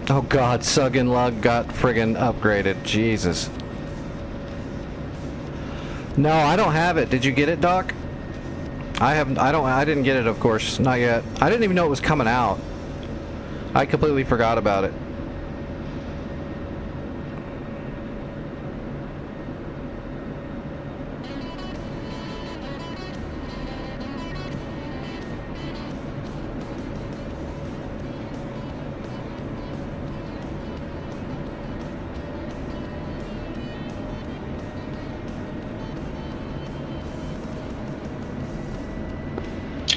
Oh god, Sug and Lug got friggin' upgraded. Jesus. No, I don't have it. Did you get it, Doc? I didn't get it, of course. Not yet. I didn't even know it was coming out. I completely forgot about it.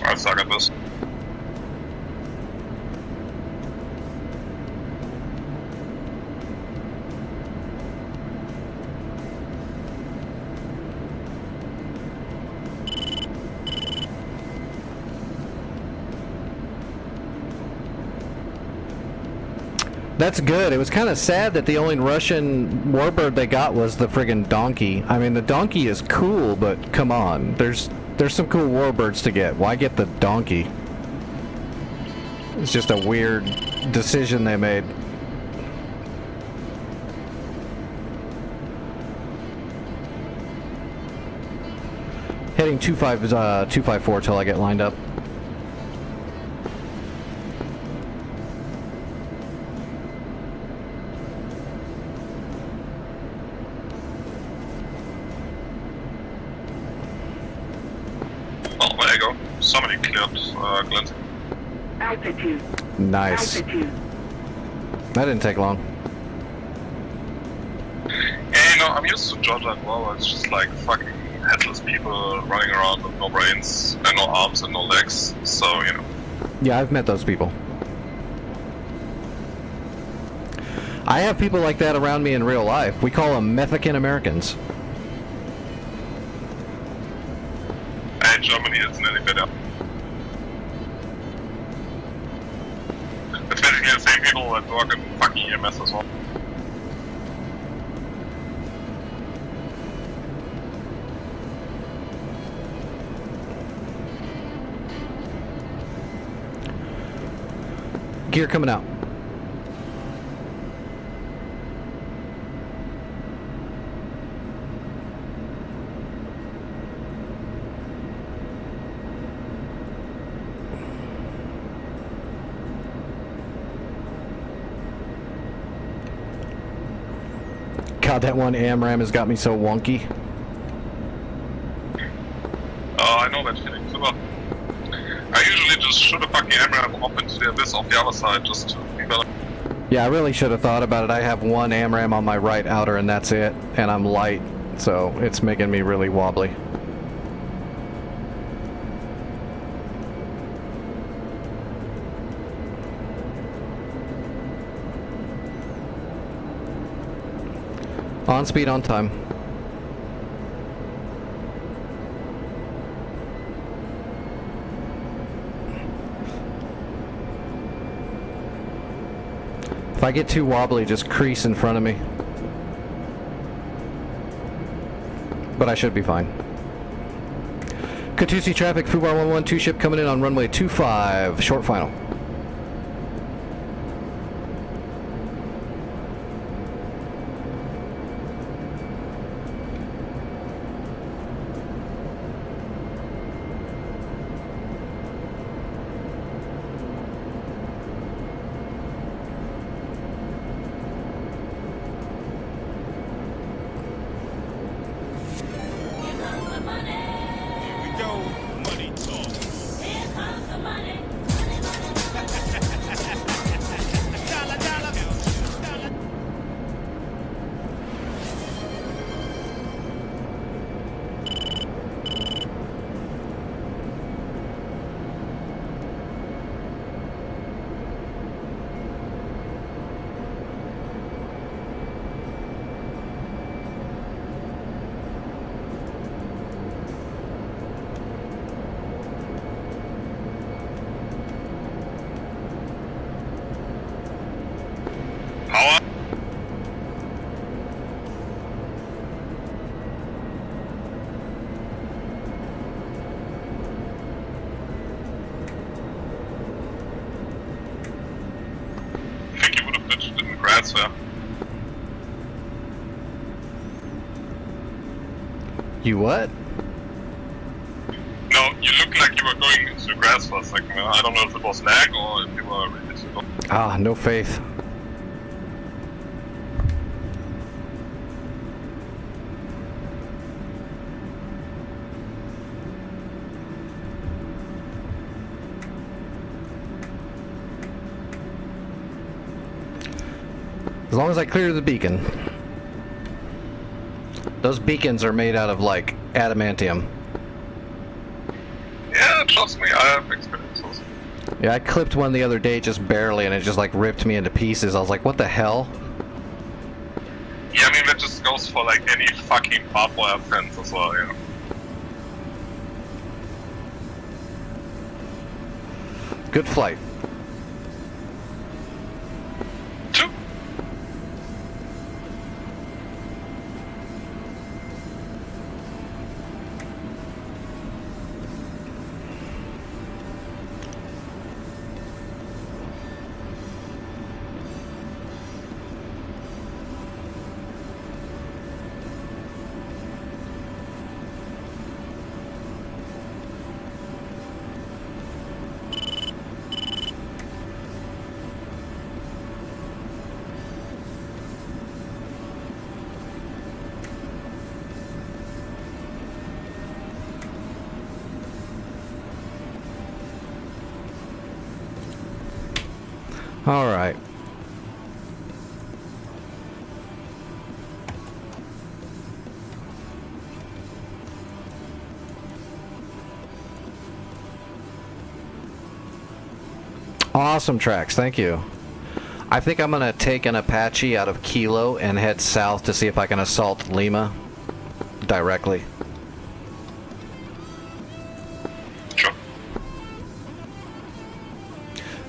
I suck at this. That's good. It was kind of sad that the only Russian warbird they got was the friggin' donkey. I mean, the donkey is cool, but come on. There's some cool warbirds to get. Why get the donkey? It's just a weird decision they made. Heading 254 till I get lined up. Oh, there you go. Somebody cleared Glint. Altitude. Nice. Altitude. That didn't take long. Yeah, you know, I'm used to Georgia as well. It's just like fucking headless people running around with no brains and no arms and no legs. So, you know. Yeah, I've met those people. I have people like that around me in real life. We call them Mexican Americans. Germany isn't any better. It's basically the same people that work in fucking EMS as well. Gear coming out. God, that one AMRAM has got me so wonky. Oh, I know that feeling too well. I usually just shoot a fucking AMRAM up into the abyss off the other side just to be better. Yeah, I really should have thought about it. I have one AMRAM on my right outer and that's it. And I'm light, so it's making me really wobbly. On speed, on time. If I get too wobbly, just crease in front of me. But I should be fine. Katusi traffic, Fubar 112 ship coming in on runway 25, short final. You what? No, you look like you were going into the grass for a second. I don't know if it was lag or if you were ready to go. Ah, no faith. As long as I clear the beacon. Those beacons are made out of, like, adamantium. Yeah, trust me, I have experience also. Yeah, I clipped one the other day just barely and it just, like, ripped me into pieces. I was like, what the hell? Yeah, I mean, that just goes for, like, any fucking barbed wire fence as well, you know. Good flight. All right. Awesome tracks, thank you. I think I'm gonna take an Apache out of Kilo and head south to see if I can assault Lima directly.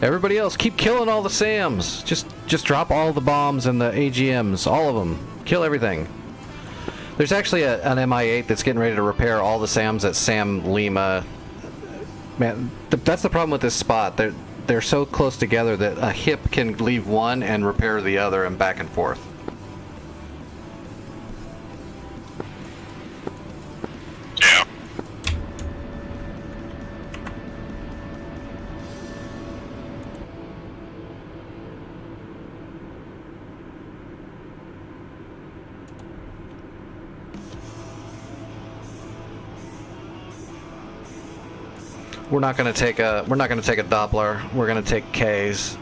Everybody else, keep killing all the SAMs. Just drop all the bombs and the AGMs, all of them. Kill everything. There's actually an MI8 that's getting ready to repair all the SAMs at Sam Lima. Man, that's the problem with this spot. They're so close together that a hip can leave one and repair the other and back and forth. Yeah. We're not gonna take a Doppler. We're gonna take K's.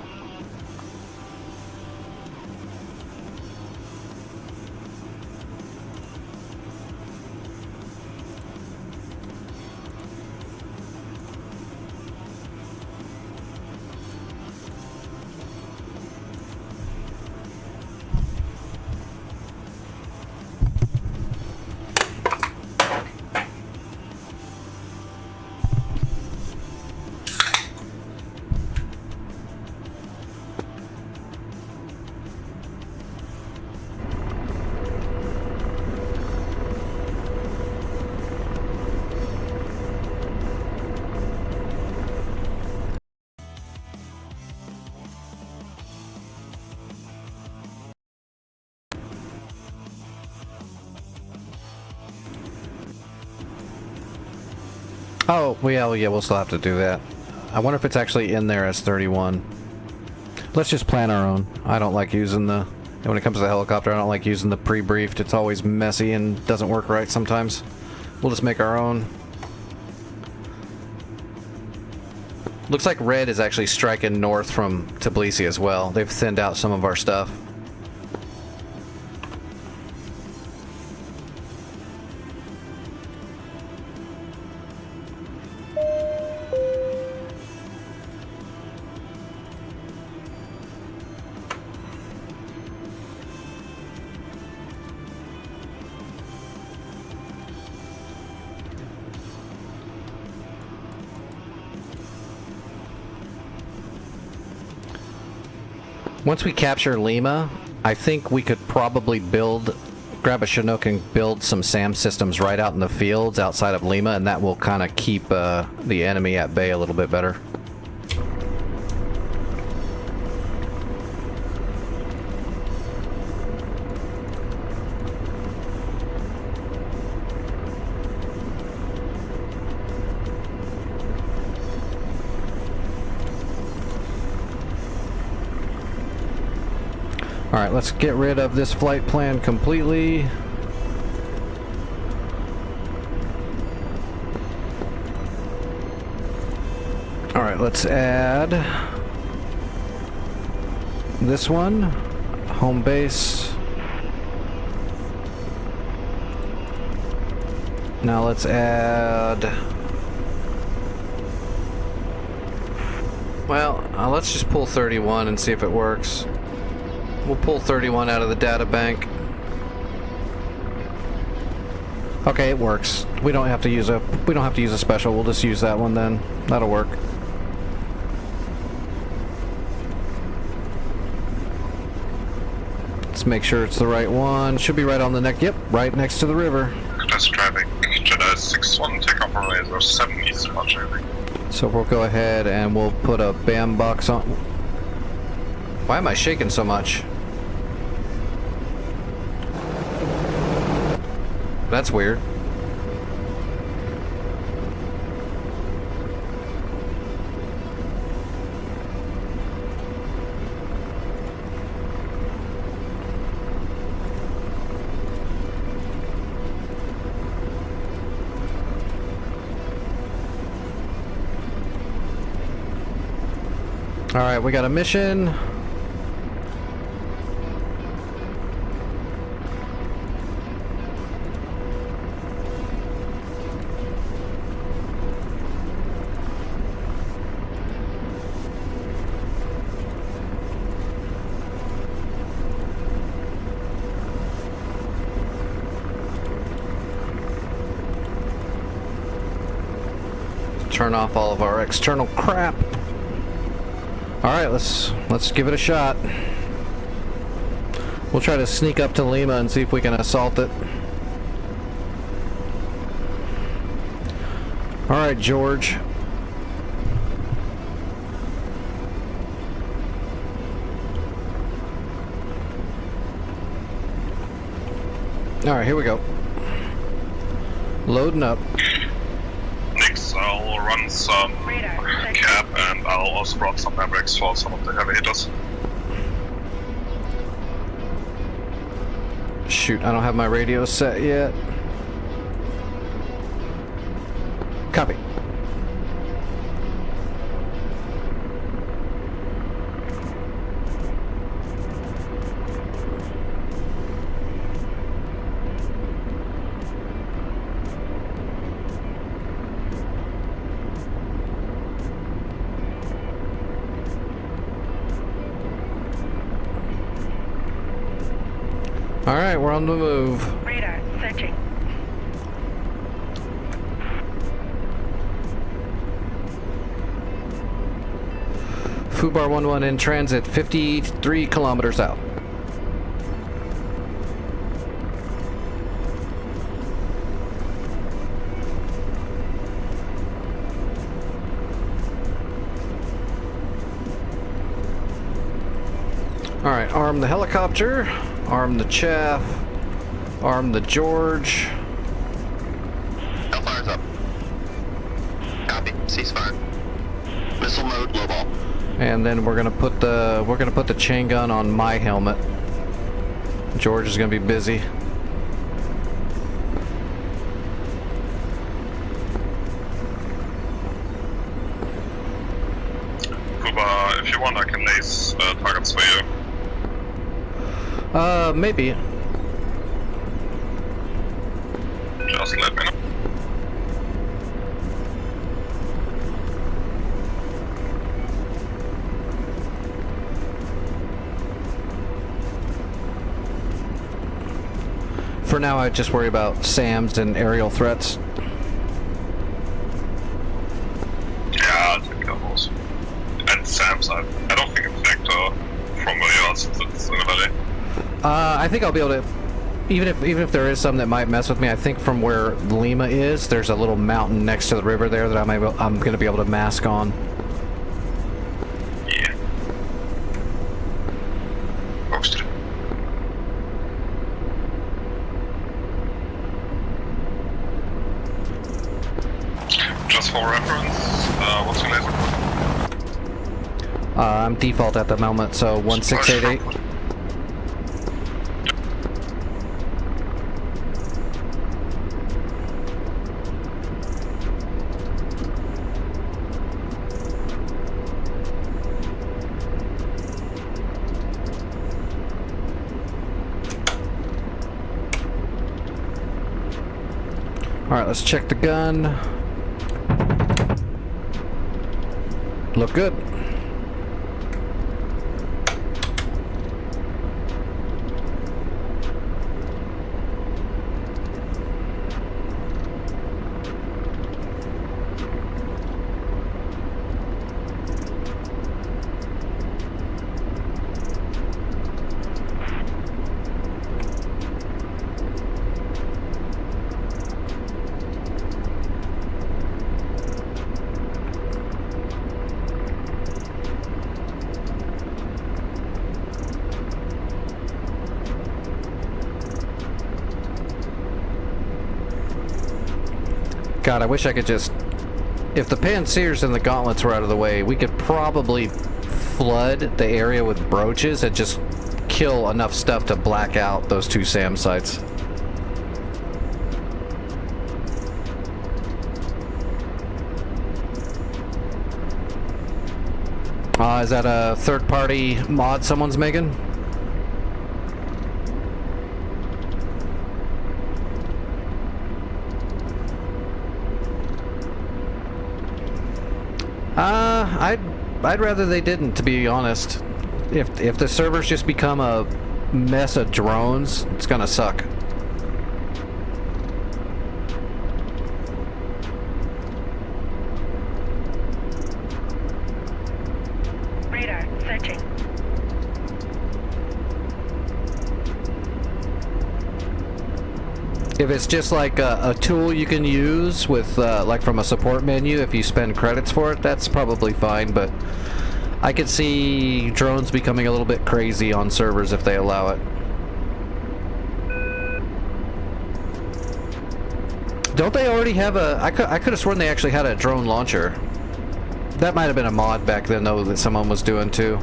Oh, well, yeah, we'll still have to do that. I wonder if it's actually in there as 31. Let's just plan our own. I don't like using the... And when it comes to the helicopter, I don't like using the pre-briefed. It's always messy and doesn't work right sometimes. We'll just make our own. Looks like Red is actually striking north from Tbilisi as well. They've thinned out some of our stuff. Once we capture Lima, I think we could probably grab a Chinook and build some SAM systems right out in the fields outside of Lima, and that will kind of keep the enemy at bay a little bit better. Alright, let's get rid of this flight plan completely. Alright, let's add this one, home base. Now let's add... Well, let's just pull 31 and see if it works. We'll pull 31 out of the data bank. Okay, it works. We don't have to use a special. We'll just use that one then. That'll work. Let's make sure it's the right one. Should be right on the neck. Yep, right next to the river. Just traffic. Jedi 6-1, take off runway 07 east March, I think. So we'll go ahead and we'll put a BAM box on. Why am I shaking so much? That's weird. All right, we got a mission. Turn off all of our external crap. Alright, let's give it a shot. We'll try to sneak up to Lima and see if we can assault it. Alright, George. Alright, here we go. Loading up. Nix, I'll run some cap and I'll also drop some mavericks for some of the heavy hitters. Shoot, I don't have my radio set yet. Copy. Alright, we're on the move. Radar searching. Fubar 11 in transit, 53 kilometers out. Alright, arm the helicopter, arm the chaff, arm the George. Hellfire's up. Copy. Ceasefire. Missile mode, low ball. And then we're gonna put the chain gun on my helmet. George is gonna be busy. Kuba, if you want, I can lace targets for you. Maybe. Just let me know. For now, I just worry about SAMs and aerial threats. Yeah, I'll take care of those. And Sam's, I don't think it's Vector from where you are, since it's in the valley. I think I'll be able to, even if there is some that might mess with me, I think from where Lima is, there's a little mountain next to the river there that I'm going to be able to mask on. Yeah. Posted. Just for reference, what's your laser? I'm default at the moment, so 1688. Alright, let's check the gun. Look good. God, I wish I could just... If the Pansiers and the Gauntlets were out of the way, we could probably flood the area with brooches and just kill enough stuff to black out those two SAM sites. Is that a third-party mod someone's making? I'd rather they didn't, to be honest. If the servers just become a mess of drones, it's gonna suck. Radar If it's just like a tool you can use with, like from a support menu, if you spend credits for it, that's probably fine, but I could see drones becoming a little bit crazy on servers if they allow it. Don't they already have a... I could have sworn they actually had a drone launcher. That might have been a mod back then, though, that someone was doing, too.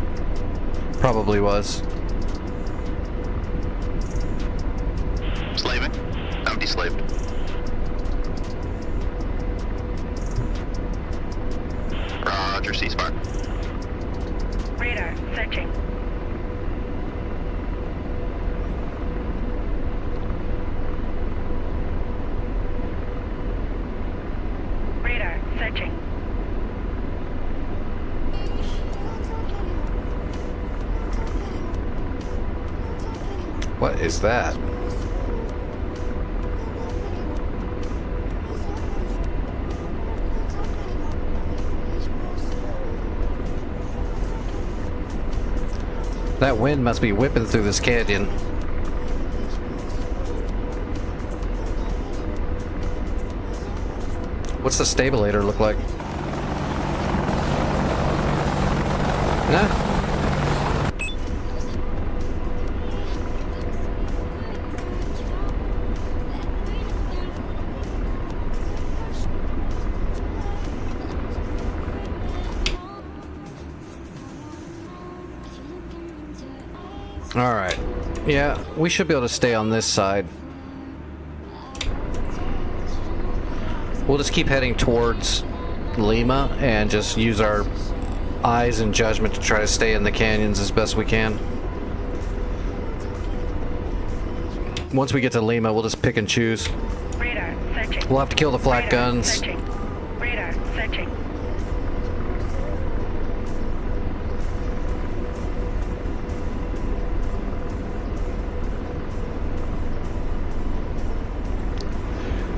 Probably was. Slaving. I'm deslaved. Roger, ceasefire. Radar searching. Radar searching. What is that? That wind must be whipping through this canyon. What's the stabilator look like? Nah. Alright. Yeah, we should be able to stay on this side. We'll just keep heading towards Lima and just use our eyes and judgment to try to stay in the canyons as best we can. Once we get to Lima, we'll just pick and choose. Radar searching. We'll have to kill the flak Radar guns. Searching. Radar searching.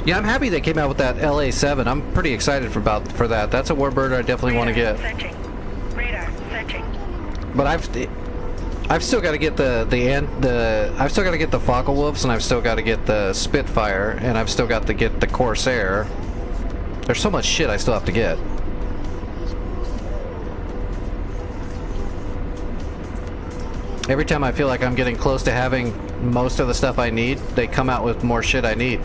Yeah, I'm happy they came out with that LA7. I'm pretty excited for that. That's a warbird I definitely want to get. Searching. Radar searching. But I've still got to get I've still got to get the Focke-Wulfs, and I've still got to get the Spitfire, and I've still got to get the Corsair. There's so much shit I still have to get. Every time I feel like I'm getting close to having most of the stuff I need, they come out with more shit I need.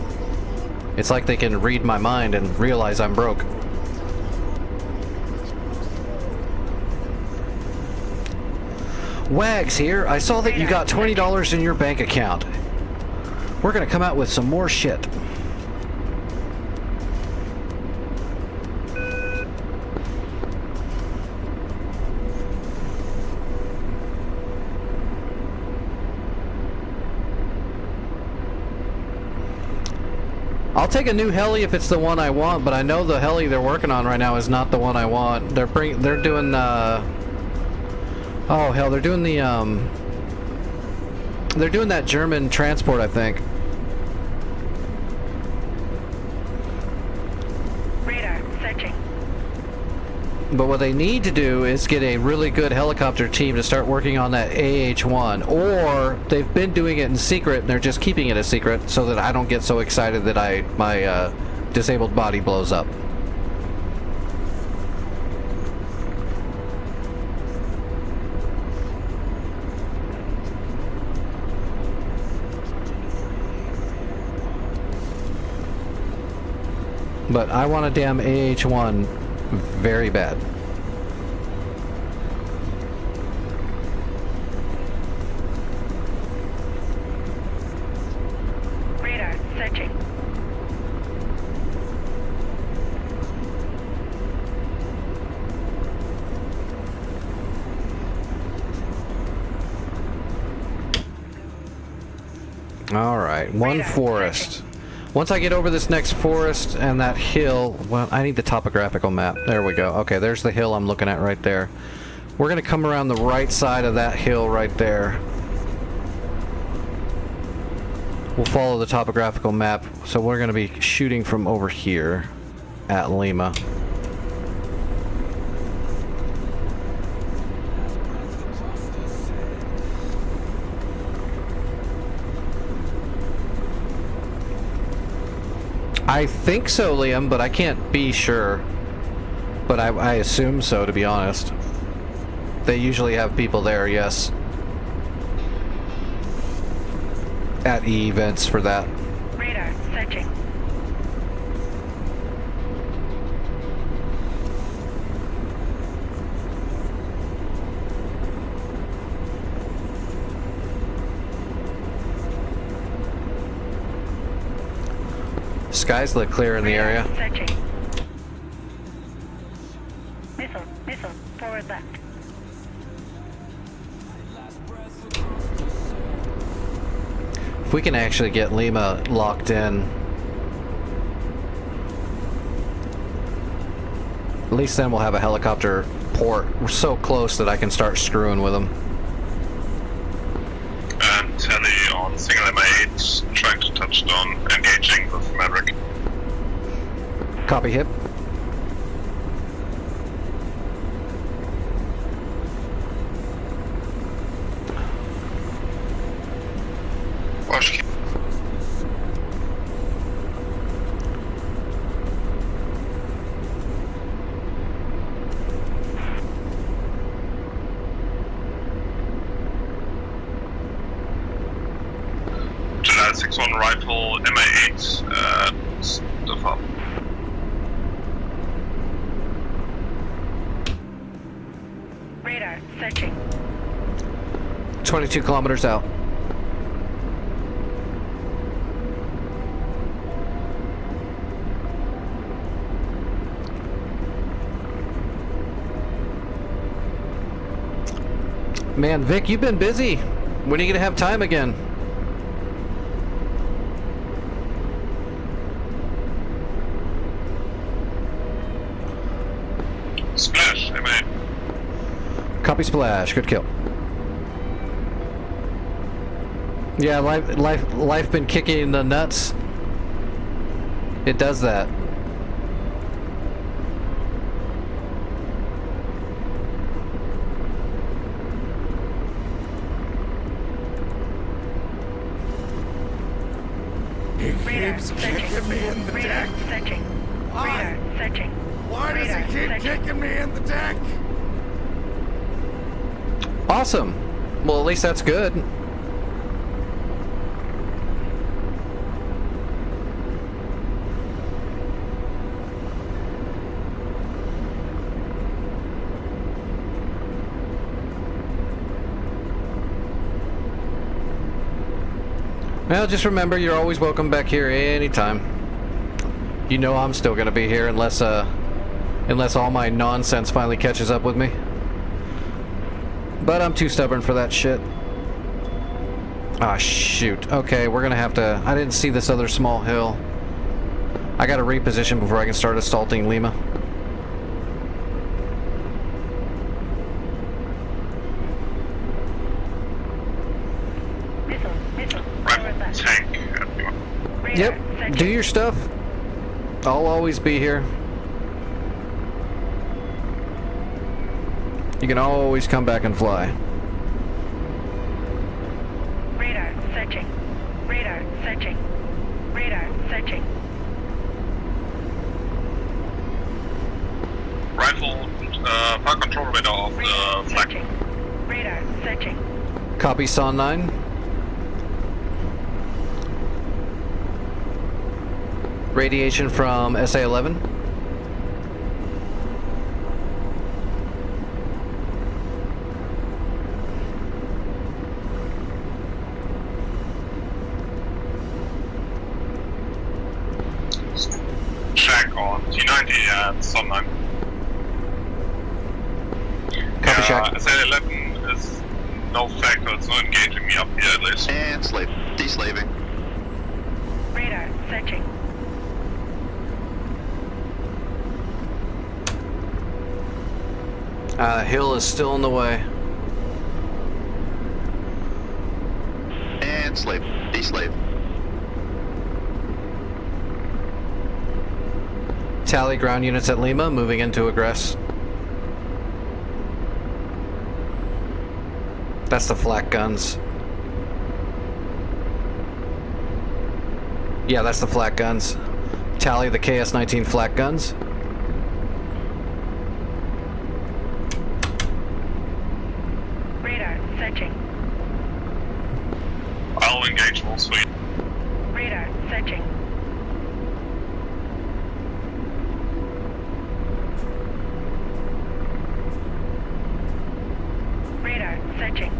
It's like they can read my mind and realize I'm broke. Wags here. I saw that you got $20 in your bank account. We're gonna come out with some more shit. I'll take a new heli if it's the one I want, but I know the heli they're working on right now is not the one I want. They're doing oh hell, they're doing that German transport, I think. Radar searching. But what they need to do is get a really good helicopter team to start working on that AH-1, or they've been doing it in secret and they're just keeping it a secret so that I don't get so excited that my disabled body blows up. But I want a damn AH-1 very bad. Radar searching. All right, one Radar forest. Once I get over this next forest and that hill, well, I need the topographical map. There we go. Okay, there's the hill I'm looking at right there. We're gonna come around the right side of that hill right there. We'll follow the topographical map, so we're gonna be shooting from over here at Lima. I think so, Liam, but I can't be sure. But I assume so, to be honest. They usually have people there, yes. At E events for that. Radar searching. Skies look clear in the area. Searching. Missile, forward left. If we can actually get Lima locked in, at least then we'll have a helicopter port. We're so close that I can start screwing with them. And Tele on single MA8, trying to touch down, engaging with Maverick. Copy, hip. Wash. July 6-1 rifle, MA8, stuff up. Radar searching. 22 kilometers out. Man, Vic, you've been busy. When are you gonna have time again? Splash, MA8. Copy, splash. Good kill. Yeah, life been kicking in the nuts. It does that. Radar searching. Me in the Radar deck. searching. Why? Radar searching. Why does Radar he keep searching. kicking me in the deck? Awesome. Well, at least that's good. Well, just remember, you're always welcome back here anytime. You know I'm still gonna be here unless all my nonsense finally catches up with me. But I'm too stubborn for that shit. Ah, shoot. Okay, we're gonna have to... I didn't see this other small hill. I gotta reposition before I can start assaulting Lima. Missile, forward Rifle, left. tank, everyone. Radar Yep, searching. do your stuff. I'll always be here. You can always come back and fly. Radar searching. Radar searching. Radar searching. Rifle, fire control radar of Radar the flag. searching. Radar searching. Copy, Son 9. Radiation from SA-11. Check on T90 and Sun 9. Copy, Shack. SA-11 is no factor, it's not engaging me up here at least. And slave. Deslaving. Radar searching. Hill is still in the way. And slave. Deslave. Tally ground units at Lima, moving into aggress. That's the flak guns. Yeah, that's the flak guns. Tally the KS-19 flak guns. Radar searching. I'll engage full speed. Radar searching. Radar searching.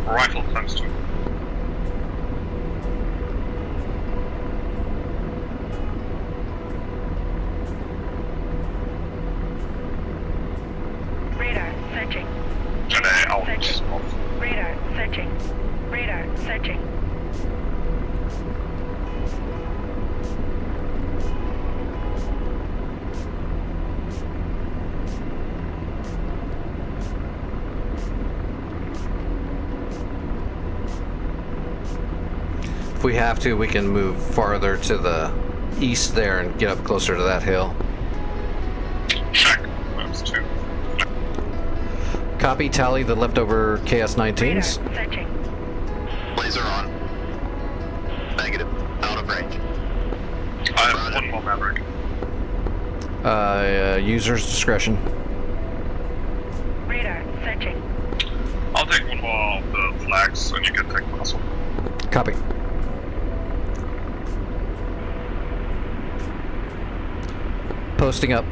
Rifle times 2. Radar searching. Jedi out. Searching. Off. Radar searching. Radar searching. If we have to, we can move farther to the east there and get up closer to that hill. Check. Times 2. Copy, Tally the leftover Radar KS-19s. searching. Laser on. Negative. Out of range. I have one more Maverick. User's discretion. Radar searching. I'll take one more of the flags and you can take the muscle. Copy. Posting up.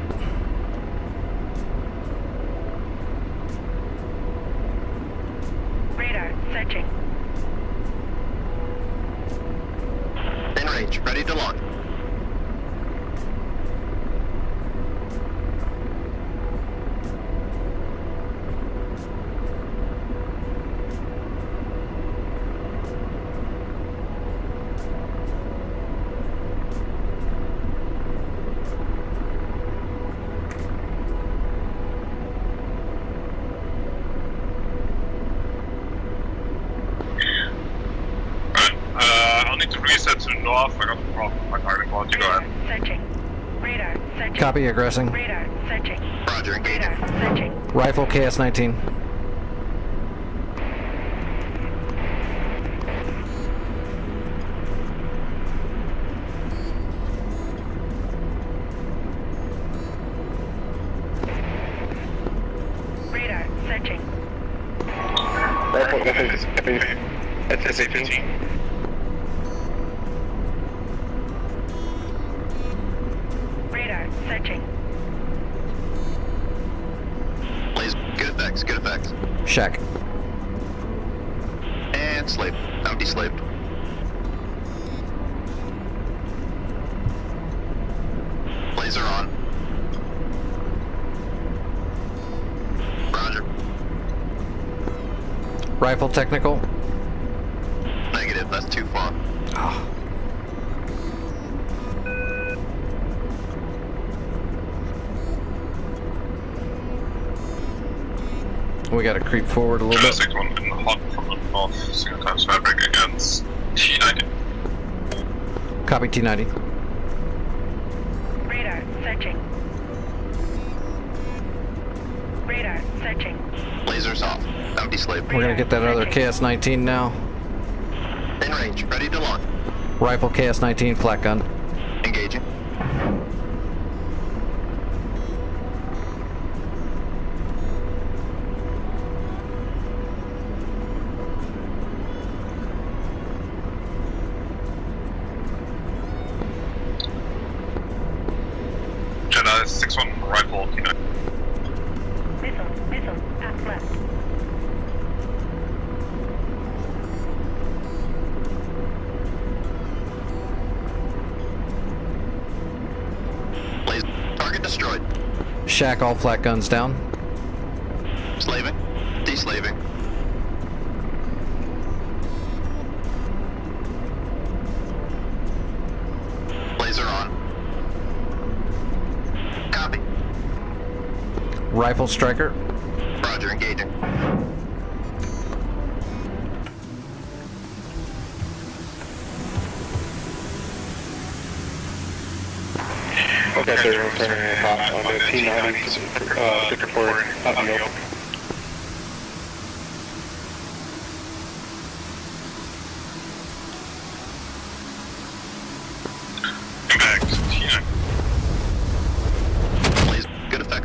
Radar searching. In range. Ready to launch. I'll need to reset to north. I got a problem with my targeting point. You go Radar ahead. searching. Radar searching. Copy, aggressing. Radar searching. Roger. Engaging. Radar searching. Rifle KS-19. Radar searching. That's SA-15. Radar searching. Laser. Good effects. Good effects. Shack. And slave. I'm deslaved. Laser on. Roger. Rifle technical. Negative. That's too far. Ah. We gotta creep forward a little bit. 61 in hot from the north. Single times Maverick against T90. Copy, T90. Radar searching. Radar searching. Lasers off. I'm deslaved. We're gonna get that other KS-19 now. In range. Ready to launch. Rifle KS-19 flak gun. Engaging. Jedi 61 rifle T90. Missile at left. Laser. Target destroyed. Shack, all flak guns down. Slaving. Deslaving. Laser on. Copy. Rifle striker. Roger. Engaging. Okay, sir, we're turning hot on the T90, good report, out in the open.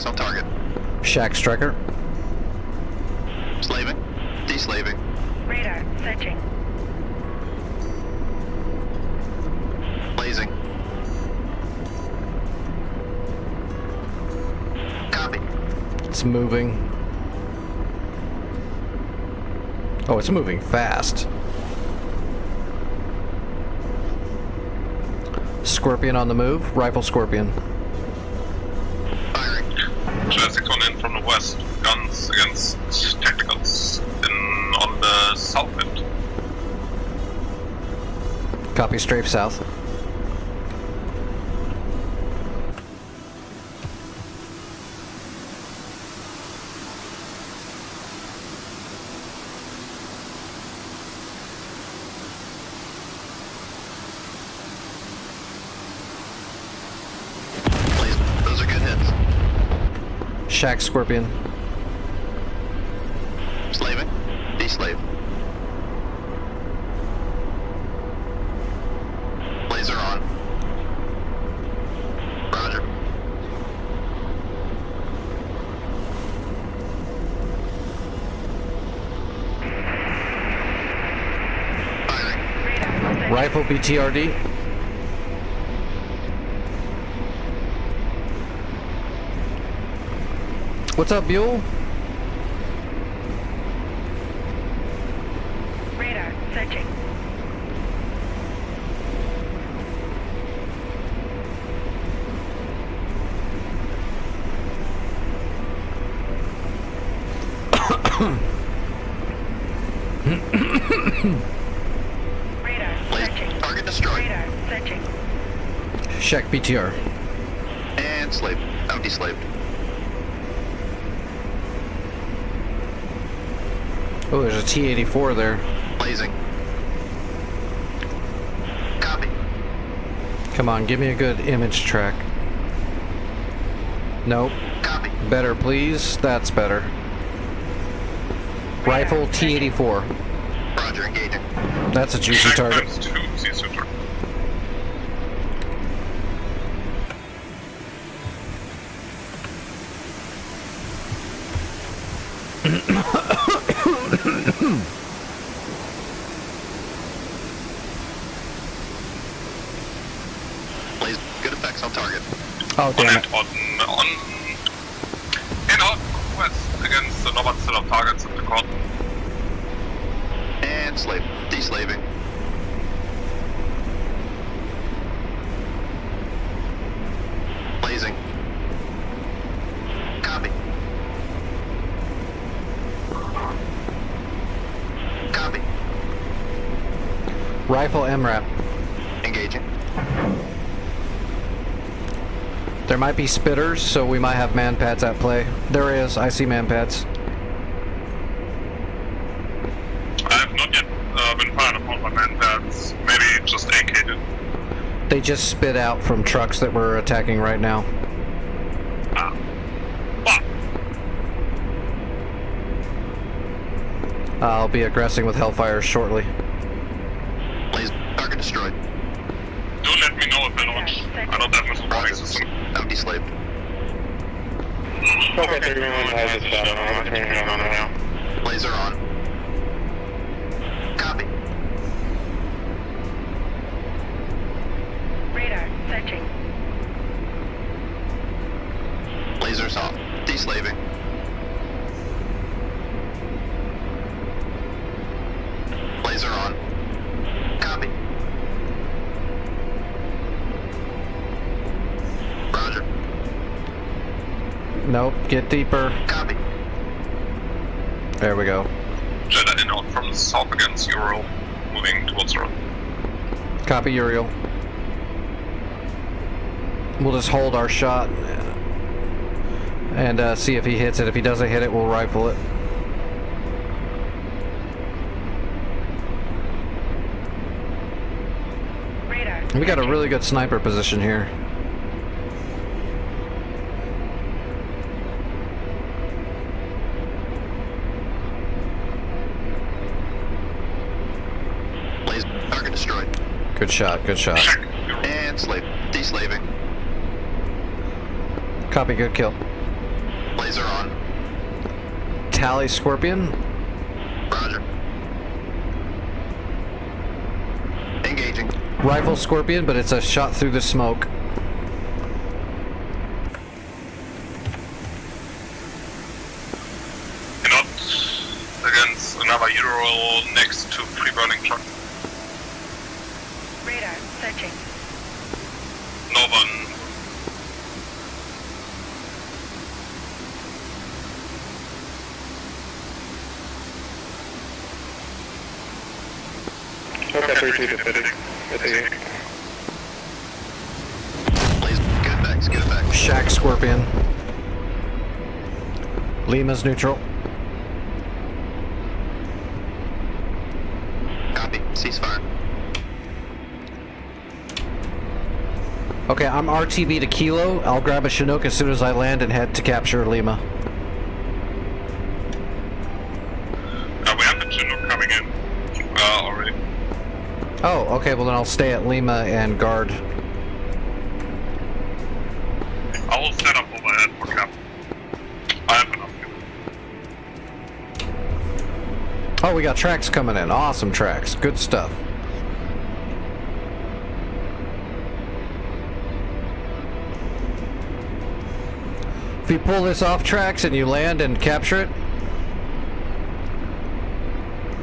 on target. Shack striker. Slaving. Deslaving. Radar searching. Blazing. Copy. It's moving. Oh, it's moving fast. Scorpion on the move. Rifle Scorpion. Firing. Jessica in from the west. Guns against tacticals on the south end. Copy, strafe south. Please. Those are good hits. Shack Scorpion. Slaving. Deslave. Laser on. Roger. Firing. Radar searching. Rifle BTRD. What's up, Buell? Radar searching. Radar Laser. searching. Target destroyed. Radar searching. Shack BTR. And slave. I'm deslaved. Oh, there's a T-84 there. Blazing. Copy. Come on, give me a good image track. Nope. Copy. Better, please. That's better. Rifle T-84. Roger, engaging. That's a juicy target. Times 2 C-Suiter. Blaze. Good effects on target. Oh, damn it. On in out west against the northern set of targets in the court. And slave. Deslaving. Blazing. Copy. Copy. Rifle MRAP. Engaging. There might be spitters, so we might have man pads at play. There is. I see man pads. I have not yet been fired upon by man pads. Maybe just AK'd it. They just spit out from trucks that we're attacking right now. Ah. Fuck. I'll be aggressing with Hellfire shortly. Blaze. Target destroyed. Do let me know if I don't have missile warning system. I'm deslaved. Okay, 31 has a shot. I'm turning it on now. Laser on. Copy. Radar searching. Lasers off. Deslaving. Laser on. Copy. Roger. Nope. Get deeper. Copy. There we go. Jedi in out from the south against Euro, moving towards the road. Copy, Uriel. We'll just hold our shot and see if he hits it. If he doesn't hit it, we'll rifle it. Radar. We got a really good sniper position here. Laser. Target destroyed. Good shot, good shot. Check. And slave. Deslaving. Copy, good kill. Laser on. Tally Scorpion. Roger. Engaging. Rifle Scorpion, but it's a shot through the smoke. Not against another Euro next to free-burning truck. Radar, searching. Northern. Okay, 3-2 to finish. That's it. Laser. Get it back. Get it back. Shack Scorpion. Lima's neutral. Copy. Ceasefire. Okay, I'm RTB to Kilo. I'll grab a Chinook as soon as I land and head to capture Lima. We have the Chinook coming in already. Oh, okay, well then I'll stay at Lima and guard. I will set up overhead for cap. I have enough fuel. Oh, we got tracks coming in. Awesome tracks. Good stuff. If you pull this off tracks and you land and capture it,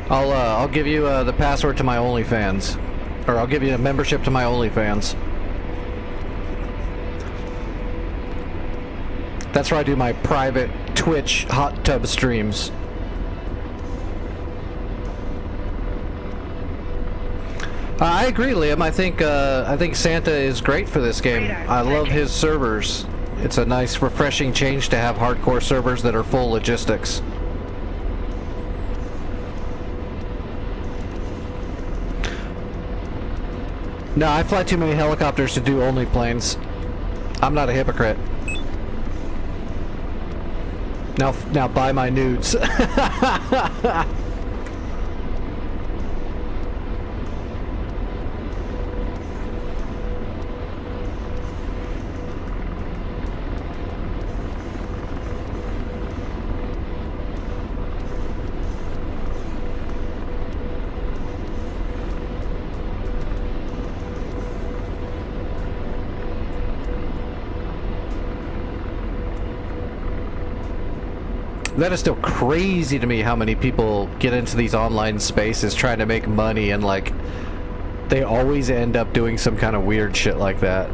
I'll give you the password to my OnlyFans, or I'll give you a membership to my OnlyFans. That's where I do my private Twitch hot tub streams. I agree, Liam. I think Santa is great for this game. I love his servers. It's a nice, refreshing change to have hardcore servers that are full logistics. No, I fly too many helicopters to do only planes. I'm not a hypocrite. Now buy my nudes. That is still crazy to me how many people get into these online spaces trying to make money, and like they always end up doing some kind of weird shit like that.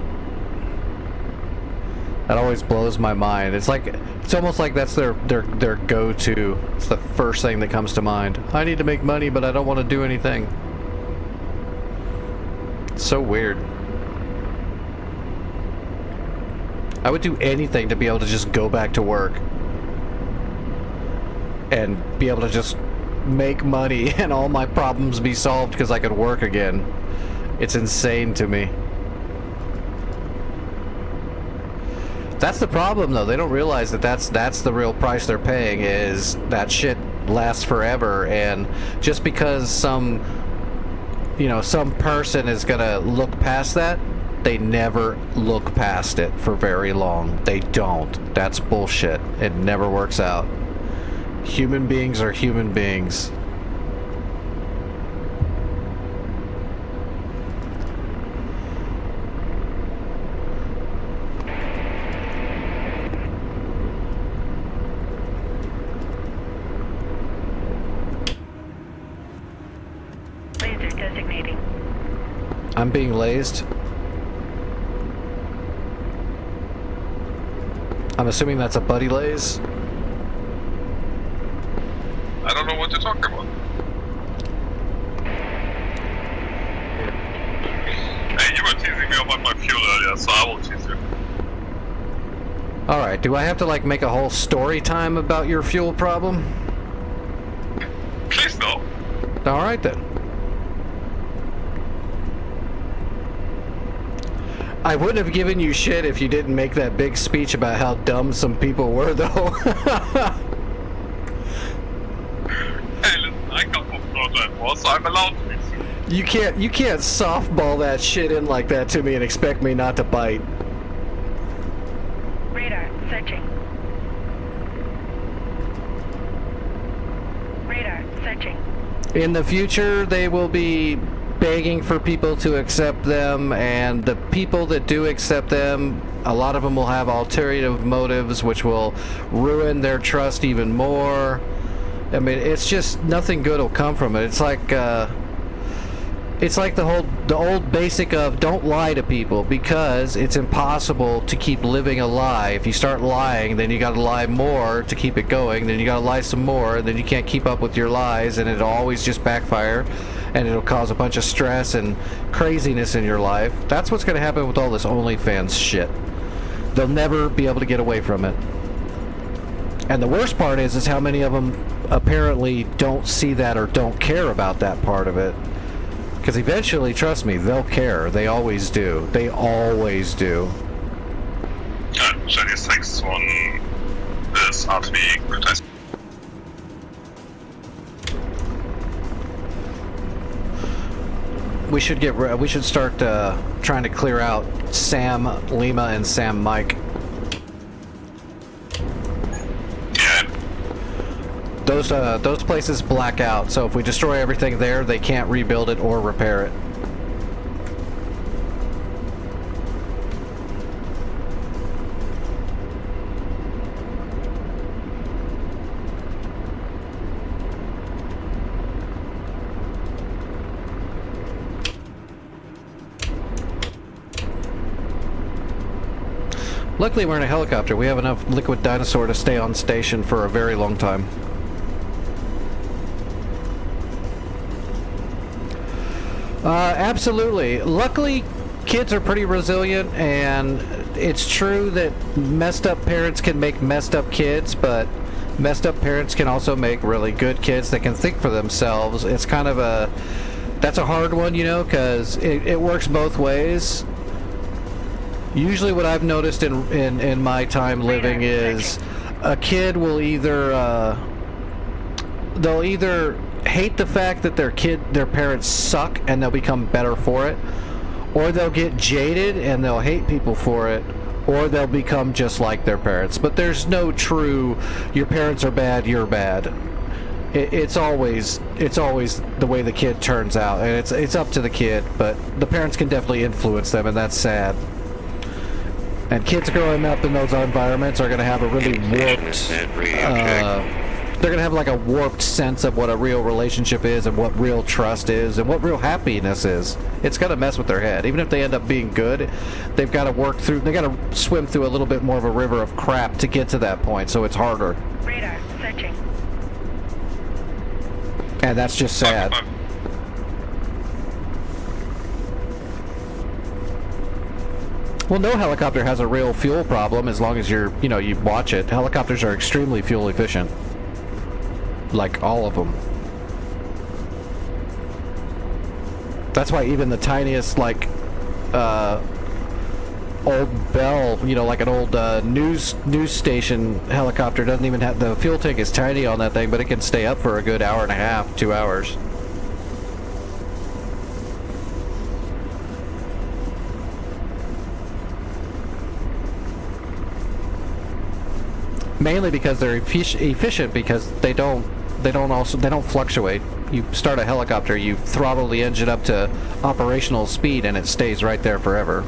That always blows my mind. It's like, it's almost like that's their go-to. It's the first thing that comes to mind. I need to make money, but I don't want to do anything. It's so weird. I would do anything to be able to just go back to work and be able to just make money and all my problems be solved because I could work again. It's insane to me. That's the problem, though. They don't realize that that's the real price they're paying, is that shit lasts forever, and just because some person is gonna look past that, they never look past it for very long. They don't. That's bullshit. It never works out. Human beings are human beings. Laser designating. I'm being lased. I'm assuming that's a buddy laze. I don't know what you're talking about. Hey, you were teasing me about my fuel earlier, so I will tease you. Alright, do I have to like make a whole story time about your fuel problem? Please no. Alright then. I wouldn't have given you shit if you didn't make that big speech about how dumb some people were, though. Hey, listen, I come from Georgia and war, so I'm allowed to be silly. You can't softball that shit in like that to me and expect me not to bite. Radar, searching. searching. In the future, they will be begging for people to accept them, and the people that do accept them, a lot of them will have ulterior motives, which will ruin their trust even more. I mean, it's just nothing good will come from it. It's like the old basic of don't lie to people, because it's impossible to keep living a lie. If you start lying, then you got to lie more to keep it going. Then you got to lie some more, and then you can't keep up with your lies, and it'll always just backfire, and it'll cause a bunch of stress and craziness in your life. That's what's going to happen with all this OnlyFans shit. They'll never be able to get away from it. And the worst part is how many of them apparently don't see that or don't care about that part of it. Because eventually, trust me, they'll care. They always do. They always do. Jenny 6-1 is RTB criticized. We should start trying to clear out Sam Lima and Sam Mike. Yeah. Those places black out, so if we destroy everything there, they can't rebuild it or repair it. Luckily, we're in a helicopter. We have enough liquid dinosaur to stay on station for a very long time. Absolutely. Luckily, kids are pretty resilient, and it's true that messed up parents can make messed up kids, but messed up parents can also make really good kids that can think for themselves. It's kind of that's a hard one, you know, because it works both ways. Usually what I've noticed in my time living is a kid will they'll either hate the fact that their parents suck and they'll become better for it, or they'll get jaded and they'll hate people for it, or they'll become just like their parents. But there's no true your parents are bad, you're bad. It's always the way the kid turns out, and it's up to the kid, but the parents can definitely influence them, and that's sad. And kids growing up in those environments are going to have a really warped, they're going to have like a warped sense of what a real relationship is, and what real trust is, and what real happiness is. It's going to mess with their head. Even if they end up being good, they've got to swim through a little bit more of a river of crap to get to that point, so it's harder. Radar searching. And that's just sad. Well, no helicopter has a real fuel problem as long as you watch it. Helicopters are extremely fuel efficient. Like all of them. That's why even the tiniest, like, old Bell, like an old news station helicopter doesn't even have, the fuel tank is tiny on that thing, but it can stay up for a good hour and a half, 2 hours. Mainly because they're efficient, because they don't fluctuate. You start a helicopter, you throttle the engine up to operational speed, and it stays right there forever.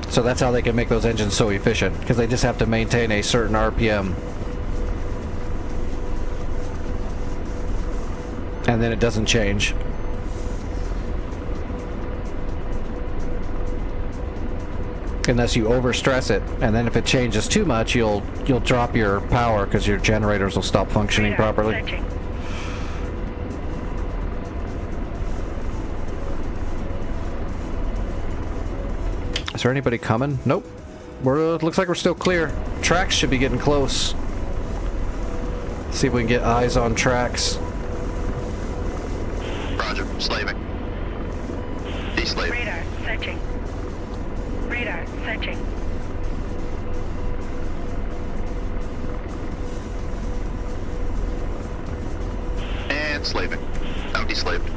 So that's how they can make those engines so efficient, because they just have to maintain a certain RPM. And then it doesn't change. Unless you overstress it, and then if it changes too much, you'll drop your power because your generators will stop functioning properly. Searching. Is there anybody coming? Nope. Looks like we're still clear. Tracks should be getting close. See if we can get eyes on tracks. Roger, slaving. Deslave. Radar searching. Radar searching. And slaving. Now deslaved.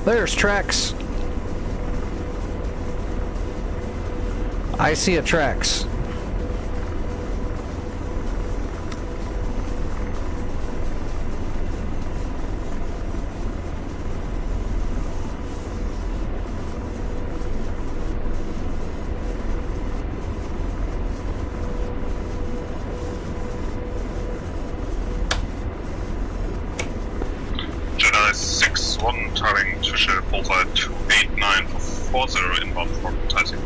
There's tracks. I see a tracks. Shell Bullseye 289 for 40 inbound for Taisi.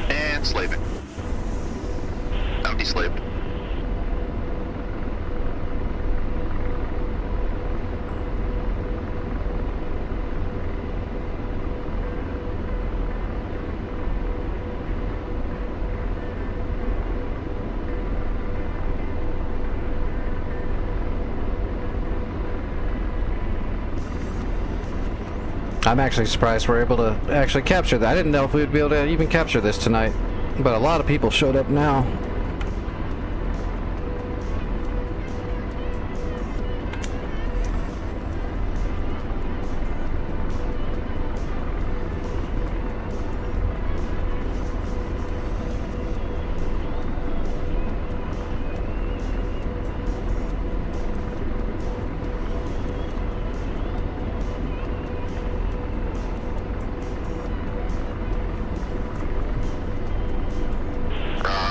And slaving. Out deslaved. I'm actually surprised we're able to actually capture that. I didn't know if we would be able to even capture this tonight, but a lot of people showed up now.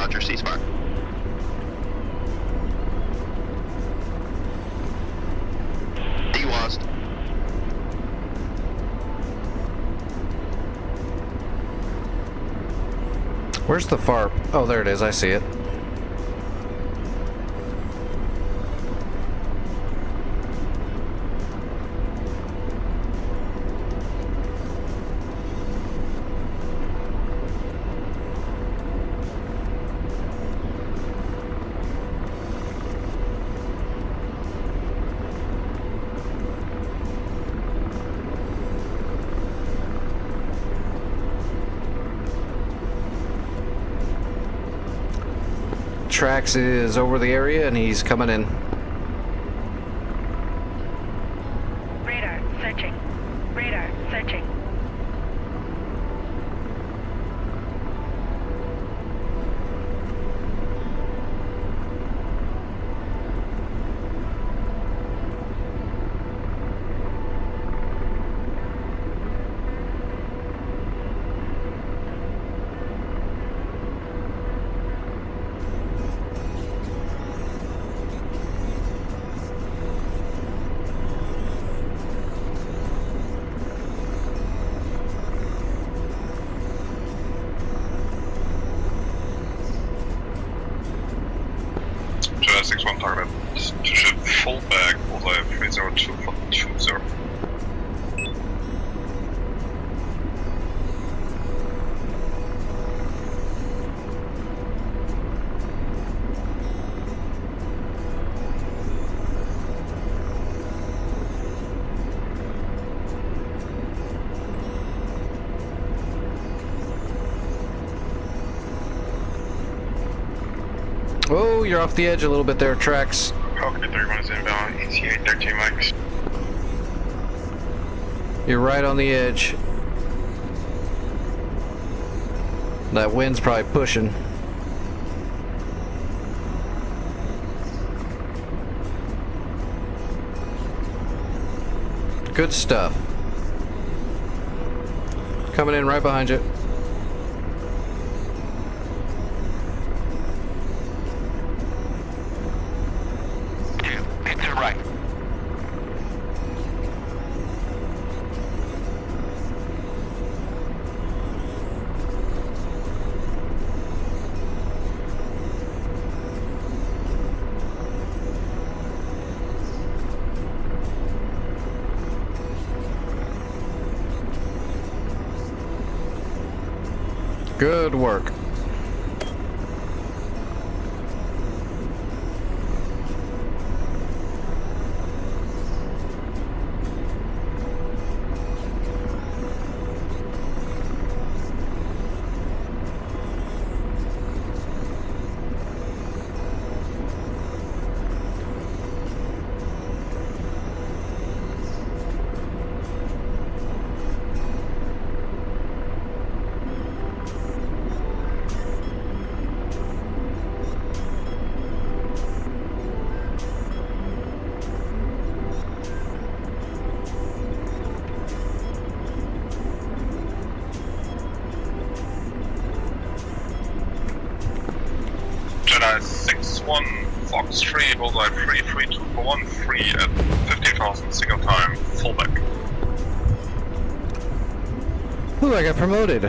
Roger, ceasefire. DWASD. Where's the far? Oh, there it is. I see it. Trax is over the area and he's coming in. Radar searching. Radar searching. July 61 target. To ship full back, Bullseye 302 for 20. Oh, you're off the edge a little bit there, Trax. Falcon 31 is inbound, ETA 13 mics. You're right on the edge. That wind's probably pushing. Good stuff. Coming in right behind you. Hit to the right. Good work. 6-1, Fox 3, Bullseye 3, 3-2 for 1, free at 50,000 single time, fullback. Ooh, I got promoted.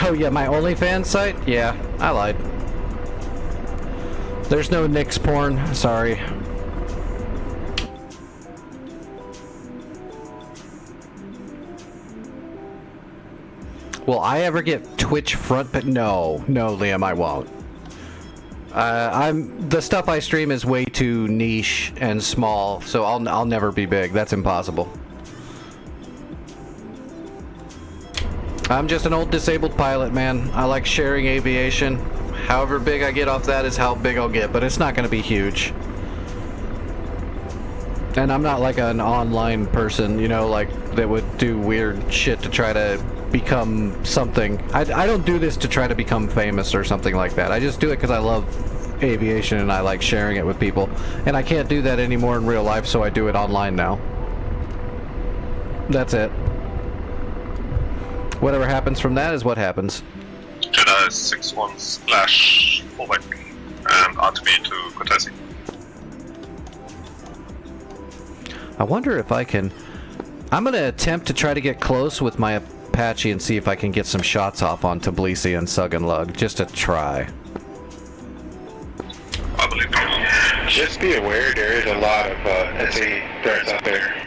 Oh yeah, my OnlyFans site? Yeah, I lied. There's no Nick's porn, sorry. Will I ever get Twitch front? But no, Liam, I won't. The stuff I stream is way too niche and small, so I'll never be big. That's impossible. I'm just an old disabled pilot, man. I like sharing aviation. However big I get off that is how big I'll get, but it's not going to be huge. And I'm not like an online person, you know, like that would do weird shit to try to become something. I don't do this to try to become famous or something like that. I just do it because I love aviation and I like sharing it with people. And I can't do that anymore in real life, so I do it online now. That's it. Whatever happens from that is what happens. Jedi 6-1 slash fullback and R2B to Kotesi. I wonder if I can... I'm going to attempt to try to get close with my Apache and see if I can get some shots off on Tbilisi and Suganlug, just to try. I believe you. Just be aware there is a lot of SA threats out there.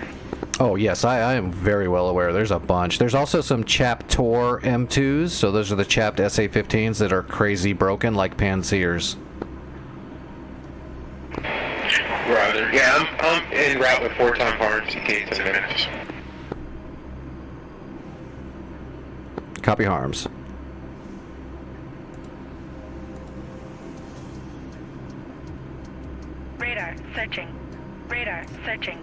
Oh yes, I am very well aware. There's a bunch. There's also some Chap Tor M2s, so those are the chapped SA-15s that are crazy broken like Pansiers. Rather, yeah, I'm en route with 4-time hard CK 10 minutes. Copy Harms. Radar searching. Radar searching.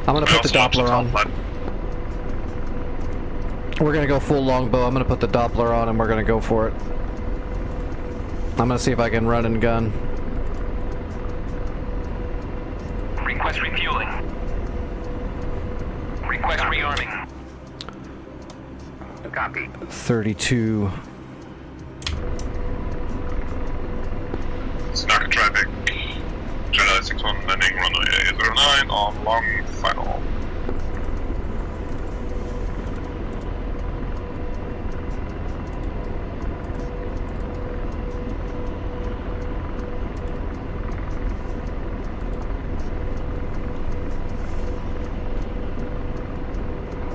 I'm gonna put the Doppler on. We're gonna go full longbow. I'm gonna put the Doppler on and we're gonna go for it. I'm gonna see if I can run and gun. Request refueling. Request rearming. Copy. 32. Snark traffic. Jedi 6-1 landing runway 09 on long final.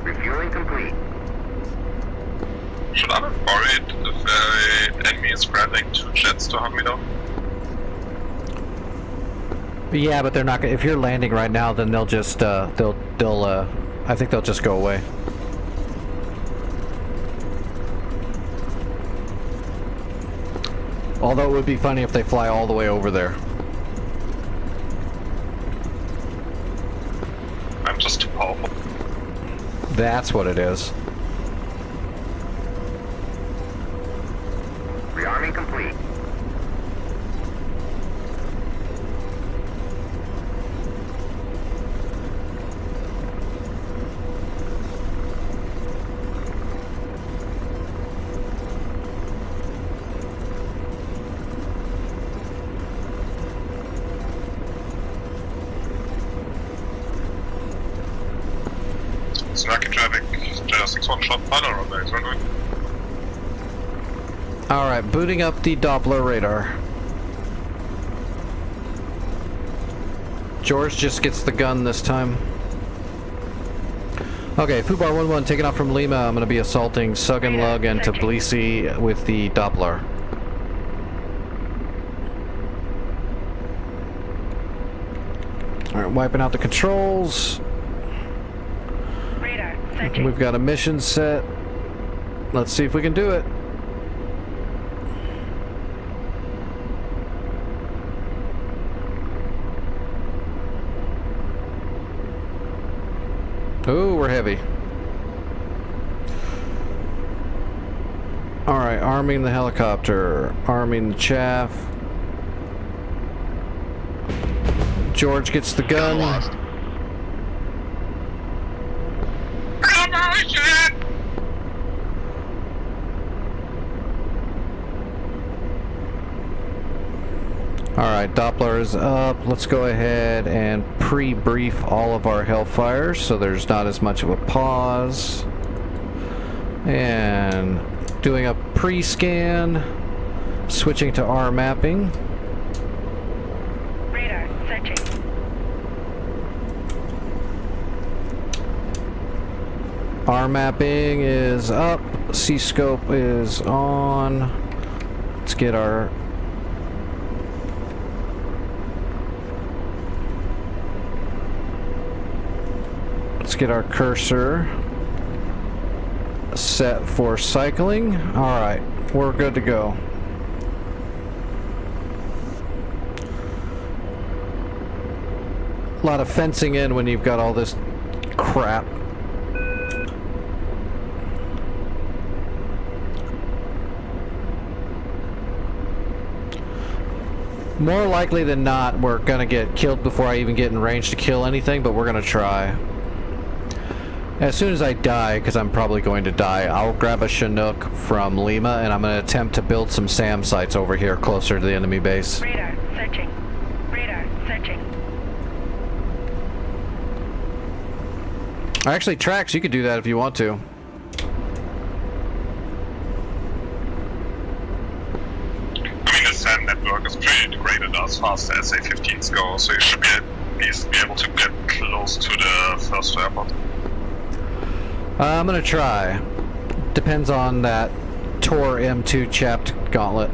Refueling complete. Should I be worried if an enemy is grabbing 2 jets to hunt me down? Yeah, but they're not gonna, if you're landing right now, then they'll just, I think they'll just go away. Although it would be funny if they fly all the way over there. I'm just too powerful. That's what it is. Rearming complete. Snarky traffic. Jedi 6-1 shot final runway 09. Alright, booting up the Doppler radar. George just gets the gun this time. Okay, Fubar 1-1 taking off from Lima. I'm going to be assaulting Suganlug and Tbilisi with the Doppler. Alright, wiping out the controls. Radar searching. We've got a mission set. Let's see if we can do it. Ooh, we're heavy. Alright, arming the helicopter. Arming the chaff. George gets the gun. Lost. Alright, Doppler is up. Let's go ahead and pre-brief all of our Hellfires so there's not as much of a pause. And doing a pre-scan, switching to R mapping. Radar searching. R mapping is up, C-scope is on. Let's get our cursor set for cycling. Alright, we're good to go. A lot of fencing in when you've got all this crap. More likely than not, we're gonna get killed before I even get in range to kill anything, but we're gonna try. As soon as I die, because I'm probably going to die, I'll grab a Chinook from Lima and I'm going to attempt to build some SAM sites over here closer to the enemy base. Radar searching. Radar searching. Actually, Trax, you could do that if you want to. I mean, the SAM network is pretty degraded as far as the SA-15s go, so you should be at least be able to get close to the first airport. I'm going to try. Depends on that Tor M2 chapped gauntlet.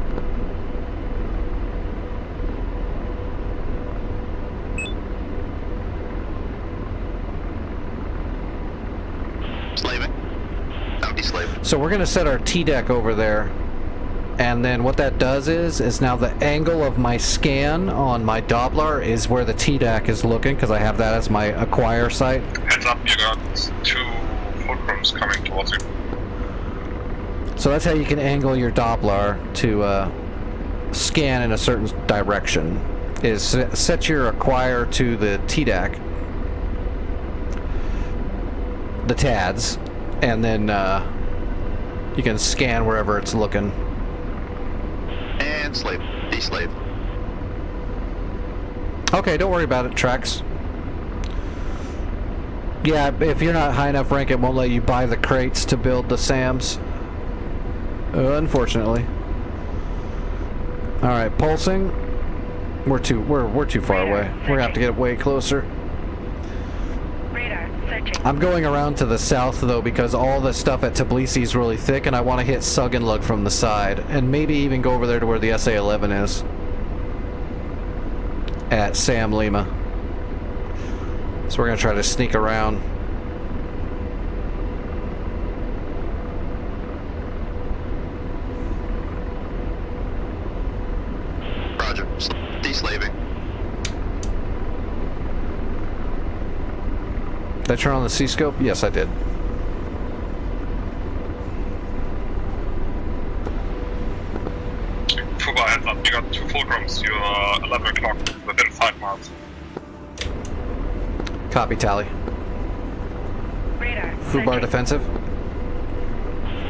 Slaving. I'm de-slaving. So we're going to set our T-deck over there. And then what that does is now the angle of my scan on my Doppler is where the T-deck is looking, because I have that as my acquire site. Heads up, you got 2 fulcrums coming towards you. So that's how you can angle your Doppler to scan in a certain direction, is set your acquire to the TDAC, the TADS, and then you can scan wherever it's looking. And slave. De-slave. Okay, don't worry about it, Trax. Yeah, if you're not high enough rank, it won't let you buy the crates to build the SAMs. Unfortunately. All right, pulsing. We're too far away. We're gonna have to get way closer. Radar searching. I'm going around to the south though, because all the stuff at Tbilisi is really thick, and I want to hit Suganlug from the side, and maybe even go over there to where the SA-11 is at Sam Lima. So we're gonna try to sneak around. Roger. De-slaving. Did I turn on the C-scope? Yes, I did. Fuba, heads up, you got 2 fulcrums, you're 11 o'clock, within 5 miles. Copy, Tally. Radar Fubar searching. defensive.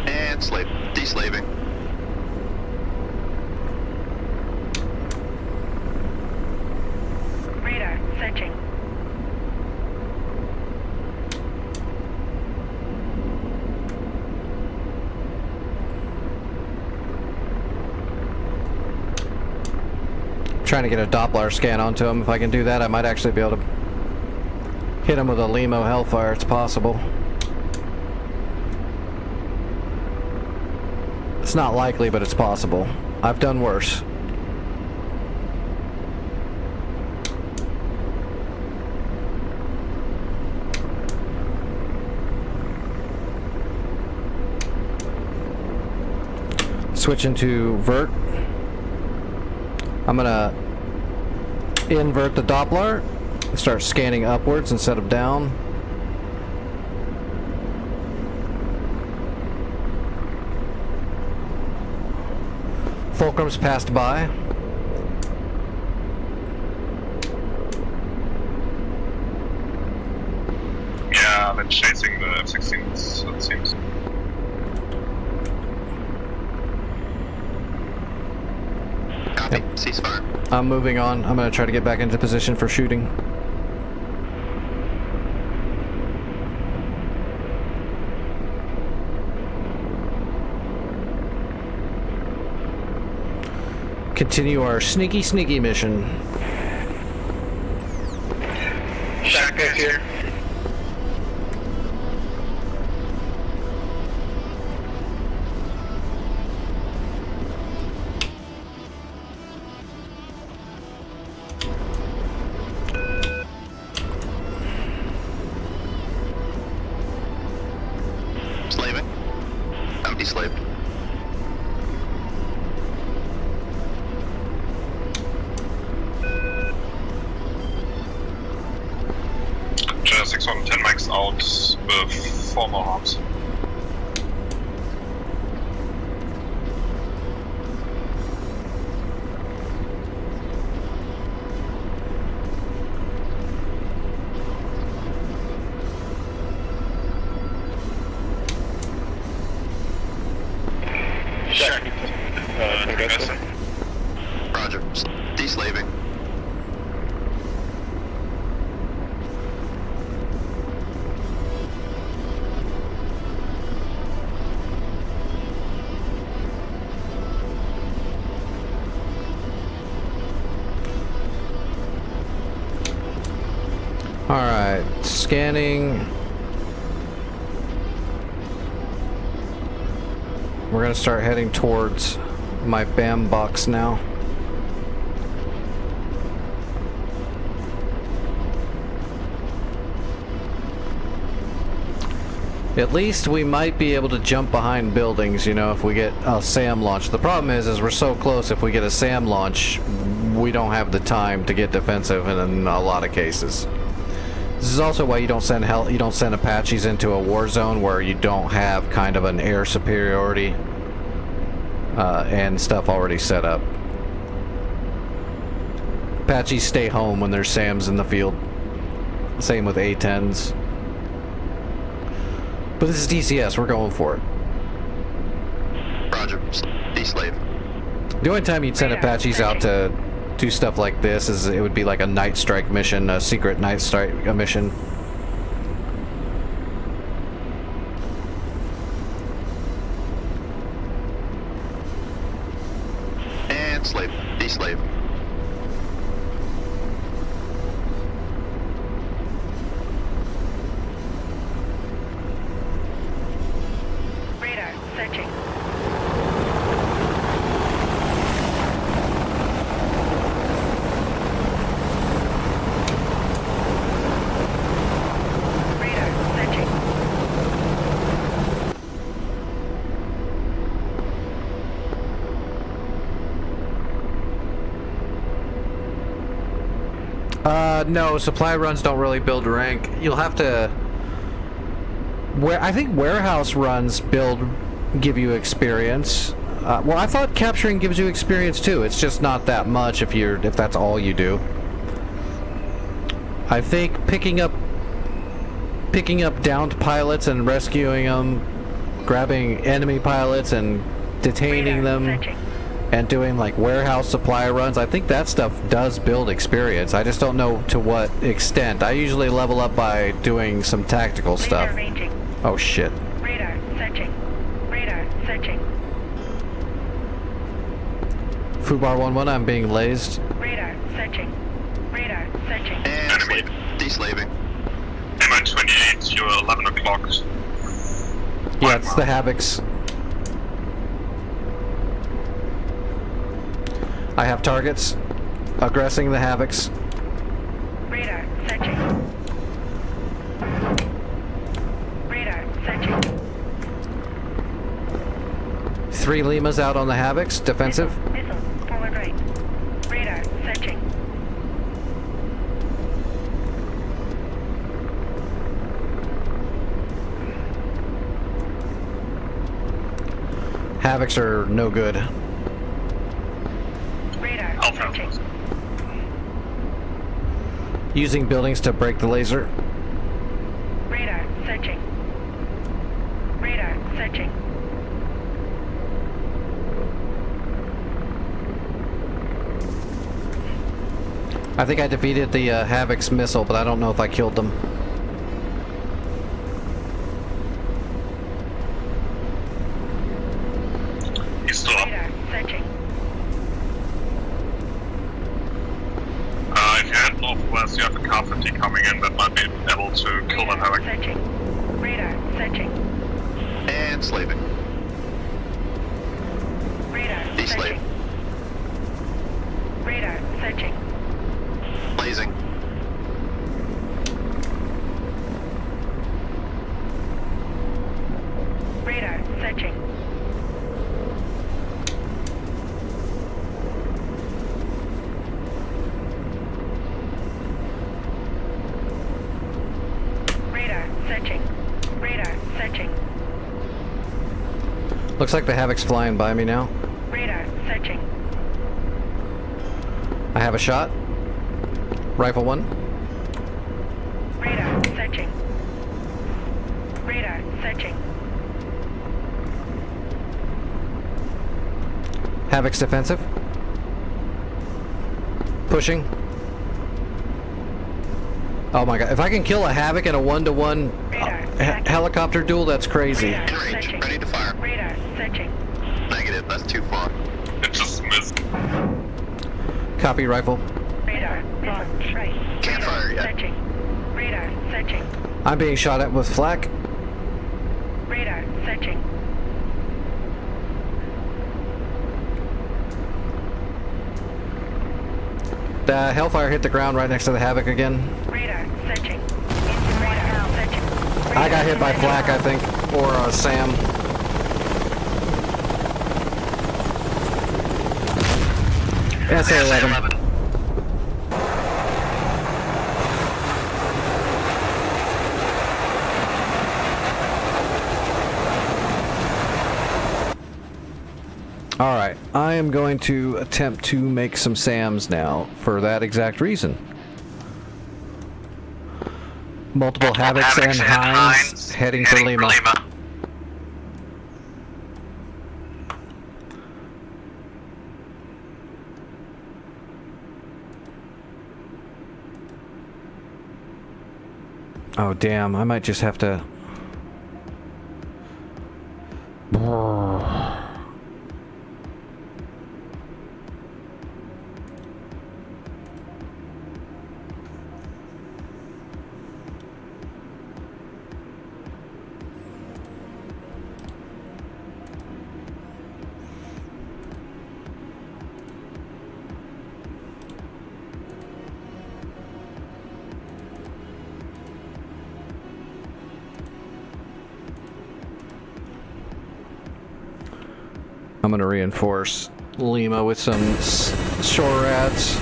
And slave. De-slaving. Radar searching. Trying to get a Doppler scan onto him. If I can do that, I might actually be able to hit him with a Limo Hellfire. It's possible. It's not likely, but it's possible. I've done worse. Switching to vert. I'm gonna invert the Doppler and start scanning upwards instead of down. Fulcrum's passed by. and chasing the F-16s, it seems. Copy. Ceasefire. I'm moving on. I'm gonna try to get back into position for shooting. Continue our sneaky mission. Shotgun here. Slaving. I'm deslaved. Jet 610 max out with 4 more arms. Shotgun. Augusta. Roger. Deslaving. Alright, scanning. We're gonna start heading towards my BAM box now. At least we might be able to jump behind buildings, you know, if we get a SAM launch. The problem is we're so close, if we get a SAM launch, we don't have the time to get defensive in a lot of cases. This is also why you don't send Apaches into a war zone where you don't have kind of an air superiority and stuff already set up. Apaches stay home when there's SAMs in the field. Same with A-10s. But this is DCS, we're going for it. Roger. Deslave. The only time you'd send Apaches out to do stuff like this is it would be like a night strike mission, a secret night strike mission. And slave. Deslave. Radar searching. Radar searching. No, supply runs don't really build rank. You'll have to... I think warehouse runs give you experience. Well, I thought capturing gives you experience too. It's just not that much if that's all you do. I think picking up downed pilots and rescuing them, grabbing enemy pilots and detaining them, and doing like warehouse supply runs, I think that stuff does build experience. I just don't know to what extent. I usually level up by doing some tactical stuff. Radar ranging. Oh shit. Radar searching. Radar searching. Fubar 1-1, I'm being lased. Radar searching. Radar searching. And slave. Deslaving. MI-28, you're 11 o'clock. Yeah, it's the Havocs. I have targets. Aggressing the Havocs. Radar searching. Radar searching. 3 Limas out on the Havocs. Defensive. Missile. Forward right. Radar searching. Havocs are no good. Radar searching. Using buildings to break the laser. Radar searching. Radar searching. I think I defeated the Havoc's missile, but I don't know if I killed them. He's still up. Radar searching. If you head northwest, you have a car 50 coming in that might be able to kill that Radar Havoc. searching. Radar searching. And slaving. Radar Deslave. searching. Radar searching. Blazing. Radar searching. Radar searching. Radar searching. Looks like the Havoc's flying by me now. Radar searching. I have a shot. Rifle 1. Radar searching. Radar searching. Havoc's defensive. Pushing. Oh my god. If I can kill a Havoc in a 1-to-1 helicopter duel, that's crazy. Radar In range. searching. Ready to fire. Radar searching. Negative. That's too far. It just missed. Copy, rifle. Radar on right. Can't Radar fire yet. searching. Radar searching. I'm being shot at with flak. Radar searching. The Hellfire hit the ground right next to the Havoc again. Radar searching. Radar searching. I got hit by flak, I think. Or Sam. SA-11. Alright, I am going to attempt to make some SAMs now, for that exact reason. Multiple Havocs and Hinds heading for Lima. Oh damn, I might just have to... I'm gonna reinforce Lima with some shore rats.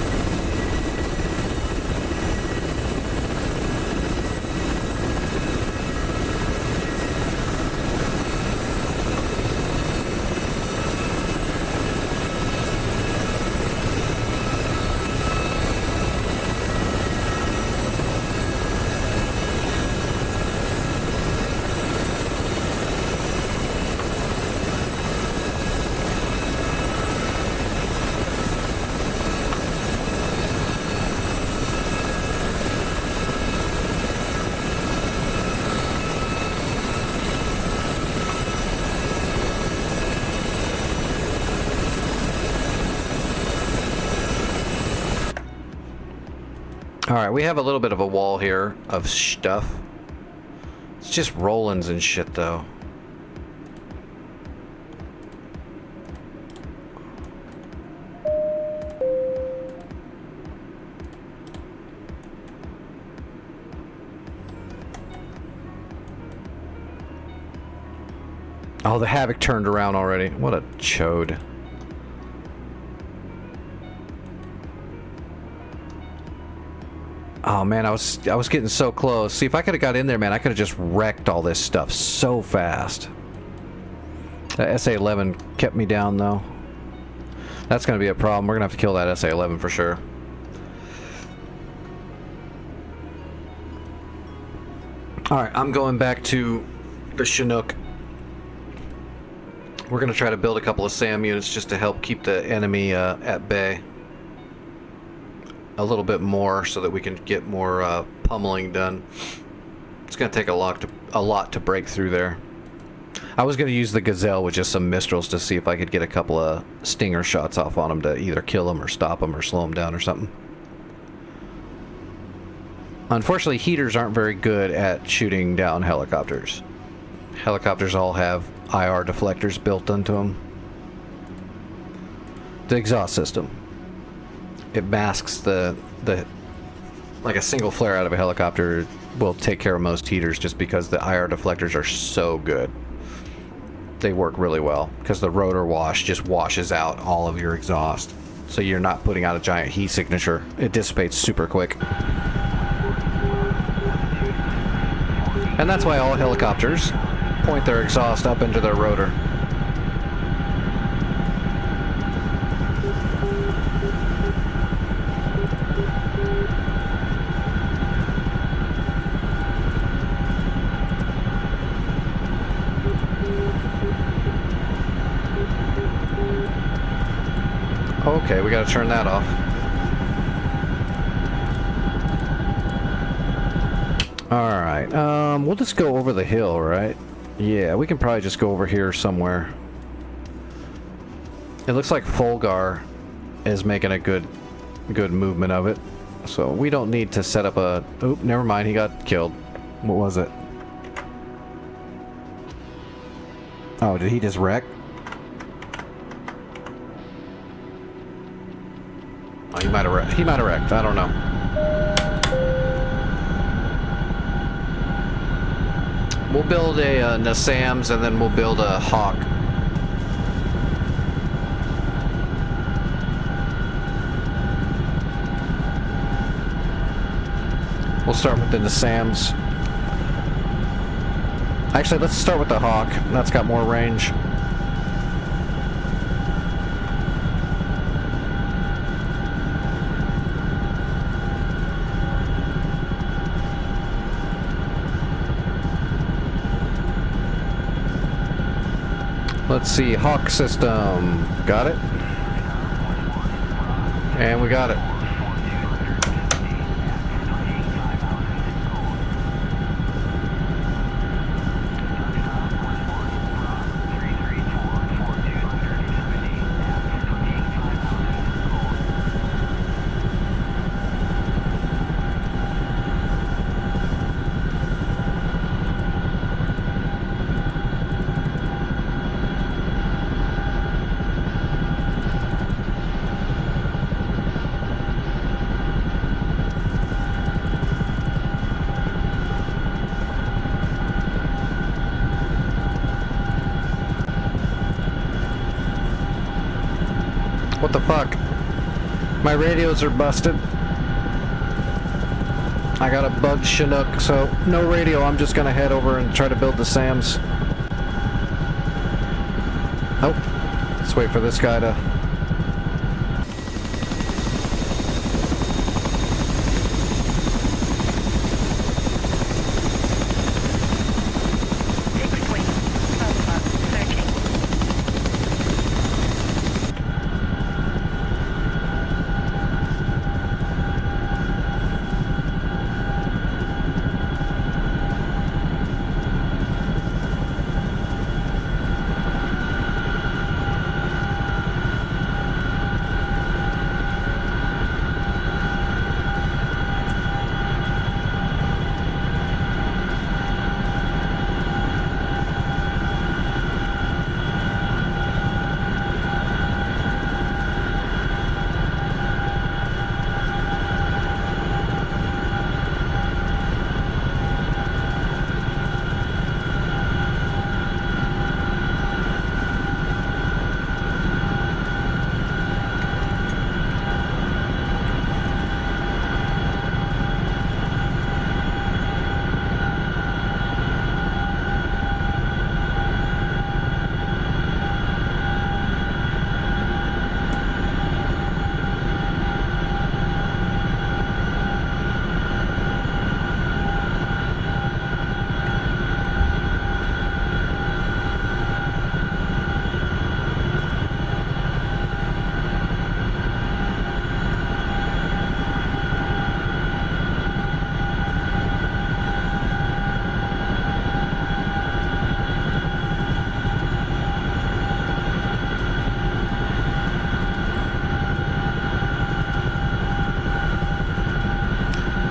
Alright, we have a little bit of a wall here of stuff. It's just Rollins and shit, though. Oh, the Havoc turned around already. What a chode. Oh man, I was getting so close. See, if I could have got in there, man, I could have just wrecked all this stuff so fast. That SA-11 kept me down, though. That's going to be a problem. We're going to have to kill that SA-11 for sure. Alright, I'm going back to the Chinook. We're going to try to build a couple of SAM units just to help keep the enemy at bay a little bit more so that we can get more pummeling done. It's going to take a lot to break through there. I was going to use the Gazelle with just some Mistrals to see if I could get a couple of stinger shots off on them to either kill them or stop them or slow them down or something. Unfortunately, heaters aren't very good at shooting down helicopters. Helicopters all have IR deflectors built into them. The exhaust system. It masks the like a single flare out of a helicopter will take care of most heaters just because the IR deflectors are so good. They work really well because the rotor wash just washes out all of your exhaust. So you're not putting out a giant heat signature. It dissipates super quick. And that's why all helicopters point their exhaust up into their rotor. Okay, we gotta turn that off. Alright, we'll just go over the hill, right? Yeah, we can probably just go over here somewhere. It looks like Fulgar is making a good movement of it. So we don't need to set up a... Oop, never mind, he got killed. What was it? Oh, did he just wreck? Oh, he might have wrecked, I don't know. We'll build a Nassams and then we'll build a Hawk. We'll start with the Nassams. Actually, let's start with the Hawk. That's got more range. Let's see, Hawk system. Got it? And we got it. What the fuck? My radios are busted. I got a bugged Chinook, so no radio. I'm just gonna head over and try to build the SAMs. Oh, let's wait for this guy to...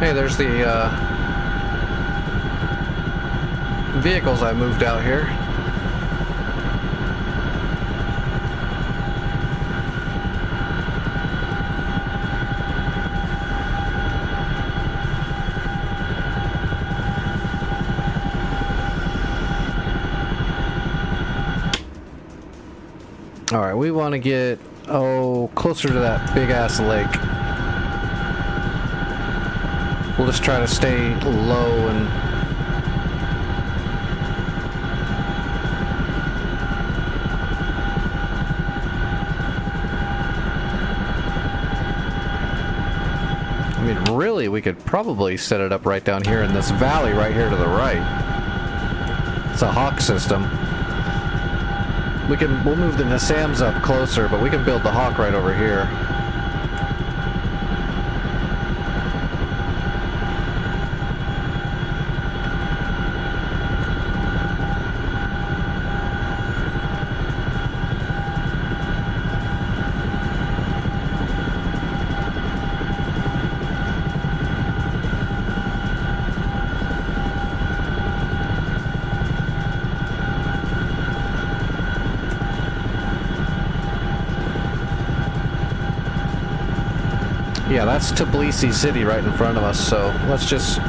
Hey, there's the vehicles I moved out here. All right, we want to get closer to that big ass lake. We'll just try to stay low and I mean, really, we could probably set it up right down here in this valley right here to the right. It's a hawk system. We'll move the Nassams up closer, but we can build the hawk right over here. Yeah, that's Tbilisi City right in front of us, so let's just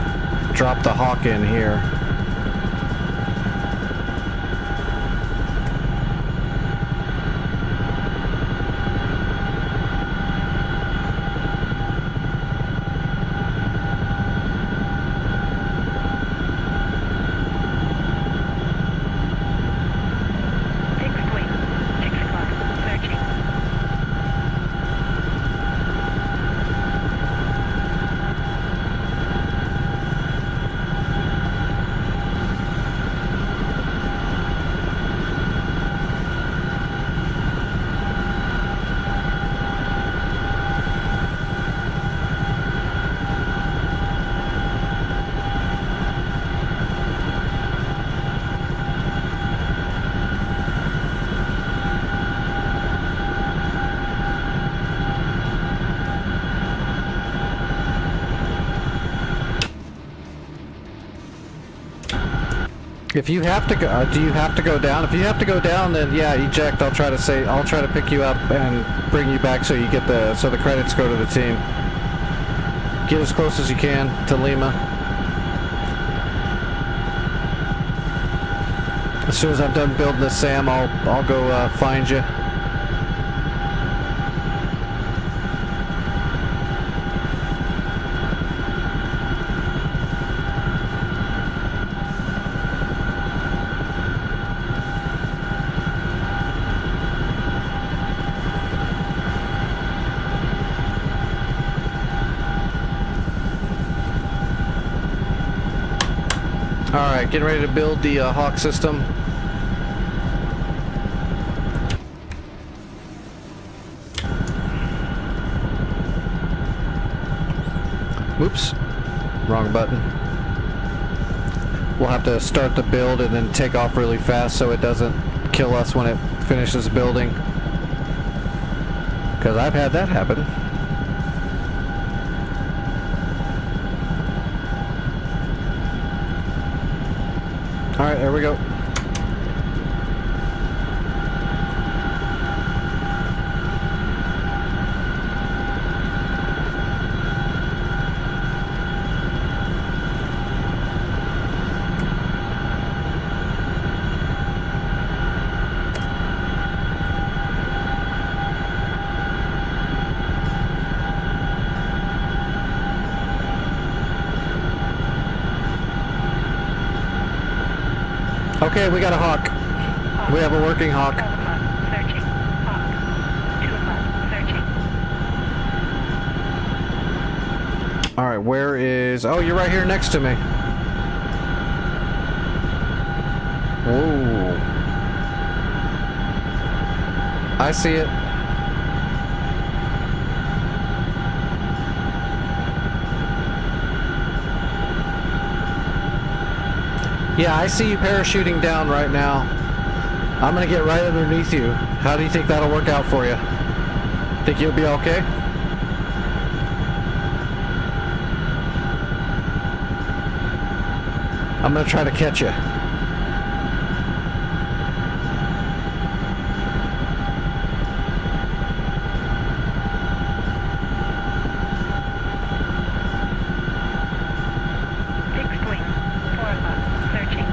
drop the hawk in here. If you have to go, do you have to go down? If you have to go down, then yeah, eject. I'll try to pick you up and bring you back so you get so the credits go to the team. Get as close as you can to Lima. As soon as I'm done building the SAM, I'll go find you. Alright, getting ready to build the hawk system. Whoops, wrong button. We'll have to start the build and then take off really fast so it doesn't kill us when it finishes building. Because I've had that happen. Alright, there we go. Okay, we got a hawk. We have a working hawk. 12 o'clock, searching. Hawk. 2 o'clock, searching. Alright, where is... Oh, you're right here next to me. Whoa. I see it. Yeah, I see you parachuting down right now. I'm gonna get right underneath you. How do you think that'll work out for you? Think you'll be okay? I'm gonna try to catch you. Fixed wing. 4 o'clock. Searching.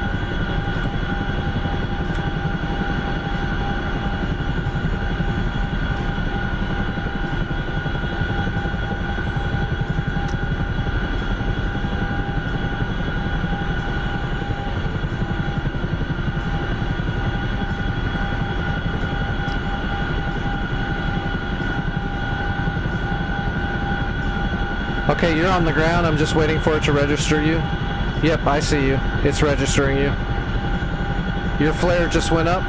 Okay, you're on the ground. I'm just waiting for it to register you. Yep, I see you. It's registering you. Your flare just went up.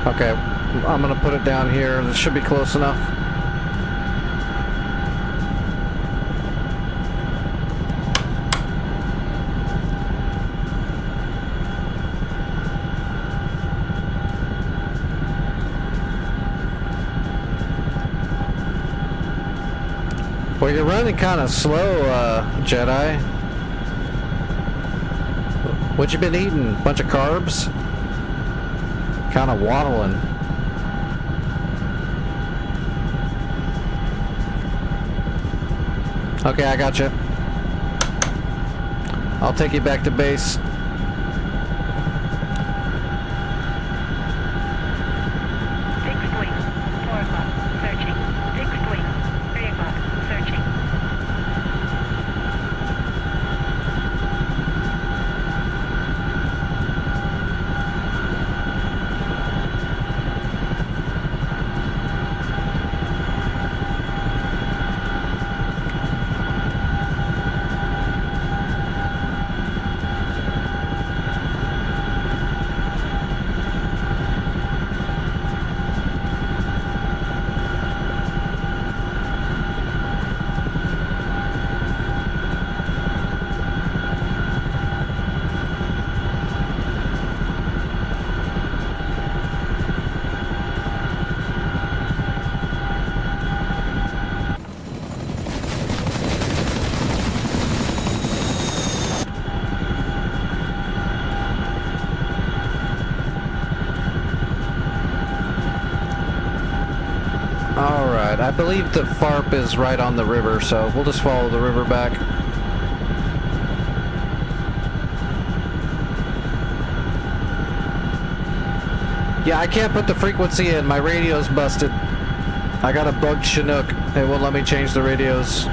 Okay, I'm gonna put it down here. This should be close enough. Well, you're running kind of slow, Jedi. What you been eating? Bunch of carbs? Kind of waddling. Okay, I got you. I'll take you back to base. Fixed wing. 4 o'clock. Searching. Fixed wing. 3 o'clock. Searching. Alright, I believe the FARP is right on the river, so we'll just follow the river back. Yeah, I can't put the frequency in. My radio's busted. I got a bugged Chinook. It won't let me change the radios.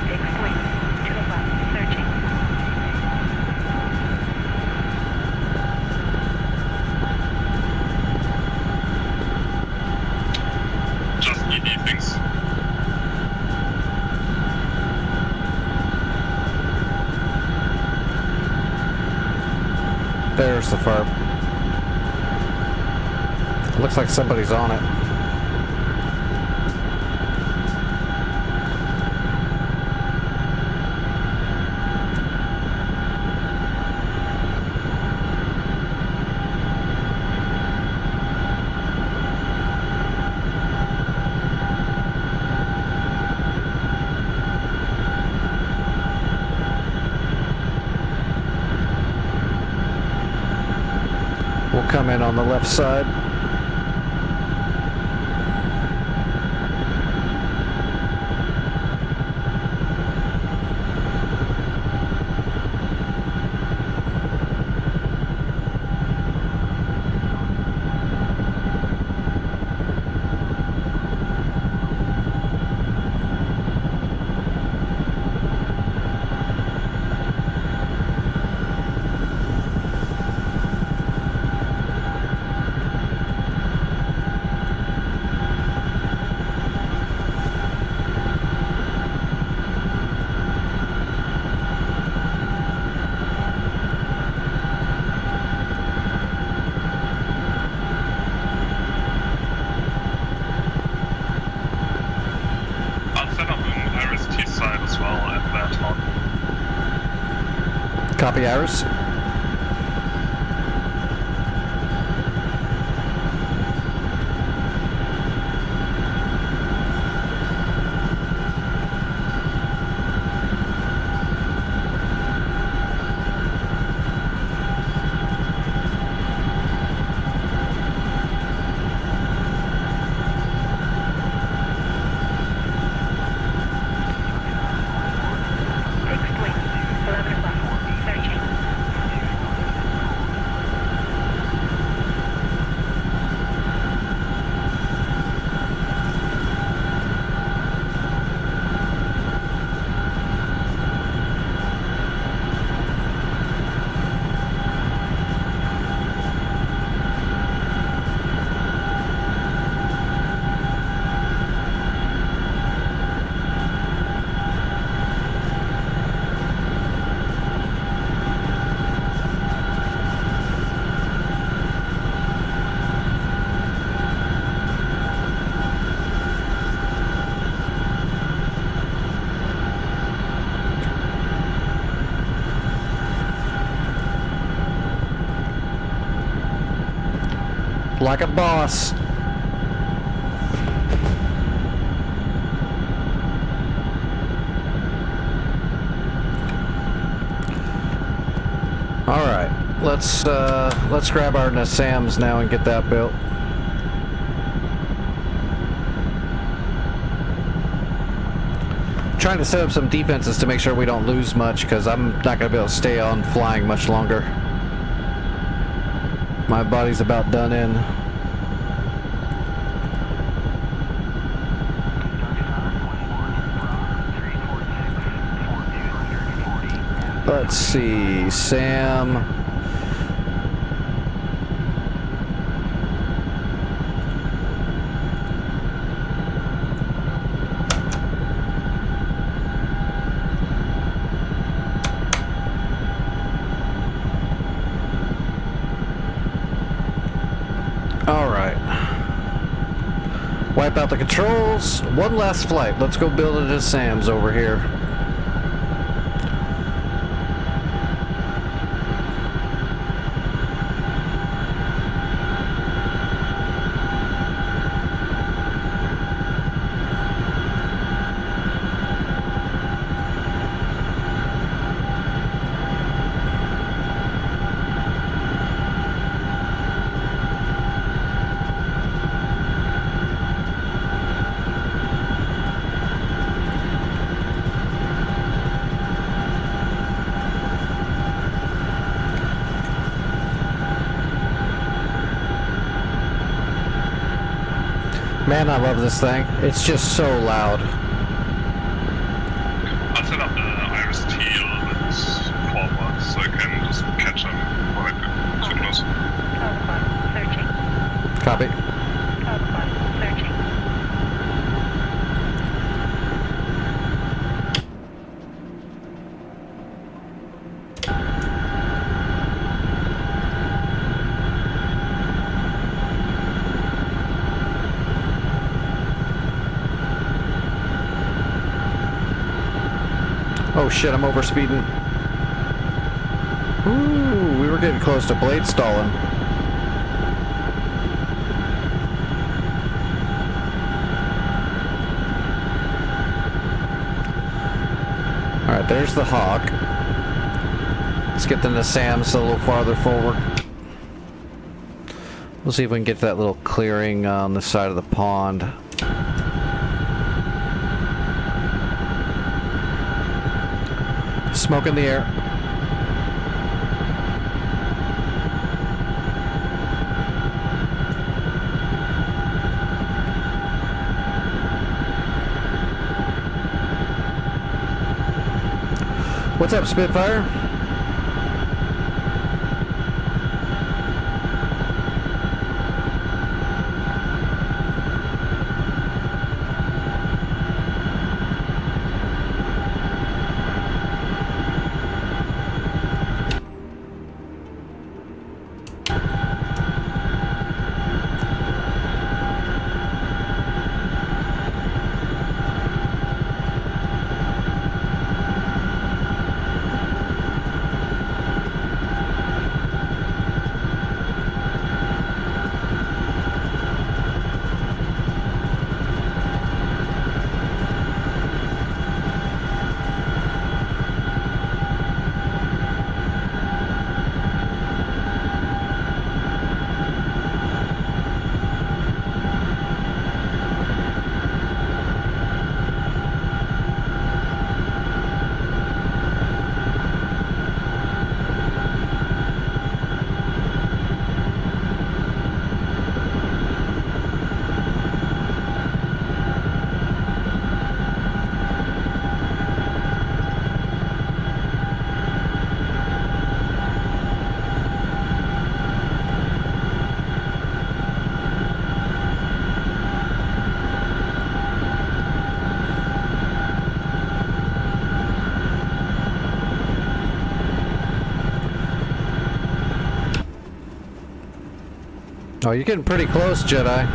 Fixed wing. 2 o'clock. Searching. Just ED things. There's the FARP. Looks like somebody's on it. We'll come in on the left side. Copy, Iris. Fixed wing. 11 o'clock. Searching. Like a boss. All right, let's grab our Nassams now and get that built. Trying to set up some defenses to make sure we don't lose much, because I'm not going to be able to stay on flying much longer. My body's about done in. Let's see, Sam. All right. Wipe out the controls. One last flight. Let's go build it at Sam's over here. Man, I love this thing. It's just so loud. I'll set up the Iris T a little bit forward so I can just catch them before I get too close. 12 o'clock. Searching. Copy. 12 o'clock. Searching. Oh shit, I'm overspeeding. Ooh, we were getting close to blade stalling. Alright, there's the Hawk. Let's get the Nassams a little farther forward. We'll see if we can get to that little clearing on the side of the pond. Smoke in the air. What's up, Spitfire? Oh, you're getting pretty close, Jedi.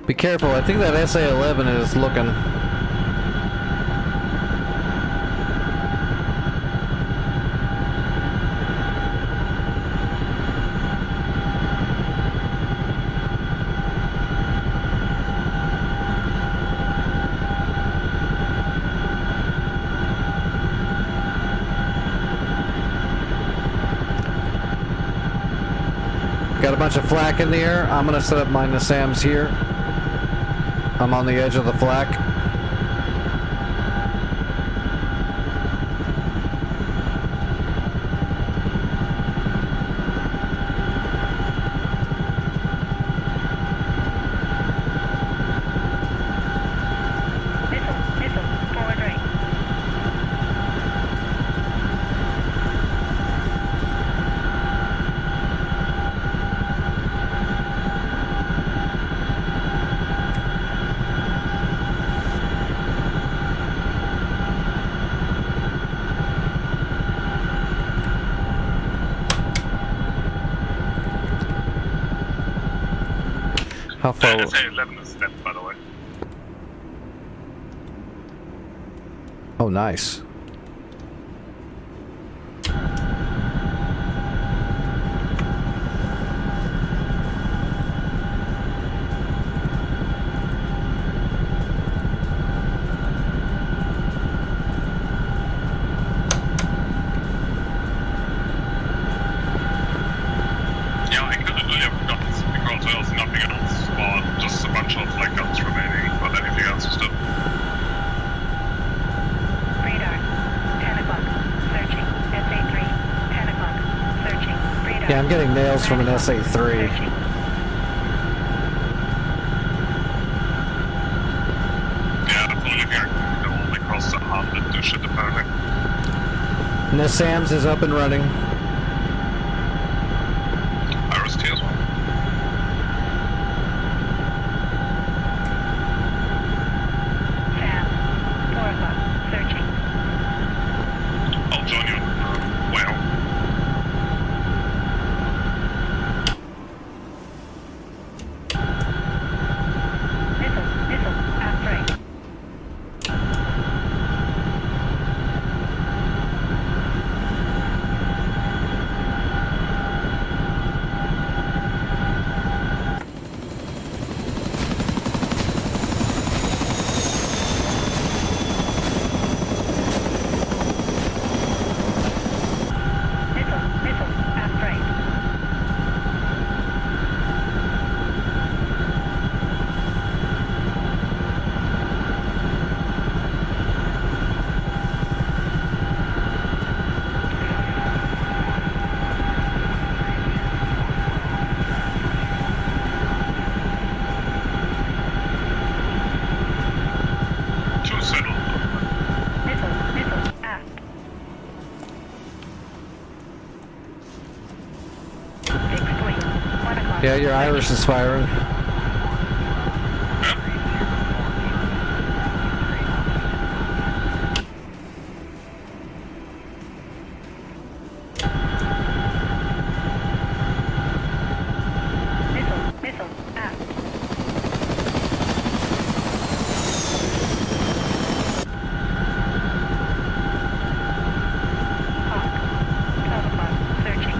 Be careful, I think that SA-11 is looking. Got a bunch of flak in the air. I'm gonna set up my NASAMs here. I'm on the edge of the flak. Missile, forward right. How far? SA-11 is dead, by the way. Oh, nice. Yeah, I couldn't really have got this because there's nothing else, or just a bunch of like guns remaining, but anything else is dead. Radar. 10 o'clock. Searching. SA-3. 10 o'clock. Searching. Radar. Yeah, I'm getting nails from an 9 SA-3. Searching. Yeah, that's the only thing I can do, only cross the arm that do shit apparently. NASAMS is up and running. Iris T as well. Sam. 4 o'clock. Searching. I'll join you on the way home. Missile, aft right. Missile, aft right. Two settled. Missile, aft. Fixed wing. 1 o'clock. Yeah, your Iris is firing. Missile, aft. Hawk. 12 o'clock. Searching.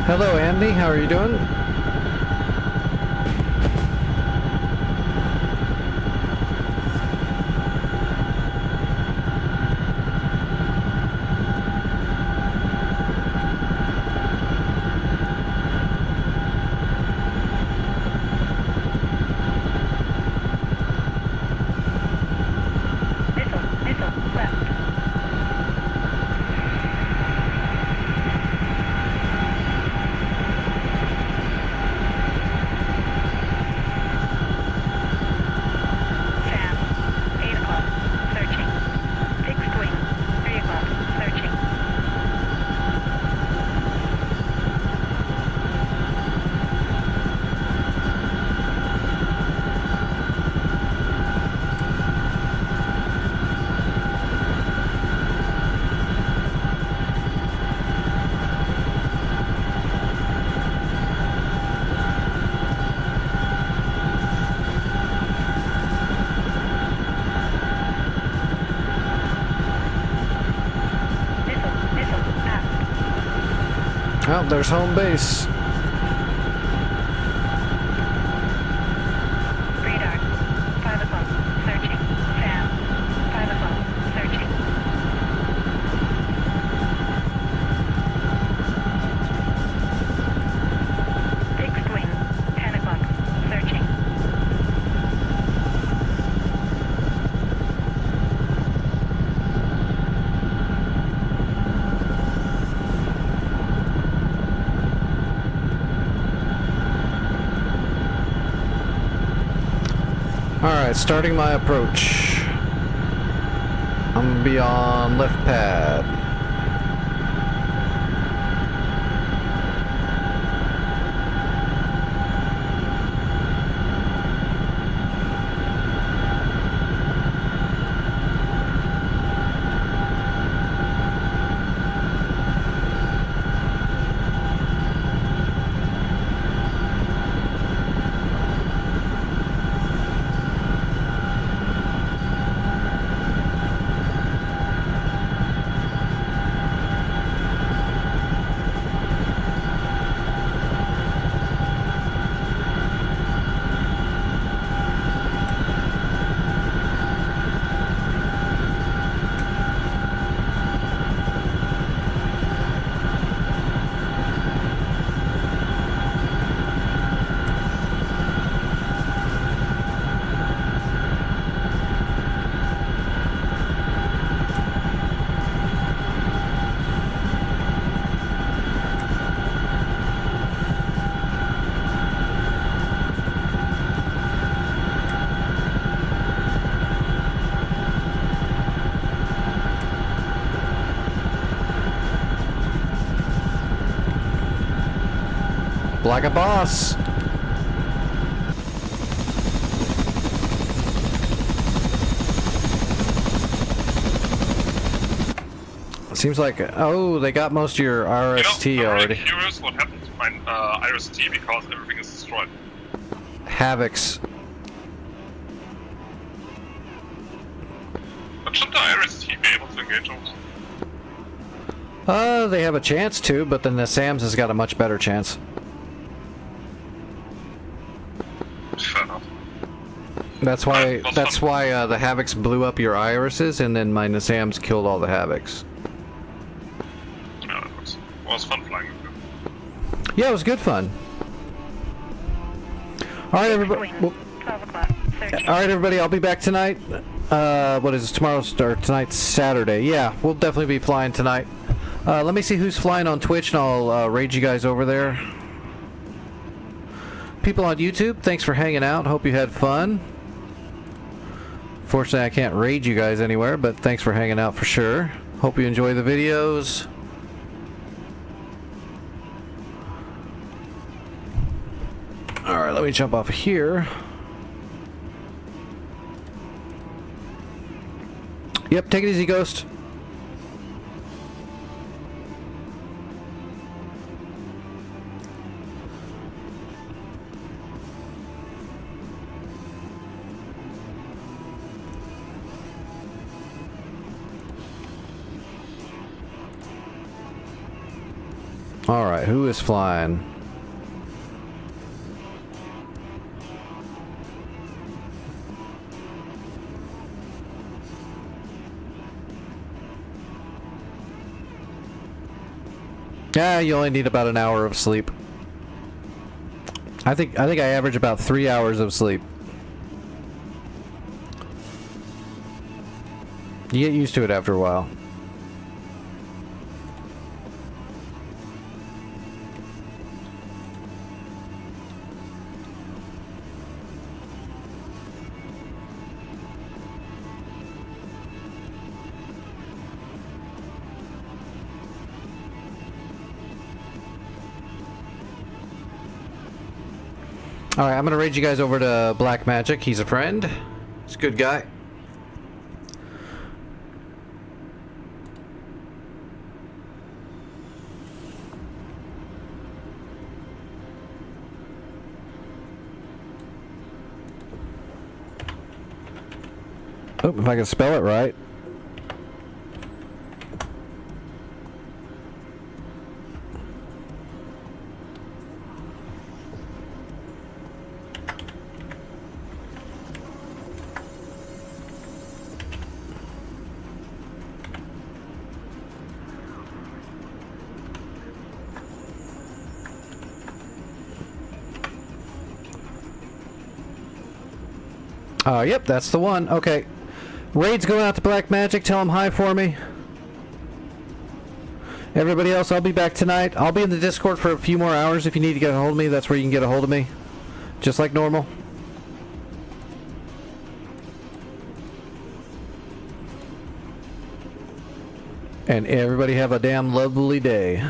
Hello, Andy. How are you doing? Missile, left. Sam, 8 o'clock, searching. Fixed wing, 3 o'clock, searching. Missile, aft. Well, there's home base. Radar, 5 o'clock, searching. Sam, 5 o'clock, searching. Fixed wing, 10 o'clock, searching. Alright, starting my approach. I'm gonna be on left pad. Like a boss. Seems like, oh, they got most of your RST I'm already. really curious what happened to my RST because everything is destroyed. Havocs. But shouldn't the RST be able to engage those? They have a chance to, but then the SAMs has got a much better chance. Fair enough. That's why. That's That's fun. why the Havocs blew up your irises, and then my Nasams killed all the Havocs. Yeah, it was fun flying with you. Yeah, it was good fun. All right, everybody. Wing, 12 o'clock, searching. All right, everybody. I'll be back tonight. What is it, tomorrow's or tonight's Saturday? Yeah, we'll definitely be flying tonight. Let me see who's flying on Twitch, and I'll raid you guys over there. People on YouTube, thanks for hanging out. Hope you had fun. Fortunately, I can't raid you guys anywhere, but thanks for hanging out for sure. Hope you enjoy the videos. Alright, let me jump off here. Yep, take it easy, Ghost. Alright, who is flying? Yeah, you only need about an hour of sleep. I think I average about 3 hours of sleep. You get used to it after a while. Alright, I'm gonna raid you guys over to Black Magic. He's a friend. He's a good guy. Oh, if I can spell it right. Yep, that's the one. Okay. Raid's going out to Black Magic. Tell him hi for me. Everybody else, I'll be back tonight. I'll be in the Discord for a few more hours if you need to get a hold of me. That's where you can get a hold of me. Just like normal. And everybody have a damn lovely day.